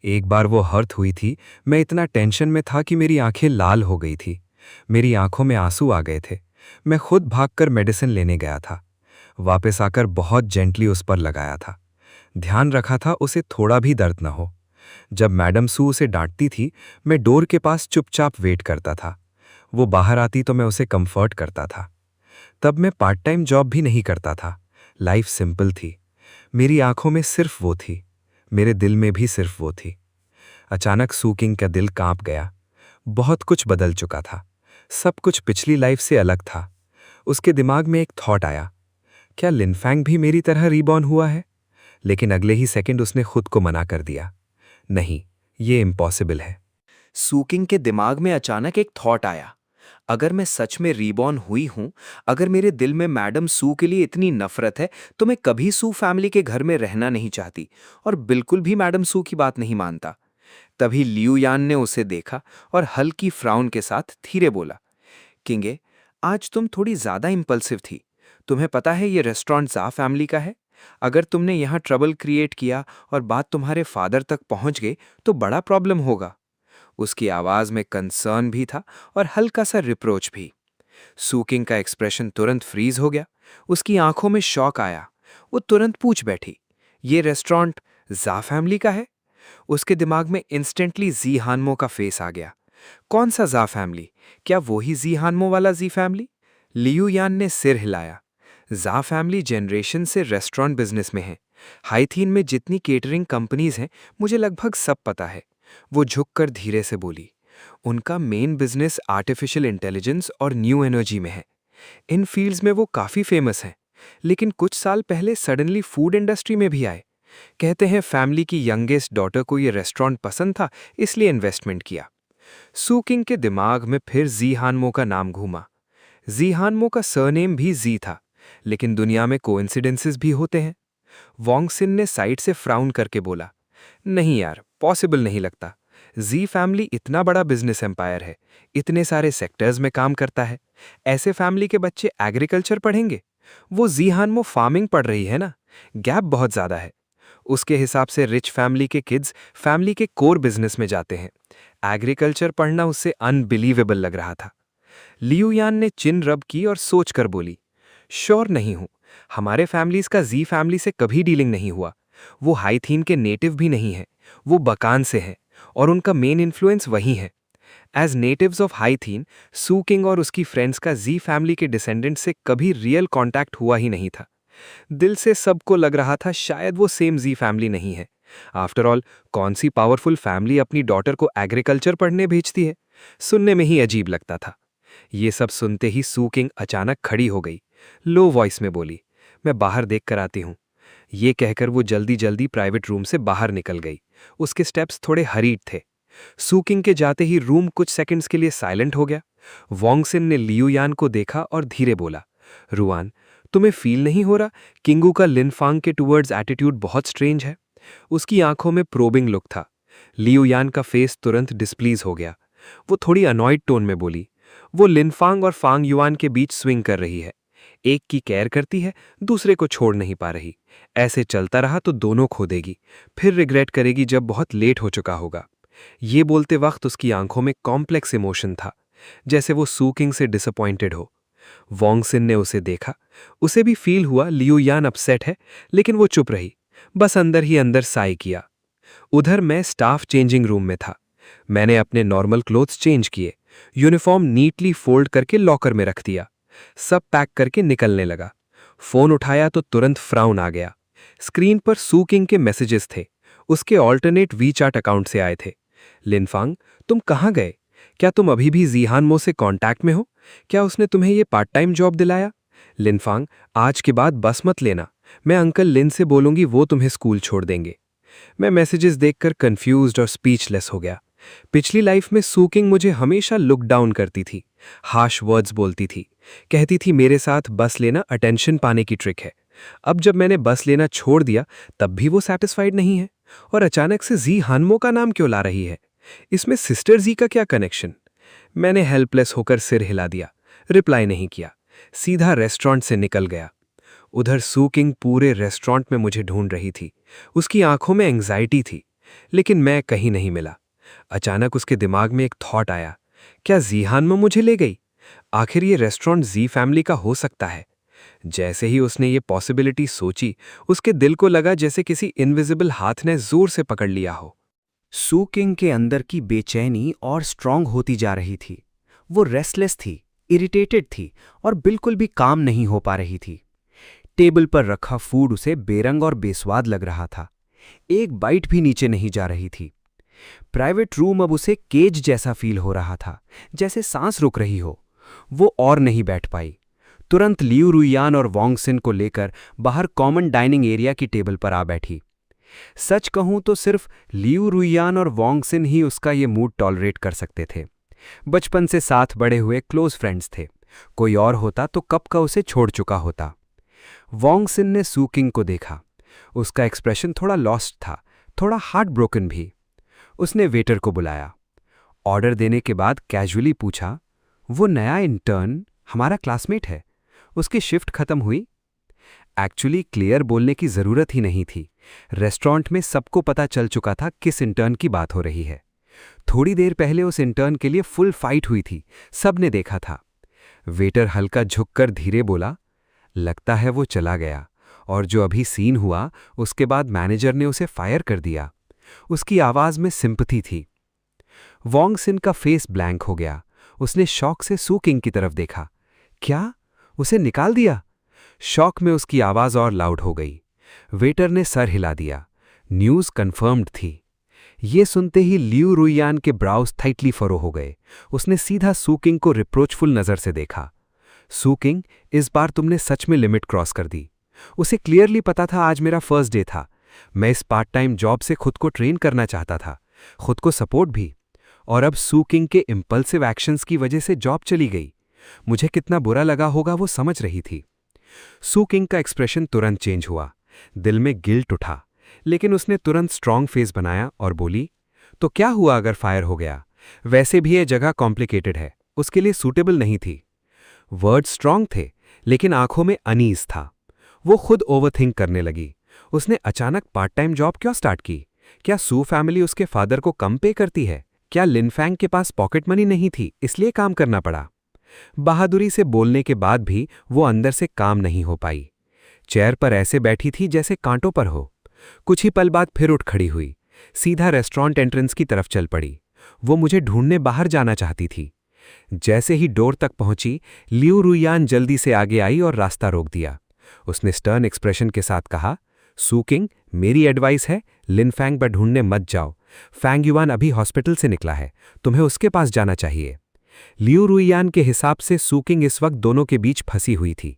एक बार वो हर्ट हुई थी, मैं इतना टेंशन में था कि मेरी आंखें लाल हो गई थी। मेरी आंखों में आंसू आ गए थे। मैं खुद भागकर मेडिसिन लेने गया था। वापस आकर बहुत जेंटली उस पर लगाया था। ध्यान रखा था उसे थोड़ा भी दर्द न हो। जब मैडम सू उसे डांटती थी, मैं डोर के पास चुपचाप वेट करता था। वो बाहर आती तो मैं उसे कंफर्ट करता था। तब मैं पार्ट टाइम जॉब भी नहीं करता था। लाइफ सिंपल थी। मेरी आंखों में सिर्फ वो थी, मेरे दिल में भी सिर्फ वो थी। अचानक सू किंग का दिल कांप गया। बहुत कुछ बदल चुका था। सब कुछ पिछली लाइफ से अलग था। उसके दिमाग में एक थॉट आया, क्या लिनफैंग भी मेरी तरह रीबॉर्न हुआ है? लेकिन अगले ही सेकंड उसने खुद को मना कर दिया, नहीं, ये इम्पॉसिबल है। सू किंग के दिमाग में अचानक एक थॉट आया, अगर मैं सच में रीबॉर्न हुई हूं, अगर मेरे दिल में मैडम सू के लिए इतनी नफरत है, तो मैं कभी सू फैमिली के घर में रहना नहीं चाहती और बिल्कुल भी मैडम सू की बात नहीं मानता। तभी लियू यान ने उसे देखा और हल्की फ्राउन के साथ धीरे बोला, किंगे, आज तुम थोड़ी ज्यादा इंपल्सिव थी। तुम्हें पता है ये रेस्टोरेंट जा फैमिली का है। अगर तुमने यहाँ ट्रबल क्रिएट किया और बात तुम्हारे फादर तक पहुंच गई तो बड़ा प्रॉब्लम होगा। उसकी आवाज में कंसर्न भी था और हल्का सा रिप्रोच भी। सू किंग का एक्सप्रेशन तुरंत फ्रीज हो गया। उसकी आंखों में शॉक आया। वो तुरंत पूछ बैठी, ये रेस्टोरेंट जा फैमिली का है? उसके दिमाग में इंस्टेंटली जी हानमो का फेस आ गया। कौन सा जा फैमिली? क्या वही जी हानमो वाला जी फैमिली? लियू यान ने सिर हिलाया। जा फैमिली जनरेशन से रेस्टोरेंट बिजनेस में है। हाइथीन में जितनी केटरिंग कंपनीज हैं, मुझे लगभग सब पता है। वो झुककर धीरे से बोली, उनका मेन बिजनेस आर्टिफिशियल इंटेलिजेंस और न्यू एनर्जी में है। इन फील्ड्स में वो काफ़ी फेमस हैं, लेकिन कुछ साल पहले सडनली फूड इंडस्ट्री में भी आए। कहते हैं फैमिली की यंगेस्ट डॉटर को ये रेस्टोरेंट पसंद था, इसलिए इन्वेस्टमेंट किया। सू किंग के दिमाग में फिर जी हानमो का नाम घूमा। जी हानमो का सरनेम भी जी था, लेकिन दुनिया में कोइंसिडेंसेस भी होते हैं। वोंगसिन ने साइड से फ्राउन करके बोला, नहीं यार, पॉसिबल नहीं लगता। जी फैमिली इतना बड़ा बिजनेस एम्पायर है, इतने सारे सेक्टर्स में काम करता है। ऐसे फैमिली के बच्चे एग्रीकल्चर पढ़ेंगे? वो जी हानमो फार्मिंग पढ़ रही है ना, गैप बहुत ज़्यादा है। उसके हिसाब से रिच फैमिली के किड्स फैमिली के कोर बिजनेस में जाते हैं। एग्रीकल्चर पढ़ना उससे अनबिलीवेबल लग रहा था। लियू यान ने चिन रब की और सोचकर बोली, श्योर नहीं हूं, हमारे फैमिलीज का जी फैमिली से कभी डीलिंग नहीं हुआ। वो हाइथीन के नेटिव भी नहीं है, वो बकान से हैं और उनका मेन इन्फ्लुएंस वही है। एज नेटिव्स ऑफ हाइथीन, सू किंग और उसकी फ्रेंड्स का जी फैमिली के डिसेंडेंट से कभी रियल कांटेक्ट हुआ ही नहीं था। दिल से सबको लग रहा था शायद वो सेम जी फैमिली नहीं है। आफ्टर ऑल, कौन सी पावरफुल फैमिली अपनी डॉटर को एग्रीकल्चर पढ़ने भेजती है? सुनने में ही अजीब लगता था। ये सब सुनते ही सू किंग अचानक खड़ी हो गई। लो वॉइस में बोली, मैं बाहर देख कर आती हूँ। ये कहकर वो जल्दी जल्दी प्राइवेट रूम से बाहर निकल गई। उसके स्टेप्स थोड़े हरीड थे। सू किंग के जाते ही रूम कुछ सेकंड्स के लिए साइलेंट हो गया। वॉन्गसिन ने लियू यान को देखा और धीरे बोला, रुआन, तुम्हें फील नहीं हो रहा किंगू का लिनफांग के टुवर्ड्स एटीट्यूड बहुत स्ट्रेंज है? उसकी आंखों में प्रोबिंग लुक था। लियू यान का फेस तुरंत डिस्प्लीज हो गया। वो थोड़ी अनॉयड टोन में बोली, वो लिनफांग और फांग युआन के बीच स्विंग कर रही है। एक की केयर करती है, दूसरे को छोड़ नहीं पा रही। ऐसे चलता रहा तो दोनों खो देगी, फिर रिग्रेट करेगी जब बहुत लेट हो चुका होगा। ये बोलते वक्त उसकी आंखों में कॉम्प्लेक्स इमोशन था, जैसे वो सू किंग से डिसअपॉइंटेड हो। वॉन्गसिन ने उसे देखा। उसे भी फील हुआ लियू यान अपसेट है, लेकिन वो चुप रही, बस अंदर ही अंदर साई किया। उधर मैं स्टाफ चेंजिंग रूम में था। मैंने अपने नॉर्मल क्लोथ्स चेंज किए, यूनिफॉर्म नीटली फोल्ड करके लॉकर में रख दिया। सब पैक करके निकलने लगा। फोन उठाया तो तुरंत फ्राउन आ गया। स्क्रीन पर सू किंग के मैसेजेस थे। उसके ऑल्टरनेट वीचार्ट अकाउंट से आए थे। लिनफांग, तुम कहाँ गए? क्या तुम अभी भी जीहानमो से कांटेक्ट में हो? क्या उसने तुम्हें ये पार्ट टाइम जॉब दिलाया? लिनफांग, आज के बाद बस मत लेना। मैं अंकल लिन से बोलूंगी, वो तुम्हें स्कूल छोड़ देंगे। मैं मैसेजेस देखकर कंफ्यूज्ड और स्पीचलेस हो गया। पिछली लाइफ में सू किंग मुझे हमेशा लुक डाउन करती थी, हार्श वर्ड्स बोलती थी, कहती थी मेरे साथ बस लेना अटेंशन पाने की ट्रिक है। अब जब मैंने बस लेना छोड़ दिया तब भी वो सैटिस्फाइड नहीं है, और अचानक से जी हानमो का नाम क्यों ला रही है? इसमें सिस्टर जी का क्या कनेक्शन? मैंने हेल्पलेस होकर सिर हिला दिया, रिप्लाई नहीं किया, सीधा रेस्टोरेंट से निकल गया। उधर सू किंग पूरे रेस्टोरेंट में मुझे ढूंढ रही थी। उसकी आंखों में एंग्जाइटी थी, लेकिन मैं कहीं नहीं मिला। अचानक उसके दिमाग में एक थॉट आया, क्या जीहान में मुझे ले गई? आखिर ये रेस्टोरेंट जी फैमिली का हो सकता है। जैसे ही उसने ये पॉसिबिलिटी सोची, उसके दिल को लगा जैसे किसी इनविजिबल हाथ ने जोर से पकड़ लिया हो। सू किंग के अंदर की बेचैनी और स्ट्रांग होती जा रही थी। वो रेस्टलेस थी, इरिटेटेड थी और बिल्कुल भी काम नहीं हो पा रही थी। टेबल पर रखा फूड उसे बेरंग और बेस्वाद लग रहा था। एक बाइट भी नीचे नहीं जा रही थी। प्राइवेट रूम अब उसे केज जैसा फील हो रहा था, जैसे सांस रुक रही हो। वो और नहीं बैठ पाई। तुरंत लियू रुइयान और वॉन्गसिन को लेकर बाहर कॉमन डाइनिंग एरिया की टेबल पर आ बैठी। सच कहूं तो सिर्फ लियू रुइयान और वॉन्गसिन ही उसका ये मूड टॉलरेट कर सकते थे। बचपन से साथ बड़े हुए क्लोज फ्रेंड्स थे। कोई और होता तो कब का उसे छोड़ चुका होता। वॉन्गसिन ने सू किंग को देखा। उसका एक्सप्रेशन थोड़ा लॉस्ट था, थोड़ा हार्ट ब्रोकन भी। उसने वेटर को बुलाया। ऑर्डर देने के बाद कैजुअली पूछा, वो नया इंटर्न हमारा क्लासमेट है, उसकी शिफ्ट खत्म हुई? एक्चुअली क्लियर बोलने की जरूरत ही नहीं थी। रेस्टोरेंट में सबको पता चल चुका था किस इंटर्न की बात हो रही है। थोड़ी देर पहले उस इंटर्न के लिए फुल फाइट हुई थी, सबने देखा था। वेटर हल्का झुककर धीरे बोला, लगता है वो चला गया, और जो अभी सीन हुआ उसके बाद मैनेजर ने उसे फायर कर दिया। उसकी आवाज में सिंपैथी थी। वॉन्गसिन का फेस ब्लैंक हो गया। उसने शॉक से सू किंग की तरफ देखा। क्या? उसे निकाल दिया? शॉक में उसकी आवाज और लाउड हो गई। वेटर ने सर हिला दिया। न्यूज कंफर्म्ड थी। ये सुनते ही लियू रुइयान के ब्राउज टाइटली फरो हो गए। उसने सीधा सू किंग को रिप्रोचफुल नजर से देखा। सू किंग, इस बार तुमने सच में लिमिट क्रॉस कर दी। उसे क्लियरली पता था आज मेरा फर्स्ट डे था। मैं इस पार्ट टाइम जॉब से खुद को ट्रेन करना चाहता था, खुद को सपोर्ट भी। और अब सू किंग के इंपल्सिव एक्शंस की वजह से जॉब चली गई। मुझे कितना बुरा लगा होगा वो समझ रही थी। सू किंग का एक्सप्रेशन तुरंत चेंज हुआ। दिल में गिल्ट उठा, लेकिन उसने तुरंत स्ट्रांग फेस बनाया और बोली, तो क्या हुआ अगर फायर हो गया? वैसे भी ये जगह कॉम्प्लिकेटेड है, उसके लिए सूटेबल नहीं थी। वर्ड स्ट्रांग थे, लेकिन आंखों में अनीज था। वो खुद ओवरथिंक करने लगी। उसने अचानक पार्ट टाइम जॉब क्यों स्टार्ट की? क्या सू फैमिली उसके फादर को कम पे करती है? क्या लिनफैंग के पास पॉकेट मनी नहीं थी, इसलिए काम करना पड़ा? बहादुरी से बोलने के बाद भी वो अंदर से काम नहीं हो पाई। चेयर पर ऐसे बैठी थी जैसे कांटों पर हो। कुछ ही पल बाद फिर उठ खड़ी हुई, सीधा रेस्टोरेंट एंट्रेंस की तरफ चल पड़ी। वो मुझे ढूंढने बाहर जाना चाहती थी। जैसे ही डोर तक पहुंची, लियू रुइयान जल्दी से आगे आई और रास्ता रोक दिया। उसने स्टर्न एक्सप्रेशन के साथ कहा, सू किंग, मेरी एडवाइस है, लिनफैंग पर ढूंढने मत जाओ। फैंग युआन अभी हॉस्पिटल से निकला है, तुम्हें उसके पास जाना चाहिए। लियू रुइयान के हिसाब से सूकिंग इस वक्त दोनों के बीच फंसी हुई थी।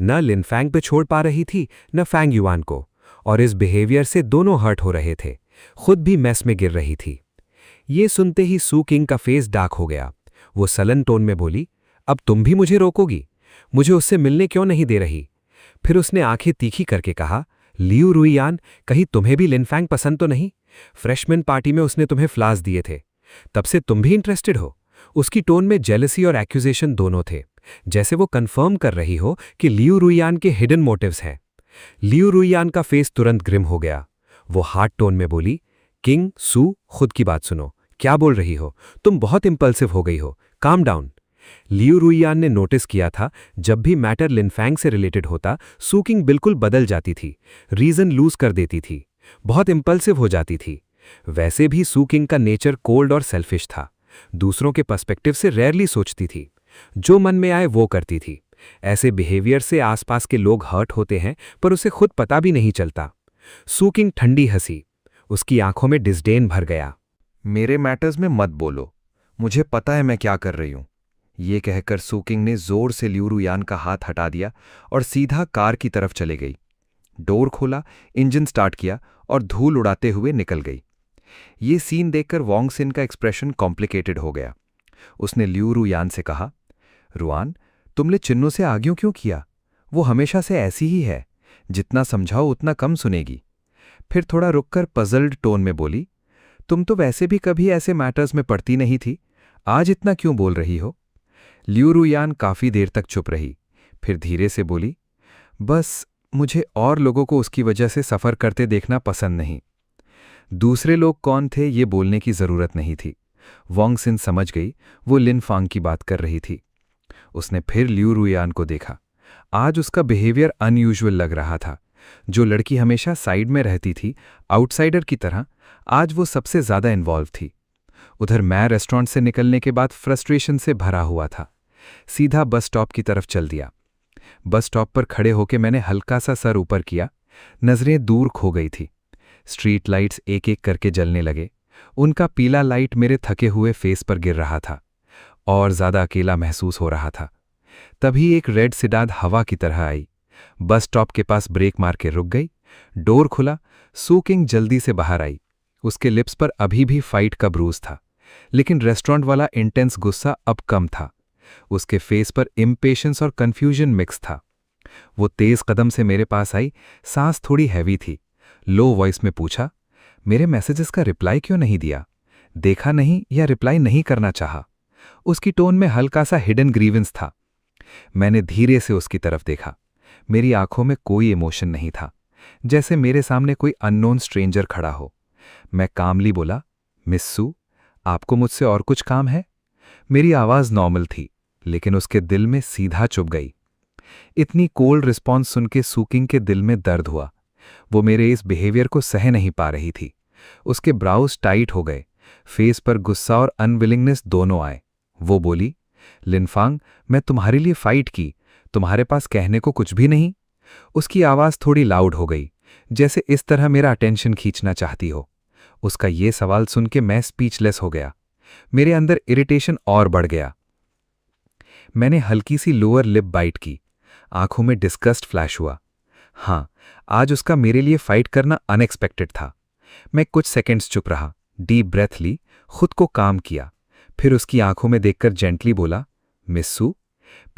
न लिनफैंग पे छोड़ पा रही थी, न फैंग युआन को, और इस बिहेवियर से दोनों हर्ट हो रहे थे। खुद भी मैस में गिर रही थी। ये सुनते ही सूकिंग का फेस डार्क हो गया। वो सलन टोन में बोली, अब तुम भी मुझे रोकोगी? मुझे उससे मिलने क्यों नहीं दे रही? फिर उसने आंखें तीखी करके कहा, लियू रुइयान, कहीं तुम्हें भी लिनफैंग पसंद तो नहीं? फ्रेशमैन पार्टी में उसने तुम्हें फ्लावर्स दिए थे, तब से तुम भी इंटरेस्टेड हो? उसकी टोन में जेलसी और एक्यूजेशन दोनों थे, जैसे वो कंफर्म कर रही हो कि लियू रुइयान के हिडन मोटिव्स हैं। लियू रुइयान का फेस तुरंत ग्रिम हो गया। वो हार्ड टोन में बोली, किंग सू, खुद की बात सुनो। क्या बोल रही हो? तुम बहुत इंपल्सिव हो गई हो। Calm down. लियू रुइयान ने नोटिस किया था, जब भी मैटर लिनफैंग से रिलेटेड होता, सूकिंग बिल्कुल बदल जाती थी, रीजन लूज कर देती थी, बहुत इंपल्सिव हो जाती थी। वैसे भी सूकिंग का नेचर कोल्ड और सेल्फिश था। दूसरों के पर्सपेक्टिव से रेयरली सोचती थी, जो मन में आए वो करती थी। ऐसे बिहेवियर से आसपास के लोग हर्ट होते हैं, पर उसे खुद पता भी नहीं चलता। सूकिंग ठंडी हंसी, उसकी आंखों में डिस्डेन भर गया। मेरे मैटर्स में मत बोलो, मुझे पता है मैं क्या कर रही हूं। ये कहकर सूकिंग ने जोर से लियू रुइयान का हाथ हटा दिया और सीधा कार की तरफ चले गई। डोर खोला, इंजन स्टार्ट किया और धूल उड़ाते हुए निकल गई। ये सीन देखकर वोंग सिन का एक्सप्रेशन कॉम्प्लिकेटेड हो गया। उसने लियू रुइयान से कहा, रुआन, तुमने चिन्नू से आर्ग्यू क्यों किया? वो हमेशा से ऐसी ही है, जितना समझाओ उतना कम सुनेगी। फिर थोड़ा रुककर पजल्ड टोन में बोली, तुम तो वैसे भी कभी ऐसे मैटर्स में पड़ती नहीं थी, आज इतना क्यों बोल रही हो? लियू रुइयान काफी देर तक चुप रही, फिर धीरे से बोली, बस मुझे और लोगों को उसकी वजह से सफ़र करते देखना पसंद नहीं। दूसरे लोग कौन थे ये बोलने की जरूरत नहीं थी। वोंग सिन समझ गई वो लिनफांग की बात कर रही थी। उसने फिर लियू रुइयान को देखा। आज उसका बिहेवियर अनयूजुअल लग रहा था। जो लड़की हमेशा साइड में रहती थी, आउटसाइडर की तरह, आज वो सबसे ज्यादा इन्वॉल्व थी। उधर मैं रेस्टोरेंट से निकलने के बाद फ्रस्ट्रेशन से भरा हुआ था। सीधा बस स्टॉप की तरफ चल दिया। बस स्टॉप पर खड़े होकर मैंने हल्का सा सर ऊपर किया। नजरें दूर खो गई थी। स्ट्रीट लाइट्स एक एक करके जलने लगे। उनका पीला लाइट मेरे थके हुए फेस पर गिर रहा था और ज्यादा अकेला महसूस हो रहा था। तभी एक रेड सिडान हवा की तरह आई, बस स्टॉप के पास ब्रेक मार के रुक गई। डोर खुला, सूकिंग जल्दी से बाहर आई। उसके लिप्स पर अभी भी फाइट का ब्रूज था, लेकिन रेस्टोरेंट वाला इंटेंस गुस्सा अब कम था। उसके फेस पर इम्पेशंस और कंफ्यूजन मिक्स था। वो तेज कदम से मेरे पास आई, सांस थोड़ी हैवी थी। लो वॉइस में पूछा, मेरे मैसेजेस का रिप्लाई क्यों नहीं दिया? देखा नहीं या रिप्लाई नहीं करना चाहा? उसकी टोन में हल्का सा हिडन ग्रीवेंस था। मैंने धीरे से उसकी तरफ देखा। मेरी आंखों में कोई इमोशन नहीं था, जैसे मेरे सामने कोई अननोन स्ट्रेंजर खड़ा हो। मैं कामली बोला, मिस सू, आपको मुझसे और कुछ काम है? मेरी आवाज नॉर्मल थी, लेकिन उसके दिल में सीधा चुभ गई। इतनी कोल्ड रिस्पॉन्स सुन के सूकिंग के दिल में दर्द हुआ। वो मेरे इस बिहेवियर को सह नहीं पा रही थी। उसके ब्राउज टाइट हो गए, फेस पर गुस्सा और अनविलिंगनेस दोनों आए। वो बोली, लिनफांग, मैं तुम्हारे लिए फाइट की, तुम्हारे पास कहने को कुछ भी नहीं? उसकी आवाज थोड़ी लाउड हो गई, जैसे इस तरह मेरा अटेंशन खींचना चाहती हो। उसका ये सवाल सुन के मैं स्पीचलेस हो गया। मेरे अंदर इरिटेशन और बढ़ गया। मैंने हल्की सी लोअर लिप बाइट की। आंखों में डिस्गस्ट फ्लैश हुआ। हाँ, आज उसका मेरे लिए फाइट करना अनएक्सपेक्टेड था। मैं कुछ सेकंड्स चुप रहा, डीप ब्रेथ ली, खुद को काम किया। फिर उसकी आंखों में देखकर जेंटली बोला, मिस सू,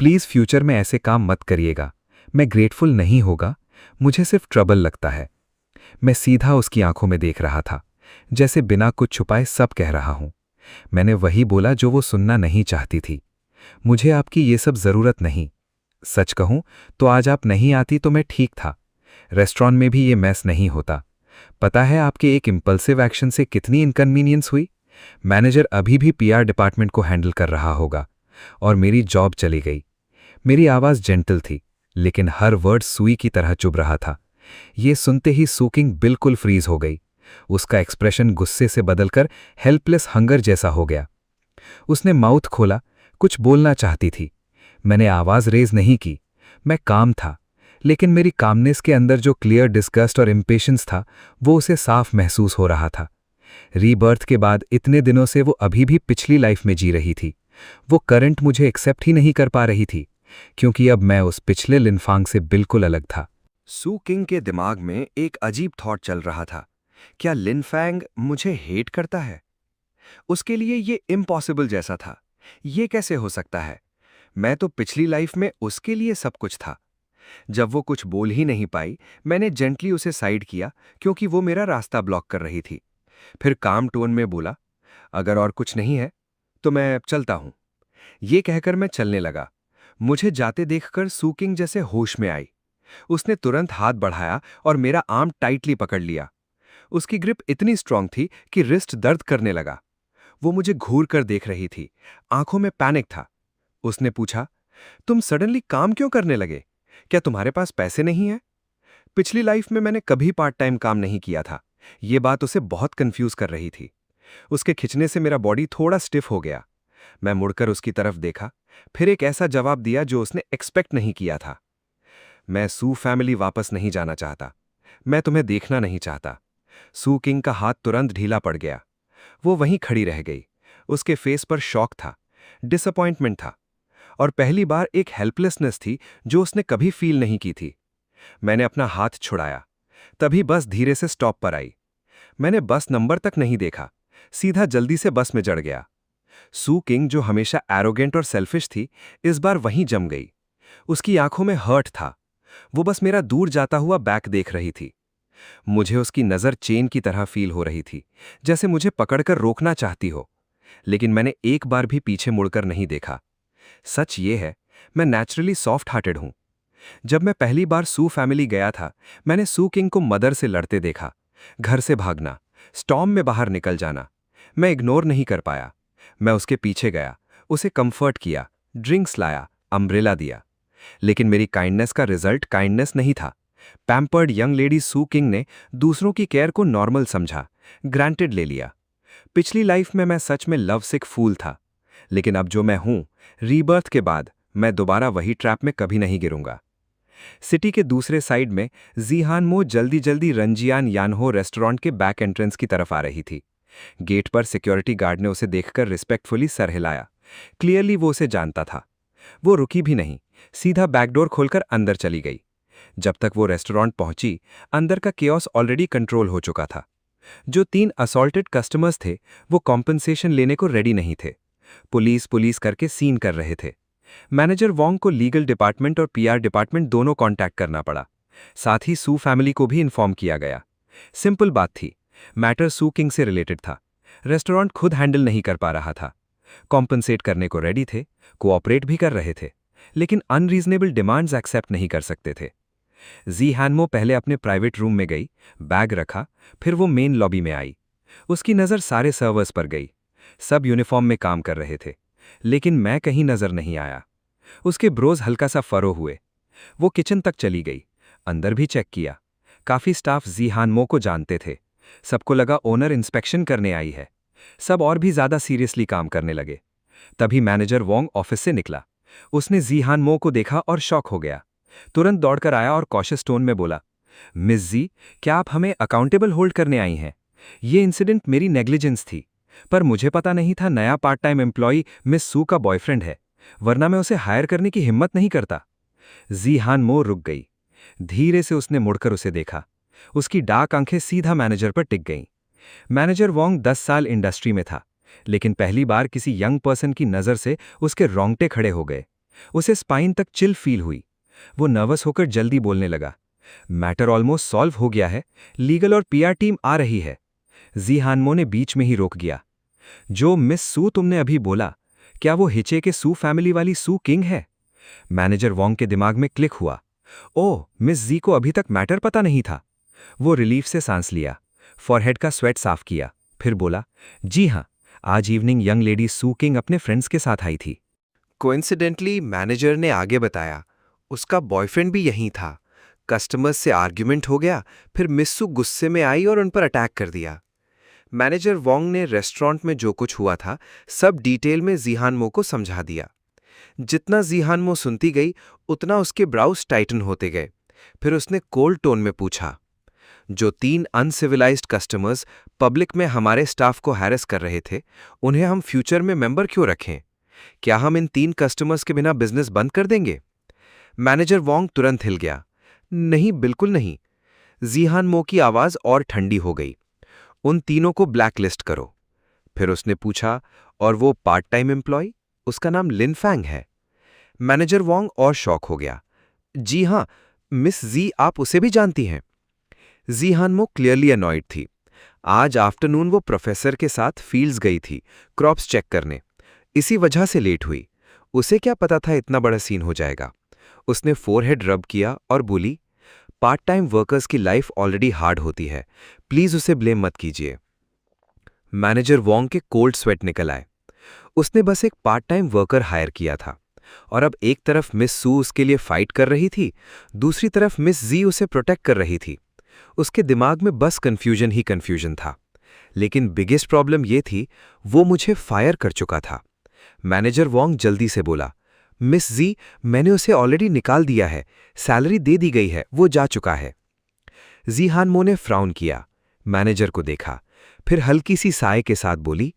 प्लीज फ्यूचर में ऐसे काम मत करिएगा। मैं ग्रेटफुल नहीं होगा, मुझे सिर्फ ट्रबल लगता है। मैं सीधा उसकी आंखों में देख रहा था, जैसे बिना कुछ छुपाए सब कह रहा हूं। मैंने वही बोला जो वो सुनना नहीं चाहती थी। मुझे आपकी ये सब जरूरत नहीं। सच कहूं तो आज आप नहीं आती तो मैं ठीक था। रेस्टोरेंट में भी ये मैस नहीं होता। पता है आपके एक इंपल्सिव एक्शन से कितनी इनकन्वीनियंस हुई? मैनेजर अभी भी पीआर डिपार्टमेंट को हैंडल कर रहा होगा और मेरी जॉब चली गई। मेरी आवाज जेंटल थी, लेकिन हर वर्ड सुई की तरह चुभ रहा था। ये सुनते ही सूकिंग बिल्कुल फ्रीज हो गई। उसका एक्सप्रेशन गुस्से से बदलकर हेल्पलेस हंगर जैसा हो गया। उसने माउथ खोला, कुछ बोलना चाहती थी। मैंने आवाज रेज नहीं की। मैं काम था, लेकिन मेरी कामनेस के अंदर जो क्लियर डिस्गस्ट और इम्पेशंस था, वो उसे साफ महसूस हो रहा था। रीबर्थ के बाद इतने दिनों से वो अभी भी पिछली लाइफ में जी रही थी। वो करंट मुझे एक्सेप्ट ही नहीं कर पा रही थी, क्योंकि अब मैं उस पिछले लिनफांग से बिल्कुल अलग था। सू किंग के दिमाग में एक अजीब थॉट चल रहा था। क्या लिनफैंग मुझे हेट करता है? उसके लिए ये इम्पॉसिबल जैसा था। ये कैसे हो सकता है? मैं तो पिछली लाइफ में उसके लिए सब कुछ था। जब वो कुछ बोल ही नहीं पाई, मैंने जेंटली उसे साइड किया क्योंकि वो मेरा रास्ता ब्लॉक कर रही थी। फिर काम टोन में बोला, अगर और कुछ नहीं है तो मैं चलता हूं। ये कहकर मैं चलने लगा। मुझे जाते देखकर सू किंग जैसे होश में आई। उसने तुरंत हाथ बढ़ाया और मेरा आर्म टाइटली पकड़ लिया। उसकी ग्रिप इतनी स्ट्रांग थी कि रिस्ट दर्द करने लगा। वो मुझे घूर कर देख रही थी, आंखों में पैनिक था। उसने पूछा, तुम सडनली काम क्यों करने लगे? क्या तुम्हारे पास पैसे नहीं हैं? पिछली लाइफ में मैंने कभी पार्ट टाइम काम नहीं किया था। ये बात उसे बहुत कंफ्यूज कर रही थी। उसके खिंचने से मेरा बॉडी थोड़ा स्टिफ हो गया। मैं मुड़कर उसकी तरफ देखा, फिर एक ऐसा जवाब दिया जो उसने एक्सपेक्ट नहीं किया था। मैं सू फैमिली वापस नहीं जाना चाहता। मैं तुम्हें देखना नहीं चाहता। सू किंग का हाथ तुरंत ढीला पड़ गया। वो वहीं खड़ी रह गई। उसके फेस पर शॉक था, डिसअपॉइंटमेंट था, और पहली बार एक हेल्पलेसनेस थी जो उसने कभी फील नहीं की थी। मैंने अपना हाथ छुड़ाया। तभी बस धीरे से स्टॉप पर आई। मैंने बस नंबर तक नहीं देखा, सीधा जल्दी से बस में चढ़ गया। सू किंग, जो हमेशा एरोगेंट और सेल्फिश थी, इस बार वहीं जम गई। उसकी आंखों में हर्ट था। वो बस मेरा दूर जाता हुआ बैक देख रही थी। मुझे उसकी नज़र चेन की तरह फील हो रही थी, जैसे मुझे पकड़कर रोकना चाहती हो। लेकिन मैंने एक बार भी पीछे मुड़कर नहीं देखा। सच ये है, मैं नेचुरली सॉफ्ट हार्टेड हूं। जब मैं पहली बार सू फैमिली गया था, मैंने सू किंग को मदर से लड़ते देखा, घर से भागना, स्टॉर्म में बाहर निकल जाना। मैं इग्नोर नहीं कर पाया। मैं उसके पीछे गया, उसे कंफर्ट किया, ड्रिंक्स लाया, अम्ब्रेला दिया। लेकिन मेरी काइंडनेस का रिजल्ट काइंडनेस नहीं था। पैम्पर्ड यंग लेडी सू किंग ने दूसरों की केयर को नॉर्मल समझा, ग्रांटेड ले लिया। पिछली लाइफ में मैं सच में लव सिक फूल था, लेकिन अब जो मैं हूं, रीबर्थ के बाद, मैं दोबारा वही ट्रैप में कभी नहीं गिरूंगा। सिटी के दूसरे साइड में जीहान मो जल्दी जल्दी रंजियान यानहो रेस्टोरेंट के बैक एंट्रेंस की तरफ आ रही थी। गेट पर सिक्योरिटी गार्ड ने उसे देखकर रिस्पेक्टफुली सर हिलाया। क्लियरली वो उसे जानता था। वो रुकी भी नहीं, सीधा बैकडोर खोलकर अंदर चली गई। जब तक वो रेस्टोरेंट पहुंची, अंदर का केओस ऑलरेडी कंट्रोल हो चुका था। जो 3 असॉल्टेड कस्टमर्स थे, वो कॉम्पनसेशन लेने को रेडी नहीं थे। पुलिस करके सीन कर रहे थे। मैनेजर वोंग को लीगल डिपार्टमेंट और पीआर डिपार्टमेंट दोनों कांटेक्ट करना पड़ा। साथ ही सू फैमिली को भी इन्फॉर्म किया गया। सिंपल बात थी, मैटर सू किंग से रिलेटेड था। रेस्टोरेंट खुद हैंडल नहीं कर पा रहा था। कॉम्पनसेट करने को रेडी थे, कोऑपरेट भी कर रहे थे, लेकिन अनरीजनेबल डिमांड्स एक्सेप्ट नहीं कर सकते थे। जी हैनमो पहले अपने प्राइवेट रूम में गई, बैग रखा, फिर वो मेन लॉबी में आई। उसकी नज़र सारे सर्वर्स पर गई। सब यूनिफॉर्म में काम कर रहे थे, लेकिन मैं कहीं नजर नहीं आया। उसके ब्रोज हल्का सा फरो हुए। वो किचन तक चली गई, अंदर भी चेक किया। काफी स्टाफ जी हानमो को जानते थे। सबको लगा ओनर इंस्पेक्शन करने आई है। सब और भी ज्यादा सीरियसली काम करने लगे। तभी मैनेजर वोंग ऑफिस से निकला। उसने जी हानमो को देखा और शॉक हो गया। तुरंत दौड़कर आया और कॉशियस टोन में बोला, मिस जी, क्या आप हमें अकाउंटेबल होल्ड करने आई हैं? ये इंसिडेंट मेरी नेग्लिजेंस थी, पर मुझे पता नहीं था नया पार्ट टाइम एम्प्लॉय मिस सू का बॉयफ्रेंड है, वरना मैं उसे हायर करने की हिम्मत नहीं करता। जी हानमो रुक गई। धीरे से उसने मुड़कर उसे देखा। उसकी डार्क आंखें सीधा मैनेजर पर टिक गईं। मैनेजर वोंग 10 साल इंडस्ट्री में था, लेकिन पहली बार किसी यंग पर्सन की नज़र से उसके रोंगटे खड़े हो गए। उसे स्पाइन तक चिल फील हुई। वो नर्वस होकर जल्दी बोलने लगा, मैटर ऑलमोस्ट सॉल्व हो गया है, लीगल और पीआर टीम आ रही है। जी हानमो ने बीच में ही रोक दिया। जो मिस सू तुमने अभी बोला, क्या वो हिचे के सू फैमिली वाली सू किंग है? मैनेजर वोंग के दिमाग में क्लिक हुआ। ओह, मिस जी को अभी तक मैटर पता नहीं था। वो रिलीफ से सांस लिया, फॉरहेड का स्वेट साफ किया, फिर बोला, जी हाँ, आज इवनिंग यंग लेडी सू किंग अपने फ्रेंड्स के साथ आई थी। कोइंसिडेंटली मैनेजर ने आगे बताया, उसका बॉयफ्रेंड भी यहीं था। कस्टमर्स से आर्ग्यूमेंट हो गया, फिर मिस्सू गुस्से में आई और उन पर अटैक कर दिया। मैनेजर वोंग ने रेस्टोरेंट में जो कुछ हुआ था सब डिटेल में जीहानमो को समझा दिया। जितना जीहानमो सुनती गई, उतना उसके ब्राउज टाइटन होते गए। फिर उसने कोल्ड टोन में पूछा, जो 3 अनसिविलाइज्ड कस्टमर्स पब्लिक में हमारे स्टाफ को हैरेस कर रहे थे, उन्हें हम फ्यूचर में मेंबर क्यों रखें? क्या हम इन 3 कस्टमर्स के बिना बिजनेस बंद कर देंगे? मैनेजर वोंग तुरंत हिल गया। नहीं, बिल्कुल नहीं। जीहान मो की आवाज और ठंडी हो गई। उन तीनों को ब्लैकलिस्ट करो। फिर उसने पूछा, और वो पार्ट टाइम एम्प्लॉय? उसका नाम लिन फैंग है। मैनेजर वोंग और शॉक हो गया। जी हां, मिस जी, आप उसे भी जानती हैं? जीहान मो क्लियरली अनॉयड थी। आज आफ्टरनून वो प्रोफेसर के साथ फील्ड्स गई थी, क्रॉप्स चेक करने। इसी वजह से लेट हुई। उसे क्या पता था इतना बड़ा सीन हो जाएगा। उसने फोरहेड रब किया और बोली, पार्ट टाइम वर्कर्स की लाइफ ऑलरेडी हार्ड होती है, प्लीज उसे ब्लेम मत कीजिए। मैनेजर वोंग के कोल्ड स्वेट निकल आए। उसने बस एक पार्ट टाइम वर्कर हायर किया था, और अब एक तरफ मिस सू उसके लिए फाइट कर रही थी, दूसरी तरफ मिस जी उसे प्रोटेक्ट कर रही थी। उसके दिमाग में बस कंफ्यूजन ही कंफ्यूजन था। लेकिन बिगेस्ट प्रॉब्लम यह थी, वो मुझे फायर कर चुका था। मैनेजर वोंग जल्दी से बोला, मिस जी, मैंने उसे ऑलरेडी निकाल दिया है, सैलरी दे दी गई है, वो जा चुका है। जीहान मो ने फ्राउन किया, मैनेजर को देखा, फिर हल्की सी साय के साथ बोली,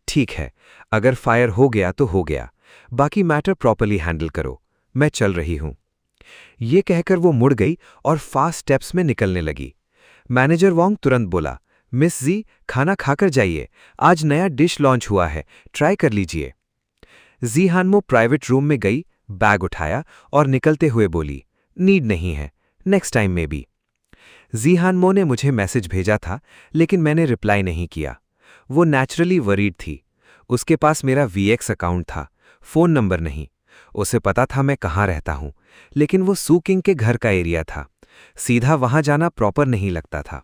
ठीक है, अगर फायर हो गया तो हो गया, बाकी मैटर प्रॉपर्ली हैंडल करो, मैं चल रही हूं। ये कहकर वो मुड़ गई और फास्ट स्टेप्स में निकलने लगी। मैनेजर वोंग तुरंत बोला, मिस जी, खाना खाकर जाइए, आज नया डिश लॉन्च हुआ है, ट्राई कर लीजिए। जीहान मो प्राइवेट रूम में गई, बैग उठाया और निकलते हुए बोली, नीड नहीं है, नेक्स्ट टाइम में भी। जीहान मो ने मुझे मैसेज भेजा था, लेकिन मैंने रिप्लाई नहीं किया। वो नेचुरली वरीड थी। उसके पास मेरा वीएक्स अकाउंट था, फोन नंबर नहीं। उसे पता था मैं कहाँ रहता हूं, लेकिन वो सू किंग के घर का एरिया था, सीधा वहां जाना प्रॉपर नहीं लगता था।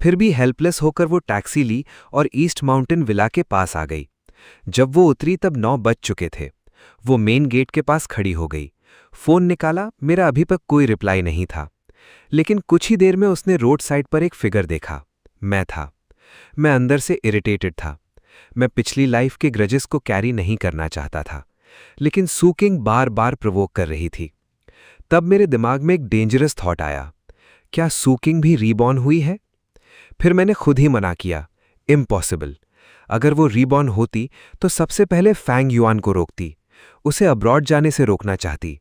फिर भी हेल्पलेस होकर वो टैक्सी ली और ईस्ट माउंटेन विला के पास आ गई। जब वो उतरी तब 9 बज चुके थे। वो मेन गेट के पास खड़ी हो गई। फोन निकाला, मेरा अभी तक कोई रिप्लाई नहीं था। लेकिन कुछ ही देर में उसने रोड साइड पर एक फिगर देखा। मैं था। मैं अंदर से इरिटेटेड था। मैं पिछली लाइफ के ग्रजेस को कैरी नहीं करना चाहता था, लेकिन सू किंग बार बार प्रोवोक कर रही थी। तब मेरे दिमाग में एक डेंजरस थॉट आया, क्या सू किंग भी रीबॉर्न हुई है? फिर मैंने खुद ही मना किया, इम्पॉसिबल। अगर वो रीबॉर्न होती तो सबसे पहले फैंग युआन को रोकती, उसे अब्रॉड जाने से रोकना चाहती।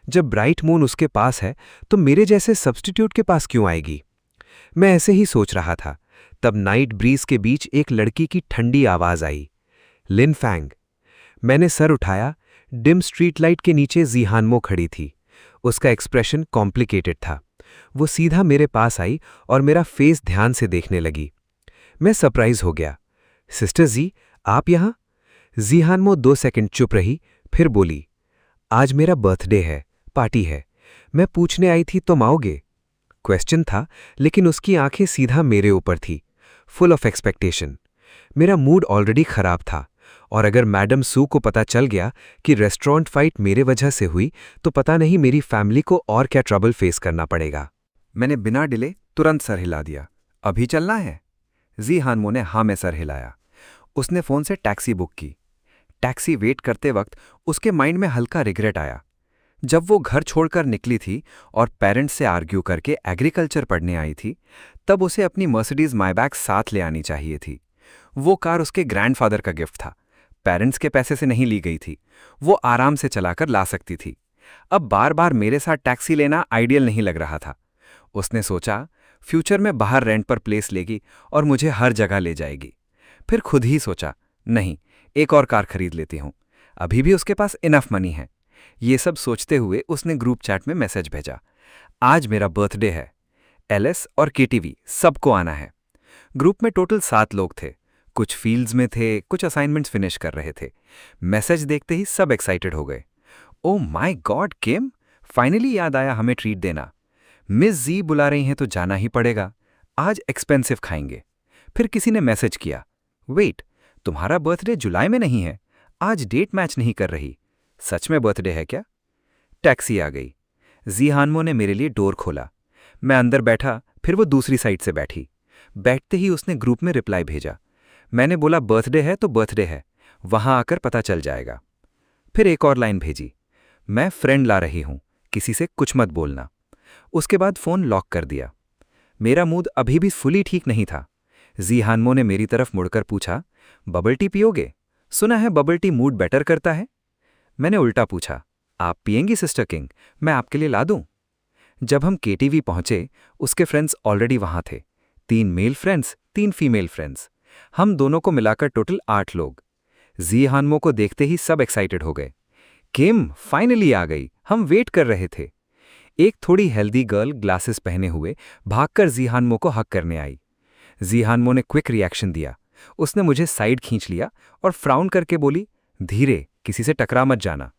जब ब्राइट मून उसके पास है तो मेरे जैसे सब्स्टिट्यूट के पास क्यों आएगी? मैं ऐसे ही सोच रहा था, तब नाइट ब्रीज के बीच एक लड़की की ठंडी आवाज आई, लिन फैंग। मैंने सर उठाया। डिम स्ट्रीट लाइट के नीचे जीहान मो खड़ी थी। उसका एक्सप्रेशन कॉम्प्लिकेटेड था। वो सीधा मेरे पास आई और मेरा फेस ध्यान से देखने लगी। मैं सरप्राइज हो गया। सिस्टर जी, आप यहां? जीहान मो 2 सेकंड चुप रही, फिर बोली, आज मेरा बर्थडे है, पार्टी है, मैं पूछने आई थी, तुम आओगे? क्वेश्चन था, लेकिन उसकी आंखें सीधा मेरे ऊपर थी, फुल ऑफ एक्सपेक्टेशन। मेरा मूड ऑलरेडी खराब था, और अगर मैडम सू को पता चल गया कि रेस्टोरेंट फाइट मेरे वजह से हुई, तो पता नहीं मेरी फैमिली को और क्या ट्रबल फेस करना पड़ेगा। मैंने बिना डिले तुरंत सर हिला दिया। अभी चलना है? जीहान मो ने हाँ में सर हिलाया। उसने फ़ोन से टैक्सी बुक की। टैक्सी वेट करते वक्त उसके माइंड में हल्का रिग्रेट आया। जब वो घर छोड़कर निकली थी और पेरेंट्स से आर्ग्यू करके एग्रीकल्चर पढ़ने आई थी, तब उसे अपनी मर्सिडीज मायबैक साथ ले आनी चाहिए थी। वो कार उसके ग्रैंडफादर का गिफ्ट था, पेरेंट्स के पैसे से नहीं ली गई थी। वो आराम से चलाकर ला सकती थी। अब बार बार मेरे साथ टैक्सी लेना आइडियल नहीं लग रहा था। उसने सोचा, फ्यूचर में बाहर रेंट पर प्लेस लेगी और मुझे हर जगह ले जाएगी। फिर खुद ही सोचा, नहीं, एक और कार खरीद लेती हूं, अभी भी उसके पास इनफ मनी है। ये सब सोचते हुए उसने ग्रुप चैट में मैसेज भेजा, आज मेरा बर्थडे है, एलएस और केटीवी सबको आना है। ग्रुप में टोटल 7 लोग थे। कुछ फील्ड्स में थे, कुछ असाइनमेंट्स फिनिश कर रहे थे। मैसेज देखते ही सब एक्साइटेड हो गए। Oh my God Kim, finally याद आया हमें ट्रीट देना। मिस जी बुला रही हैं तो जाना ही पड़ेगा, आज एक्सपेंसिव खाएंगे। फिर किसी ने मैसेज किया, वेट, तुम्हारा बर्थडे जुलाई में नहीं है, आज डेट मैच नहीं कर रही, सच में बर्थडे है क्या? टैक्सी आ गई। जीहानमो ने मेरे लिए डोर खोला। मैं अंदर बैठा, फिर वो दूसरी साइड से बैठी। बैठते ही उसने ग्रुप में रिप्लाई भेजा। मैंने बोला बर्थडे है तो बर्थडे है, वहां आकर पता चल जाएगा। फिर एक और लाइन भेजी, मैं फ्रेंड ला रही हूं, किसी से कुछ मत बोलना। उसके बाद फोन लॉक कर दिया। मेरा मूड अभी भी फुली ठीक नहीं था। जीहानमो ने मेरी तरफ मुड़कर पूछा, बबल टी पियोगे? सुना है बबल टी मूड बेटर करता है। मैंने उल्टा पूछा, आप पिएंगी सिस्टर किंग? मैं आपके लिए ला दूं? जब हम केटीवी पहुंचे, उसके फ्रेंड्स ऑलरेडी वहां थे। 3 मेल फ्रेंड्स, 3 फीमेल फ्रेंड्स। हम दोनों को मिलाकर टोटल 8 लोग। जी हानमो को देखते ही सब एक्साइटेड हो गए। किम फाइनली आ गई, हम वेट कर रहे थे। एक थोड़ी हेल्दी गर्ल ग्लासेस पहने हुए भागकर जी हानमो को हक करने आई। जी हानमो ने क्विक रिएक्शन दिया। उसने मुझे साइड खींच लिया और फ्राउन करके बोली, धीरे, किसी से टकरा मत जाना।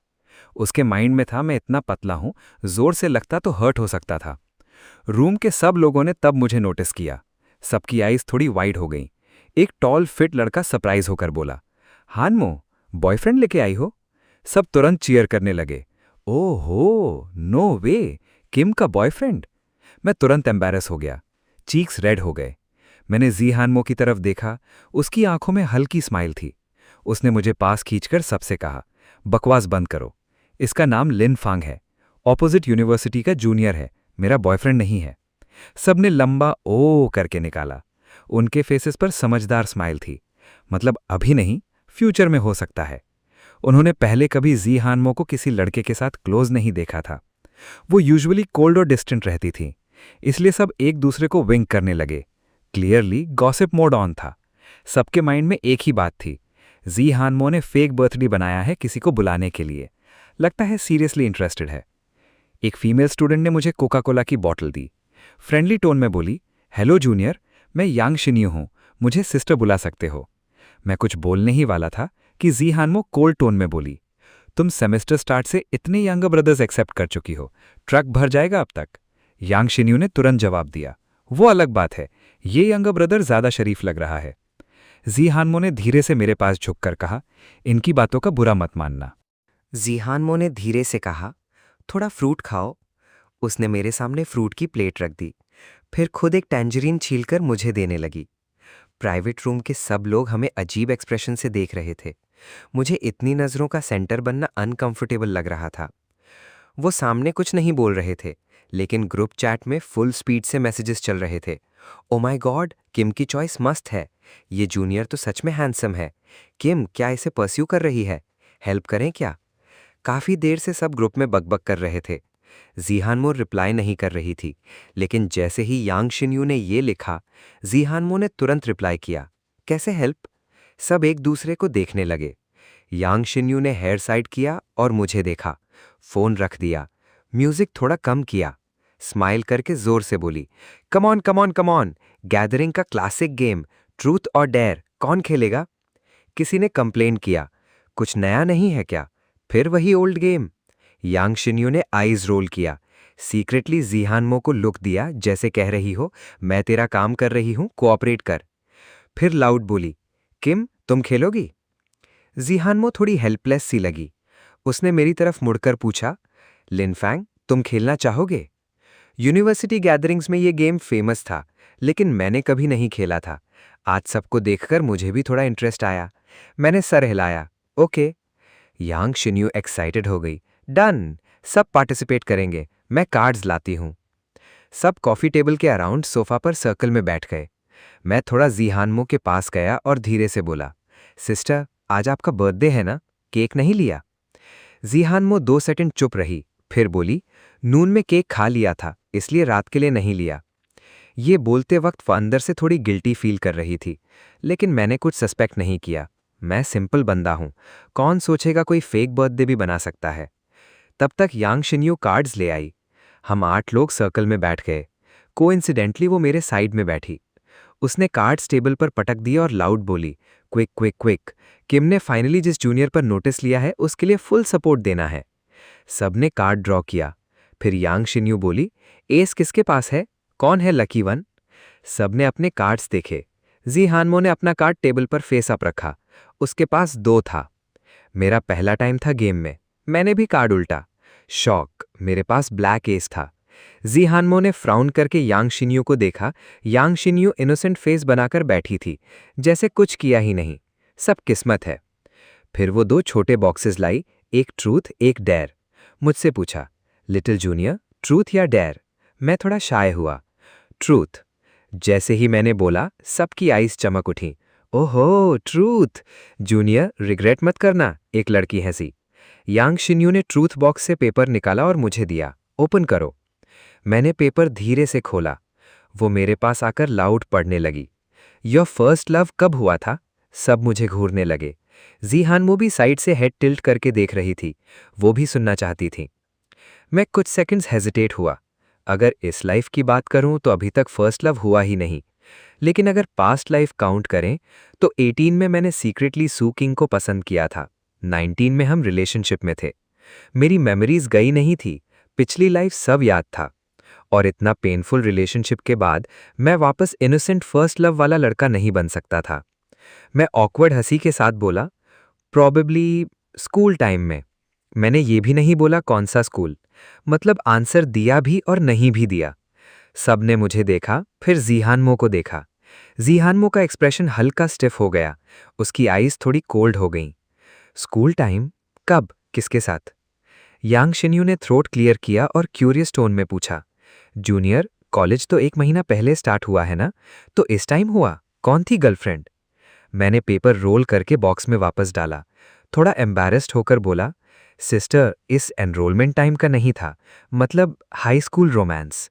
उसके माइंड में था मैं इतना पतला हूं, जोर से लगता तो हर्ट हो सकता था। रूम के सब लोगों ने तब मुझे नोटिस किया। सबकी आईज थोड़ी वाइड हो गईं। एक टॉल फिट लड़का सरप्राइज होकर बोला, हानमो, बॉयफ्रेंड लेके आई हो? सब तुरंत चीयर करने लगे। ओहो, नो वे, किम का बॉयफ्रेंड? मैं तुरंत एम्बैरस हो गया। चीक्स रेड हो गए। मैंने जी हानमो की तरफ देखा। उसकी आंखों में हल्की स्माइल थी। उसने मुझे पास खींचकर सबसे कहा, बकवास बंद करो। इसका नाम लिन फांग है, ऑपोजिट यूनिवर्सिटी का जूनियर है, मेरा बॉयफ्रेंड नहीं है। सबने लंबा ओ करके निकाला। उनके फेसेस पर समझदार स्माइल थी। मतलब अभी नहीं, फ्यूचर में हो सकता है। उन्होंने पहले कभी जी हानमो को किसी लड़के के साथ क्लोज नहीं देखा था। वो यूजुअली कोल्ड और डिस्टेंट रहती थी, इसलिए सब एक दूसरे को विंक करने लगे। क्लियरली गॉसिप मोड ऑन था। सबके माइंड में एक ही बात थी, जी हानमो ने फेक बर्थडे बनाया है किसी को बुलाने के लिए। लगता है सीरियसली इंटरेस्टेड है। एक फीमेल स्टूडेंट ने मुझे कोका कोला की बॉटल दी। फ्रेंडली टोन में बोली, हेलो जूनियर, मैं यांग शिन्यू हूं, मुझे सिस्टर बुला सकते हो। मैं कुछ बोलने ही वाला था कि जी हानमो कोल्ड टोन में बोली, तुम सेमेस्टर स्टार्ट से इतने यंगर ब्रदर्स एक्सेप्ट कर चुकी हो, ट्रक भर जाएगा अब तक। यांग शिन्यू ने तुरंत जवाब दिया, वो अलग बात है, ये यंगर ब्रदर ज्यादा शरीफ लग रहा है। जी हानमो ने धीरे से मेरे पास झुककर कहा, इनकी बातों का बुरा मत मानना। जी हानमो ने धीरे से कहा, थोड़ा फ्रूट खाओ। उसने मेरे सामने फ्रूट की प्लेट रख दी, फिर खुद एक टैंजरीन छीलकर मुझे देने लगी। प्राइवेट रूम के सब लोग हमें अजीब एक्सप्रेशन से देख रहे थे। मुझे इतनी नज़रों का सेंटर बनना अनकंफर्टेबल लग रहा था। वो सामने कुछ नहीं बोल रहे थे, लेकिन ग्रुप चैट में फुल स्पीड से मैसेजेस चल रहे थे। ओ माय गॉड, किम की चॉइस मस्त है, ये जूनियर तो सच में हैंडसम है। किम क्या इसे परस्यू कर रही है? हेल्प करें क्या? काफ़ी देर से सब ग्रुप में बकबक कर रहे थे। जी हानमो रिप्लाई नहीं कर रही थी, लेकिन जैसे ही यांग शिन्यू ने ये लिखा, जी हानमो ने तुरंत रिप्लाई किया, कैसे हेल्प? सब एक दूसरे को देखने लगे। यांग शिन्यू ने हेयर साइड किया और मुझे देखा, फोन रख दिया, म्यूजिक थोड़ा कम किया, स्माइल करके जोर से बोली, come on come on come on, gathering का क्लासिक गेम, ट्रूथ और डेयर, कौन खेलेगा? किसी ने कंप्लेन किया, कुछ नया नहीं है क्या? फिर वही ओल्ड गेम। यांग शिन्यू ने आईज रोल किया, सीक्रेटली जी हानमो को लुक दिया, जैसे कह रही हो, मैं तेरा काम कर रही हूं, कोऑपरेट कर। फिर लाउड बोली, किम तुम खेलोगी? जी हानमो थोड़ी हेल्पलेस सी लगी। उसने मेरी तरफ मुड़कर पूछा, लिन फैंग तुम खेलना चाहोगे? यूनिवर्सिटी गैदरिंग्स में ये गेम फेमस था, लेकिन मैंने कभी नहीं खेला था। आज सबको देखकर मुझे भी थोड़ा इंटरेस्ट आया। मैंने सर हिलाया, ओके। यांग शिन्यू एक्साइटेड हो गई, डन, सब पार्टिसिपेट करेंगे, मैं कार्ड्स लाती हूं। सब कॉफी टेबल के अराउंड सोफा पर सर्कल में बैठ गए। मैं थोड़ा जी हानमो के पास गया और धीरे से बोला, सिस्टर आज आपका बर्थडे है ना, केक नहीं लिया? जी हानमो 2 सेकंड चुप रही, फिर बोली, नून में केक खा लिया था, इसलिए रात के लिए नहीं लिया। ये बोलते वक्त वो अंदर से थोड़ी गिल्टी फील कर रही थी, लेकिन मैंने कुछ सस्पेक्ट नहीं किया। मैं सिंपल बंदा हूं, कौन सोचेगा कोई फेक बर्थडे भी बना सकता है। तब तक यांग शिन्यू कार्ड्स ले आई। हम 8 लोग सर्कल में बैठ गए। कोइंसिडेंटली वो मेरे साइड में बैठी। उसने कार्ड्स टेबल पर पटक दिए और लाउड बोली, क्विक क्विक क्विक, किम ने फाइनली जिस जूनियर पर नोटिस लिया है उसके लिए फुल सपोर्ट देना है। सबने कार्ड ड्रॉ किया। फिर यांग शिन्यू बोली, एस किसके पास है, कौन है लकी वन? सबने अपने कार्ड्स देखे। जी हानमो ने अपना कार्ड टेबल पर फेस अप रखा, उसके पास 2 था। मेरा पहला टाइम था गेम में, मैंने भी कार्ड उल्टा। शॉक, मेरे पास ब्लैक एस था। जी हानमो ने फ्राउन करके यांग शिन्यू को देखा। यांग शिन्यू इनोसेंट फेस बनाकर बैठी थी, जैसे कुछ किया ही नहीं, सब किस्मत है। फिर वो 2 छोटे बॉक्सेस लाई, एक ट्रूथ एक डेयर। मुझसे पूछा, लिटिल जूनियर ट्रूथ या डेयर? मैं थोड़ा शाय हुआ, ट्रूथ। जैसे ही मैंने बोला, सबकी आईज चमक उठी। ओहो ट्रूथ। जूनियर रिग्रेट मत करना, एक लड़की हंसी। यांग शिन्यू ने ट्रूथ बॉक्स से पेपर निकाला और मुझे दिया। ओपन करो। मैंने पेपर धीरे से खोला। वो मेरे पास आकर लाउड पढ़ने लगी। योर फर्स्ट लव कब हुआ था? सब मुझे घूरने लगे। जी हानमो भी साइड से हेड टिल्ट करके देख रही थी। वो भी सुनना चाहती थी। मैं कुछ सेकंड्स हेजिटेट हुआ। अगर इस लाइफ की बात करूं तो अभी तक फर्स्ट लव हुआ ही नहीं। लेकिन अगर पास्ट लाइफ काउंट करें तो 18 में मैंने सीक्रेटली सू किंग को पसंद किया था। 19 में हम रिलेशनशिप में थे। मेरी मेमोरीज गई नहीं थी, पिछली लाइफ सब याद था। और इतना पेनफुल रिलेशनशिप के बाद मैं वापस इनोसेंट फर्स्ट लव वाला लड़का नहीं बन सकता था। मैं ऑकवर्ड हंसी के साथ बोला, प्रॉबेबली स्कूल टाइम में। मैंने ये भी नहीं बोला कौन सा स्कूल। मतलब आंसर दिया भी और नहीं भी दिया। सब ने मुझे देखा, फिर जीहानमो को देखा। जीहानमो का एक्सप्रेशन हल्का स्टिफ हो गया। उसकी आईज थोड़ी कोल्ड हो गईं। School time? कब? किसके साथ? यांग शिन्यू ने थ्रोट क्लियर किया और क्यूरियस टोन में पूछा, जूनियर, कॉलेज तो 1 महीना पहले स्टार्ट हुआ है ना? तो इस टाइम हुआ? कौन थी गर्लफ्रेंड? मैंने पेपर रोल करके बॉक्स में वापस डाला। थोड़ा एम्बैरेस्ड होकर बोला, सिस्टर, इस एनरोलमेंट टाइम का नहीं था, मतलब हाई स्कूल रोमांस।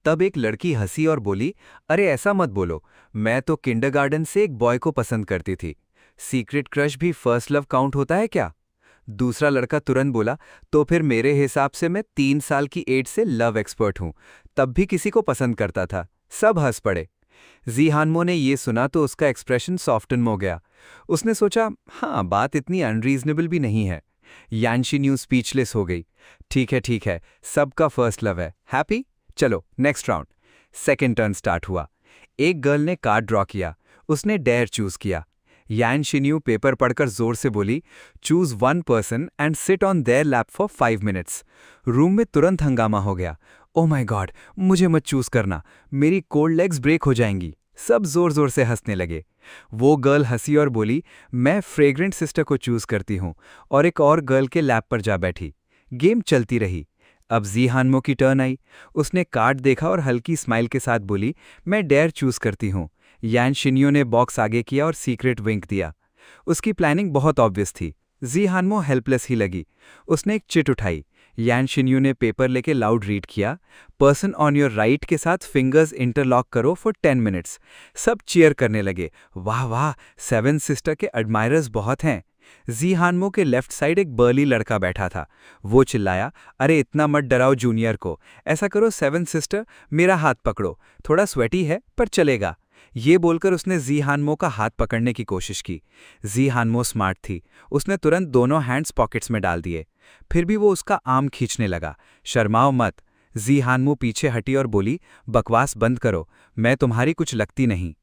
तब एक लड़की हंसी और बोली, अरे ऐसा मत बोलो, मैं तो किंडरगार्टन से एक बॉय को पसंद करती थी। सीक्रेट क्रश भी फर्स्ट लव काउंट होता है क्या? दूसरा लड़का तुरंत बोला, तो फिर मेरे हिसाब से मैं 3 साल की एज से लव एक्सपर्ट हूं, तब भी किसी को पसंद करता था। सब हंस पड़े। जी हानमो ने ये सुना तो उसका एक्सप्रेशन सॉफ्टन हो गया। उसने सोचा, हाँ, बात इतनी अनरीजनेबल भी नहीं है। यानशी न्यू स्पीचलेस हो गई। ठीक है, सबका फर्स्ट लव है। हैप्पी? चलो next round. Second turn start हुआ। एक गर्ल ने कार्ड ड्रॉ किया। उसने डेयर चूज किया। यान शिन्यू पेपर पढ़कर जोर से बोली, choose 1 person and sit on their lap for 5 minutes. Room में तुरंत हंगामा हो गया। ओ माय गॉड, मुझे मत चूज करना, मेरी कोल्ड लेग्स ब्रेक हो जाएंगी। सब जोर जोर से हंसने लगे। वो गर्ल हंसी और बोली, मैं फ्रेग्रेंट सिस्टर को चूज करती हूँ, और एक और गर्ल के लैप पर जा बैठी। गेम चलती रही। अब जी हानमो की टर्न आई। उसने कार्ड देखा और हल्की स्माइल के साथ बोली, मैं डेयर चूज करती हूँ। यान शिन्यो ने बॉक्स आगे किया और सीक्रेट विंक दिया। उसकी प्लानिंग बहुत ऑब्वियस थी। जी हानमो हेल्पलेस ही लगी। उसने एक चिट उठाई। यान शिन्यो ने पेपर लेके लाउड रीड किया, पर्सन ऑन योर राइट के साथ फिंगर्स इंटरलॉक करो फॉर 10 मिनट्स। सब चीयर करने लगे। वाह वाह, 7 सिस्टर के एडमायरर्स बहुत हैं। जी हानमो के लेफ्ट साइड एक बर्ली लड़का बैठा था। वो चिल्लाया, अरे इतना मत डराओ जूनियर को। ऐसा करो 7 सिस्टर, मेरा हाथ पकड़ो। थोड़ा स्वेटी है पर चलेगा। ये बोलकर उसने जी हानमो का हाथ पकड़ने की कोशिश की। जी हानमो स्मार्ट थी। उसने तुरंत दोनों हैंड्स पॉकेट्स में डाल दिए। फिर भी वो उसका आर्म खींचने लगा। शर्माओ मत। जी हानमो पीछे हटी और बोली, बकवास बंद करो, मैं तुम्हारी कुछ लगती नहीं।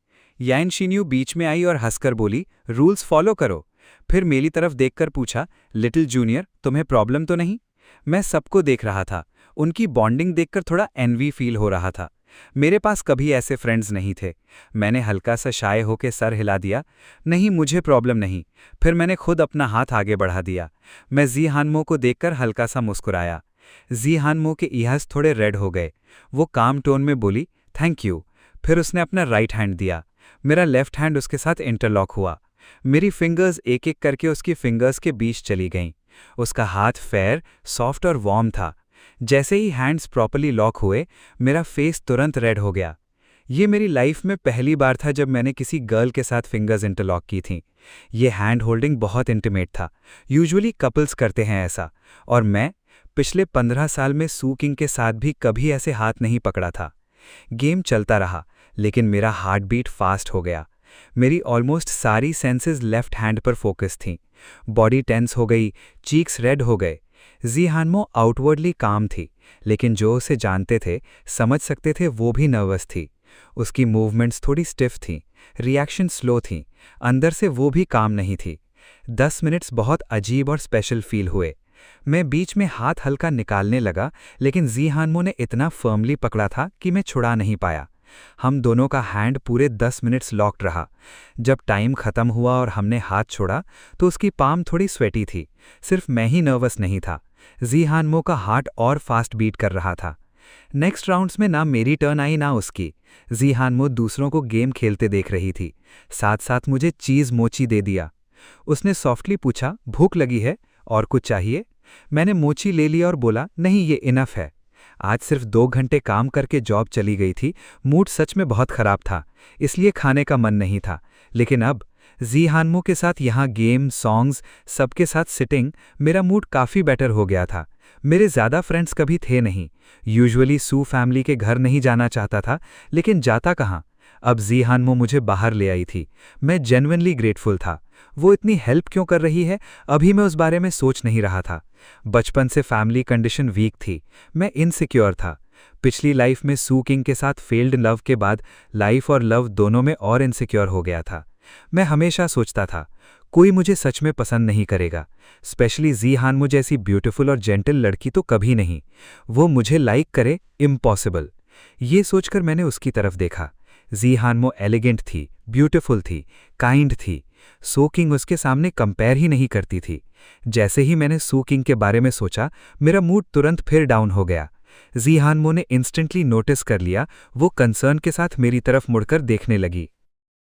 यान शिन्यू बीच में आई और हंसकर बोली, रूल्स फॉलो करो। फिर मेरी तरफ देखकर पूछा, लिटिल जूनियर, तुम्हें प्रॉब्लम तो नहीं? मैं सबको देख रहा था। उनकी बॉन्डिंग देखकर थोड़ा एनवी फील हो रहा था। मेरे पास कभी ऐसे फ्रेंड्स नहीं थे। मैंने हल्का सा शाय होकर सर हिला दिया, नहीं मुझे प्रॉब्लम नहीं। फिर मैंने खुद अपना हाथ आगे बढ़ा दिया। मैं जी हानमो को देखकर हल्का सा मुस्कुराया। जी हानमो के ईयर्स थोड़े रेड हो गए। वो काम टोन में बोली, थैंक यू। फिर उसने अपना राइट हैंड दिया। मेरा लेफ्ट हैंड उसके साथ इंटरलॉक हुआ। मेरी फिंगर्स एक एक करके उसकी फिंगर्स के बीच चली गईं। उसका हाथ फेयर, सॉफ्ट और वार्म था। जैसे ही हैंड्स प्रॉपर्ली लॉक हुए, मेरा फेस तुरंत रेड हो गया। ये मेरी लाइफ में पहली बार था जब मैंने किसी गर्ल के साथ फिंगर्स इंटरलॉक की थीं। ये हैंड होल्डिंग बहुत इंटीमेट था। यूजुअली कपल्स करते हैं ऐसा, और मैं पिछले 15 साल में सू किंग के साथ भी कभी ऐसे हाथ नहीं पकड़ा था। गेम चलता रहा, लेकिन मेरा हार्ट बीट फास्ट हो गया। मेरी ऑलमोस्ट सारी सेंसेस लेफ्ट हैंड पर फोकस थीं। बॉडी टेंस हो गई, चीक्स रेड हो गए। जी हानमो आउटवर्डली काम थी, लेकिन जो उसे जानते थे, समझ सकते थे वो भी नर्वस थी। उसकी मूवमेंट्स थोड़ी स्टिफ थीं, रिएक्शन स्लो थीं, अंदर से वो भी काम नहीं थी। 10 मिनट्स बहुत अजीब और स्पेशल फील हुए। मैं बीच में हाथ हल्का निकालने लगा, लेकिन जी हानमो ने इतना फर्मली पकड़ा था कि मैं छुड़ा नहीं पाया। हम दोनों का हैंड पूरे 10 मिनट्स लॉक्ड रहा। जब टाइम खत्म हुआ और हमने हाथ छोड़ा तो उसकी पाम थोड़ी स्वेटी थी। सिर्फ मैं ही नर्वस नहीं था। जी हानमो का हार्ट और फास्ट बीट कर रहा था। नेक्स्ट राउंड्स में ना मेरी टर्न आई ना उसकी। जी हानमो दूसरों को गेम खेलते देख रही थी, साथ साथ मुझे चीज़ मोची दे दिया। उसने सॉफ्टली पूछा, भूख लगी है और कुछ चाहिए? मैंने मोची ले लिया और बोला, नहीं ये इनफ है। आज सिर्फ 2 घंटे काम करके जॉब चली गई थी, मूड सच में बहुत खराब था, इसलिए खाने का मन नहीं था। लेकिन अब जी हानमो के साथ यहाँ गेम, सॉन्ग्स, सबके साथ सिटिंग, मेरा मूड काफ़ी बेटर हो गया था। मेरे ज़्यादा फ्रेंड्स कभी थे नहीं। यूजुअली सू फैमिली के घर नहीं जाना चाहता था, लेकिन जाता कहाँ। अब जी हानमो मुझे बाहर ले आई थी। मैं जेन्युइनली ग्रेटफुल था। वो इतनी हेल्प क्यों कर रही है, अभी मैं उस बारे में सोच नहीं रहा था। बचपन से फैमिली कंडीशन वीक थी, मैं इनसिक्योर था। पिछली लाइफ में सू किंग के साथ फेल्ड लव के बाद लाइफ और लव दोनों में और इनसिक्योर हो गया था। मैं हमेशा सोचता था, कोई मुझे सच में पसंद नहीं करेगा, स्पेशली जी हानमो जैसी ब्यूटीफुल और जेंटल लड़की तो कभी नहीं। वो मुझे लाइक करे, इम्पॉसिबल। ये सोचकर मैंने उसकी तरफ देखा। जी हानमो एलिगेंट थी, ब्यूटीफुल थी, काइंड थी। सू किंग उसके सामने कंपेयर ही नहीं करती थी। जैसे ही मैंने सू किंग के बारे में सोचा, मेरा मूड तुरंत फिर डाउन हो गया। जी हानमो ने इंस्टेंटली नोटिस कर लिया, वो कंसर्न के साथ मेरी तरफ मुड़कर देखने लगी।